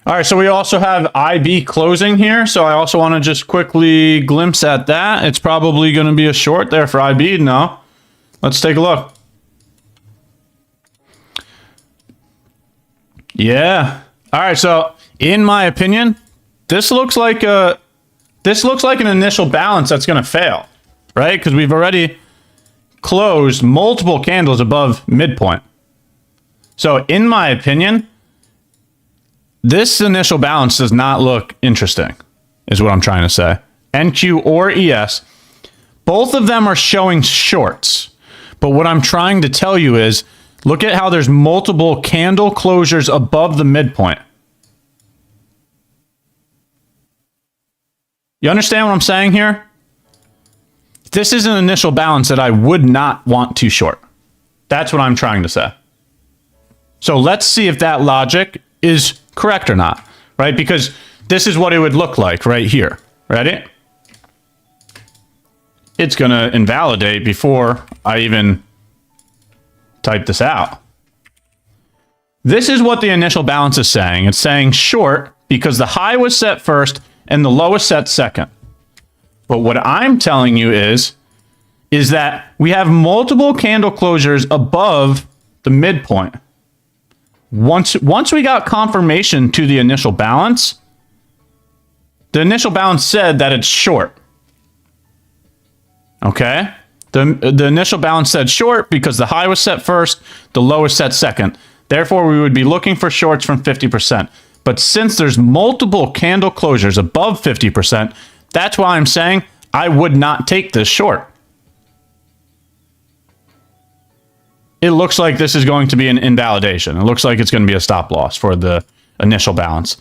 All right, so we also have IB closing here. So I also want to just quickly glimpse at that. It's probably going to be a short there for IB. No. Let's take a look. Yeah. All right, so in my opinion, this looks like an initial balance that's going to fail, right? Because we've already closed multiple candles above midpoint. So in my opinion, this initial balance does not look interesting, is what I'm trying to say. NQ or ES, both of them are showing shorts. But what I'm trying to tell you is Look at how there's multiple candle closures above the midpoint. You understand what I'm saying here? This is an initial balance that I would not want to short. That's what I'm trying to say. So let's see if that logic is correct or not, right? Because this is what it would look like right here. Ready? It's going to invalidate before I even type this out. This is what the initial balance is saying. It's saying short because the high was set first and the low was set second. But what I'm telling you is that we have multiple candle closures above the midpoint. Once we got confirmation to the initial balance, the initial balance said that it's short. Okay? The initial balance said short because the high was set first, the low was set second. Therefore, we would be looking for shorts from 50%. But since there's multiple candle closures above 50%, that's why I'm saying I would not take this short. It looks like this is going to be an invalidation. It looks like it's going to be a stop loss for the initial balance.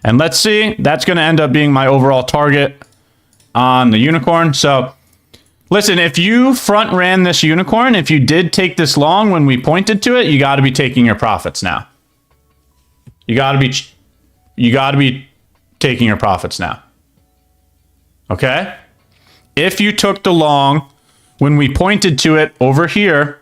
And let's see, that's going to end up being my overall target on the unicorn. So listen, if you front ran this unicorn, if you did take this long when we pointed to it, you got to be taking your profits now. You got to be taking your profits now. Okay? If you took the long when we pointed to it over here,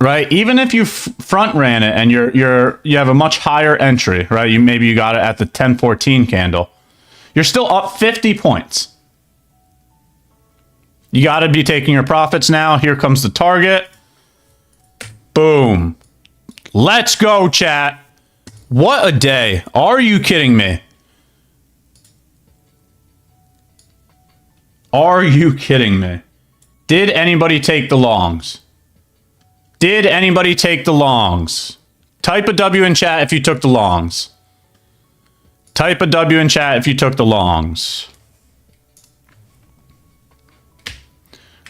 right? Even if you front ran it and you have a much higher entry, right? Maybe you got it at the 1014 candle. You're still up 50 points. You got to be taking your profits now. Here comes the target. Boom. Let's go, chat. What a day. Are you kidding me? Are you kidding me? Did anybody take the longs? Did anybody take the longs? Type a W in chat if you took the longs. Type a W in chat if you took the longs.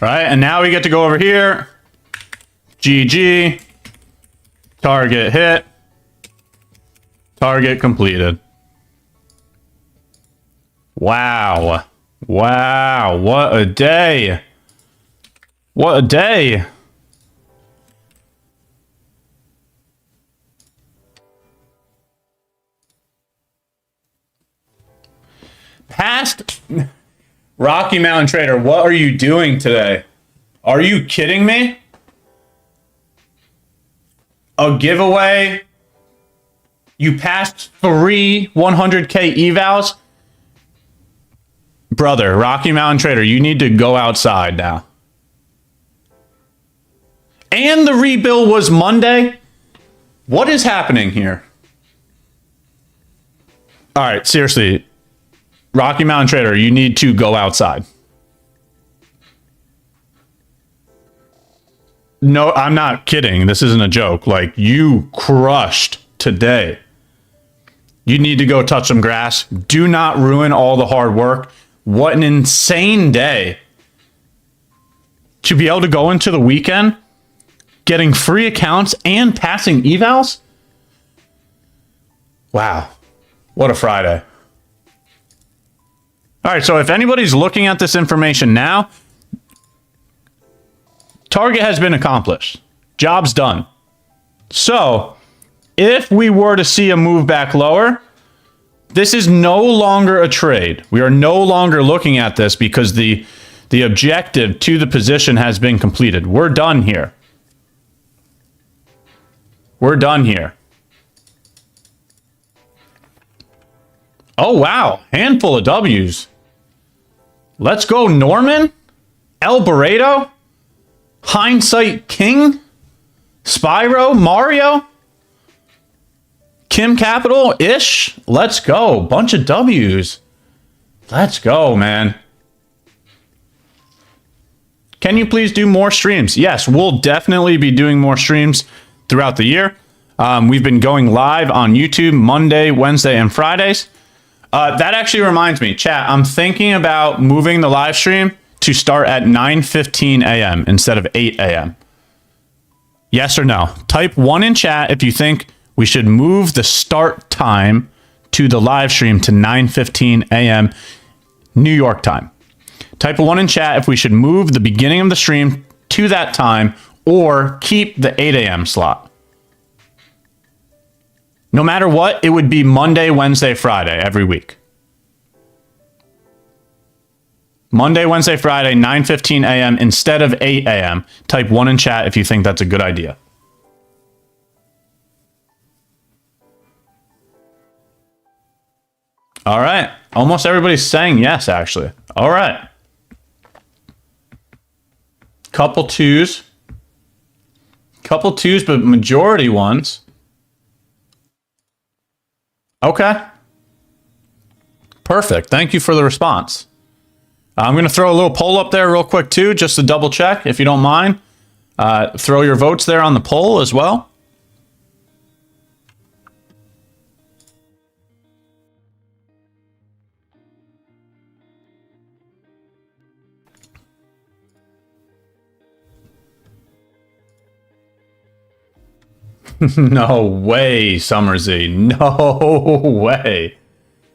Right, and now we get to go over here. GG. Target hit. Target completed. Wow. Wow, what a day. What a day. Past Rocky Mountain Trader, what are you doing today? Are you kidding me? A giveaway? You passed 3 100K evals? Brother, Rocky Mountain Trader, you need to go outside now. And the rebill was Monday? What is happening here? All right, seriously. Rocky Mountain Trader, you need to go outside. No, I'm not kidding. This isn't a joke. Like, you crushed today. You need to go touch some grass. Do not ruin all the hard work. What an insane day. To be able to go into the weekend, getting free accounts and passing evals? Wow. What a Friday. All right, so if anybody's looking at this information now, target has been accomplished. Job's done. So, if we were to see a move back lower, this is no longer a trade. We are no longer looking at this because the objective to the position has been completed. We're done here. We're done here. Oh, wow. Handful of W's. Let's go, Norman. El Barreto. Hindsight King. Spyro. Mario. Kim Capital. Ish. Let's go. Bunch of W's. Let's go, man. Can you please do more streams? Yes, we'll definitely be doing more streams throughout the year. We've been going live on YouTube Monday, Wednesday, and Fridays. That actually reminds me, chat, I'm thinking about moving the live stream to start at 9:15 a.m. instead of 8 a.m. Yes or no? Type 1 in chat if you think we should move the start time to the live stream to 9:15 a.m. New York time. Type 1 in chat if we should move the beginning of the stream to that time or keep the 8 a.m. slot. No matter what, it would be Monday, Wednesday, Friday every week. Monday, Wednesday, Friday, 9:15 a.m. instead of 8 a.m. Type 1 in chat if you think that's a good idea. All right. Almost everybody's saying yes, actually. All right. Couple twos. Couple twos, but majority ones. Okay. Perfect. Thank you for the response. I'm going to throw a little poll up there real quick, too, just to double check, if you don't mind. Throw your votes there on the poll as well. No way, Summersy. No way.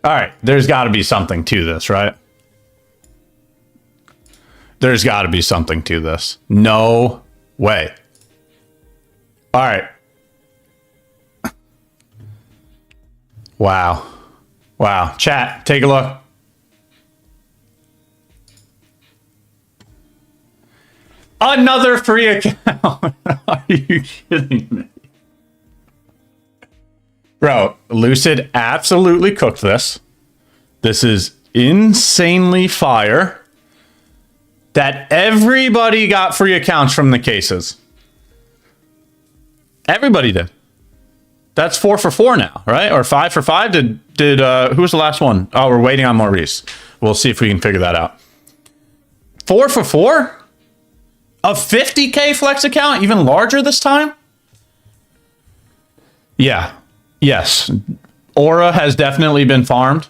All right, there's got to be something to this, right? There's got to be something to this. No way. All right. Wow. Wow. Chat, take a look. Another free account. Are you kidding me? Bro, Lucid absolutely cooked this. This is insanely fire. That everybody got free accounts from the cases. Everybody did. That's 4 for 4 now, right? Or 5 for 5? Did who was the last one? Oh, we're waiting on Maurice. We'll see if we can figure that out. 4 for 4? A 50K flex account? Even larger this time? Yeah. Yes. Aura has definitely been farmed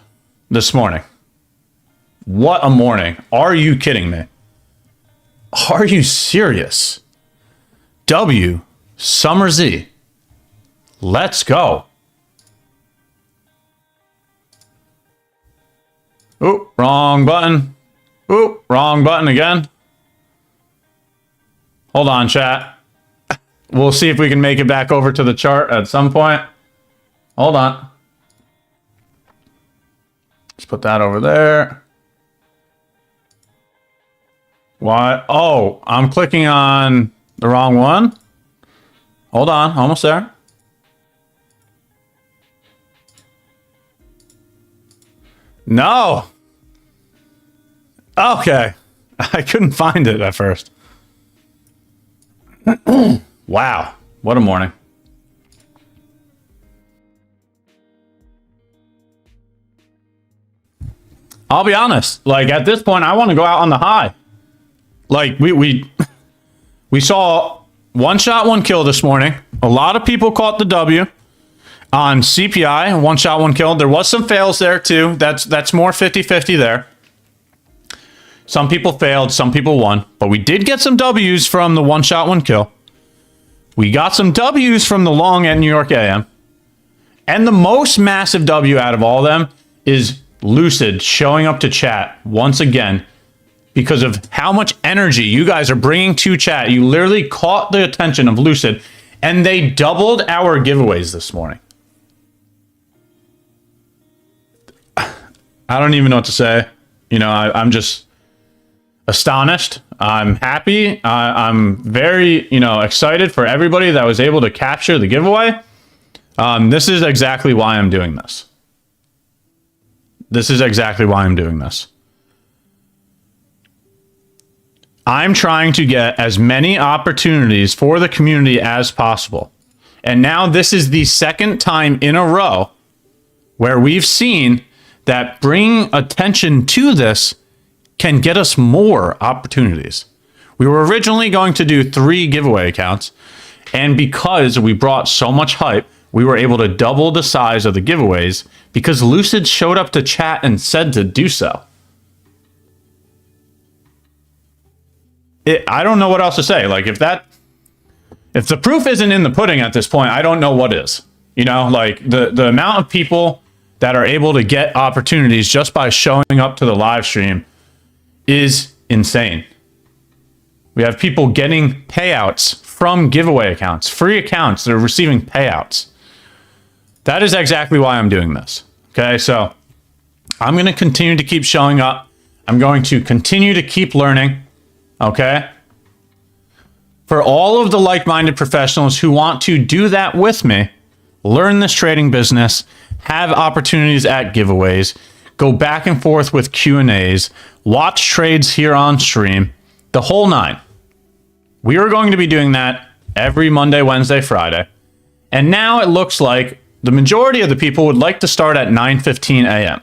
this morning. What a morning. Are you kidding me? Are you serious? W, Summer Z. Let's go. Oop, wrong button. Oop, wrong button again. Hold on, chat. We'll see if we can make it back over to the chart at some point. Hold on. Let's put that over there. Why? Oh, I'm clicking on the wrong one. Hold on, almost there. No. Okay. I couldn't find it at first. Wow. What a morning. I'll be honest. Like, at this point, I want to go out on the high. Like, we saw one shot, one kill this morning. A lot of people caught the W on CPI. One shot, one kill. There was some fails there, too. That's more 50-50 there. Some people failed. Some people won. But we did get some Ws from the one shot, one kill. We got some Ws from the long at New York AM. And the most massive W out of all of them is Lucid showing up to chat once again because of how much energy you guys are bringing to chat. You literally caught the attention of Lucid, and they doubled our giveaways this morning. I don't even know what to say. You know, I'm just astonished. I'm happy. I'm very, excited for everybody that was able to capture the giveaway. This is exactly why I'm doing this. This is exactly why I'm doing this. I'm trying to get as many opportunities for the community as possible. And now this is the second time in a row where we've seen that bringing attention to this can get us more opportunities. We were originally going to do 3 giveaway accounts, and because we brought so much hype, we were able to double the size of the giveaways because Lucid showed up to chat and said to do so. I don't know what else to say. Like, if that If the proof isn't in the pudding at this point, I don't know what is. You know, like the amount of people that are able to get opportunities just by showing up to the live stream is insane. We have people getting payouts from giveaway accounts, free accounts that are receiving payouts. That is exactly why I'm doing this. Okay, so I'm going to continue to keep showing up. I'm going to continue to keep learning. Okay? For all of the like-minded professionals who want to do that with me, learn this trading business, have opportunities at giveaways, go back and forth with Q&As, watch trades here on stream, the whole nine. We are going to be doing that every Monday, Wednesday, Friday. And now it looks like the majority of the people would like to start at 9:15 a.m.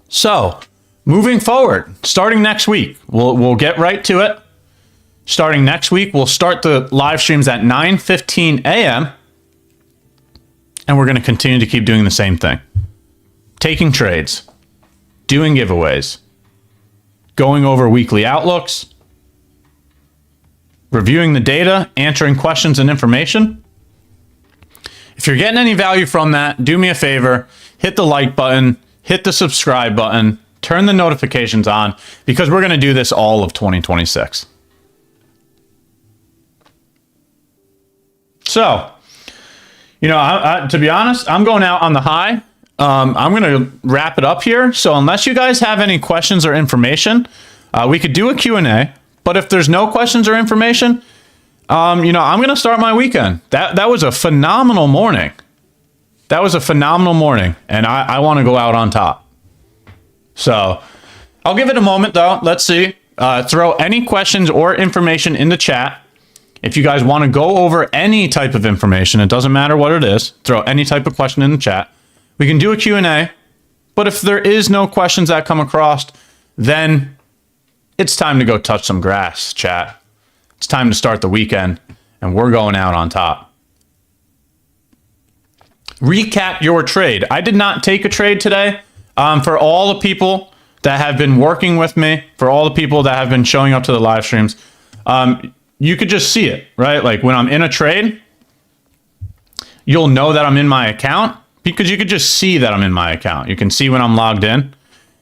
So, moving forward, starting next week, we'll get right to it. Starting next week, we'll start the live streams at 9:15 a.m. And we're going to continue to keep doing the same thing. Taking trades, doing giveaways, going over weekly outlooks, reviewing the data, answering questions and information. If you're getting any value from that, do me a favor, hit the like button, hit the subscribe button, turn the notifications on, because we're going to do this all of 2026. So, you know, to be honest, I'm going out on the high. I'm going to wrap it up here. So unless you guys have any questions or information, we could do a Q&A. But if there's no questions or information, you know, I'm going to start my weekend. That was a phenomenal morning. That was a phenomenal morning. And I want to go out on top. So I'll give it a moment, though. Let's see. Throw any questions or information in the chat. If you guys want to go over any type of information, it doesn't matter what it is, throw any type of question in the chat. We can do a Q&A, but if there is no questions that come across, then it's time to go touch some grass, chat. It's time to start the weekend, and we're going out on top. Recap your trade. I did not take a trade today. For all the people that have been working with me, for all the people that have been showing up to the live streams, you could just see it, right? Like when I'm in a trade, you'll know that I'm in my account because you could just see that I'm in my account. You can see when I'm logged in,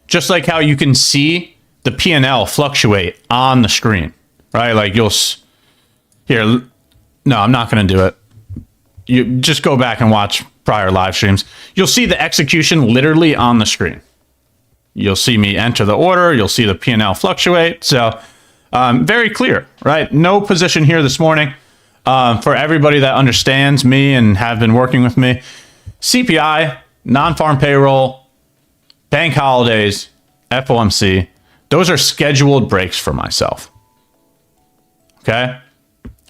just like how you can see the P&L fluctuate on the screen, right? Like here, no, I'm not going to do it. You just go back and watch prior live streams. You'll see the execution literally on the screen. You'll see me enter the order. You'll see the P&L fluctuate. So, very clear, right? No position here this morning. For everybody that understands me and have been working with me, CPI, non-farm payroll, bank holidays, FOMC, those are scheduled breaks for myself. Okay?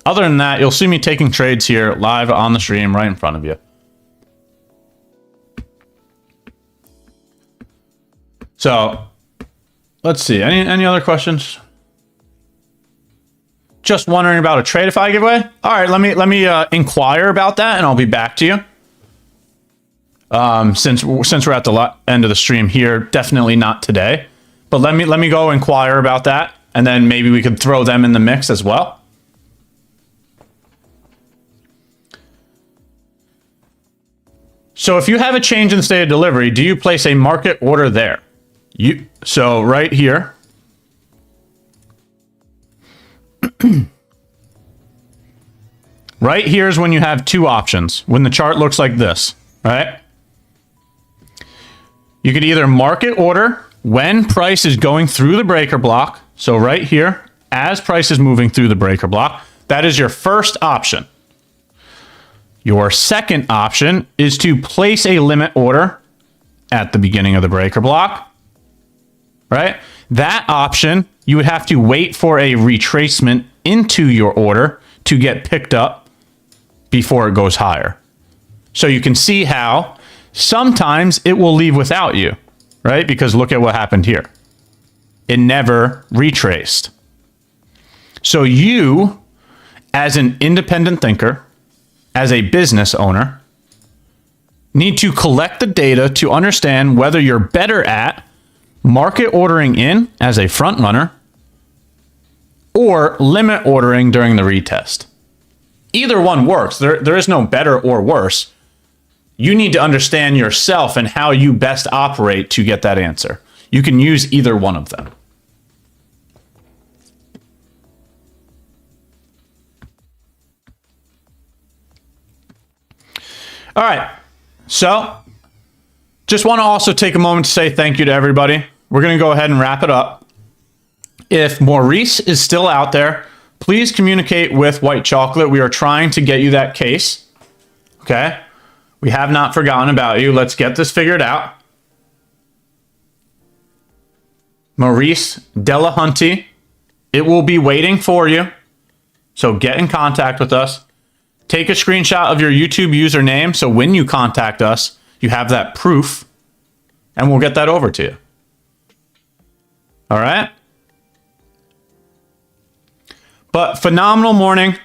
Other than that, you'll see me taking trades here live on the stream right in front of you. So, let's see. Any other questions? Just wondering about a Tradeify giveaway? All right, let me inquire about that, and I'll be back to you. Since we're at the end of the stream here, definitely not today. But let me go inquire about that, and then maybe we could throw them in the mix as well. So if you have a change in state of delivery, do you place a market order there? So right here. Right here is when you have two options. When the chart looks like this, right? You could either market order when price is going through the breaker block. So right here, as price is moving through the breaker block, that is your first option. Your second option is to place a limit order at the beginning of the breaker block, right? That option, you would have to wait for a retracement into your order to get picked up before it goes higher. So you can see how sometimes it will leave without you, right? Because look at what happened here. It never retraced. So you, as an independent thinker, as a business owner, need to collect the data to understand whether you're better at market ordering in as a front runner or limit ordering during the retest. Either one works. There is no better or worse. You need to understand yourself and how you best operate to get that answer. You can use either one of them. All right. So just want to also take a moment to say thank you to everybody. We're going to go ahead and wrap it up. If Maurice is still out there, please communicate with White Chocolate. We are trying to get you that case. Okay? We have not forgotten about you. Let's get this figured out. Maurice Delahunty, it will be waiting for you. So get in contact with us. Take a screenshot of your YouTube username so when you contact us, you have that proof, and we'll get that over to you. All right? But phenomenal morning.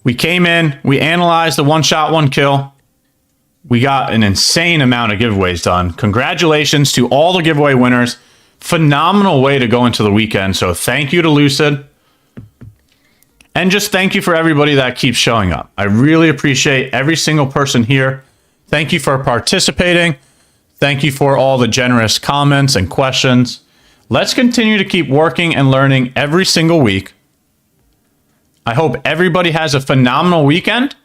We came in, we analyzed the one shot, one kill. We got an insane amount of giveaways done. Congratulations to all the giveaway winners. Phenomenal way to go into the weekend. So thank you to Lucid. And just thank you for everybody that keeps showing up. I really appreciate every single person here. Thank you for participating. Thank you for all the generous comments and questions. Let's continue to keep working and learning every single week. I hope everybody has a phenomenal weekend.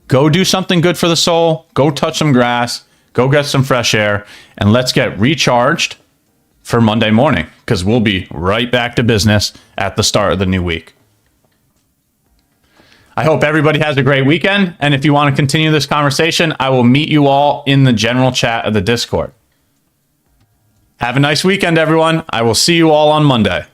Go do something good for the soul. Go touch some grass. Go get some fresh air. And let's get recharged for Monday morning, because we'll be right back to business at the start of the new week. I hope everybody has a great weekend. And if you want to continue this conversation, I will meet you all in the general chat of the Discord. Have a nice weekend, everyone. I will see you all on Monday.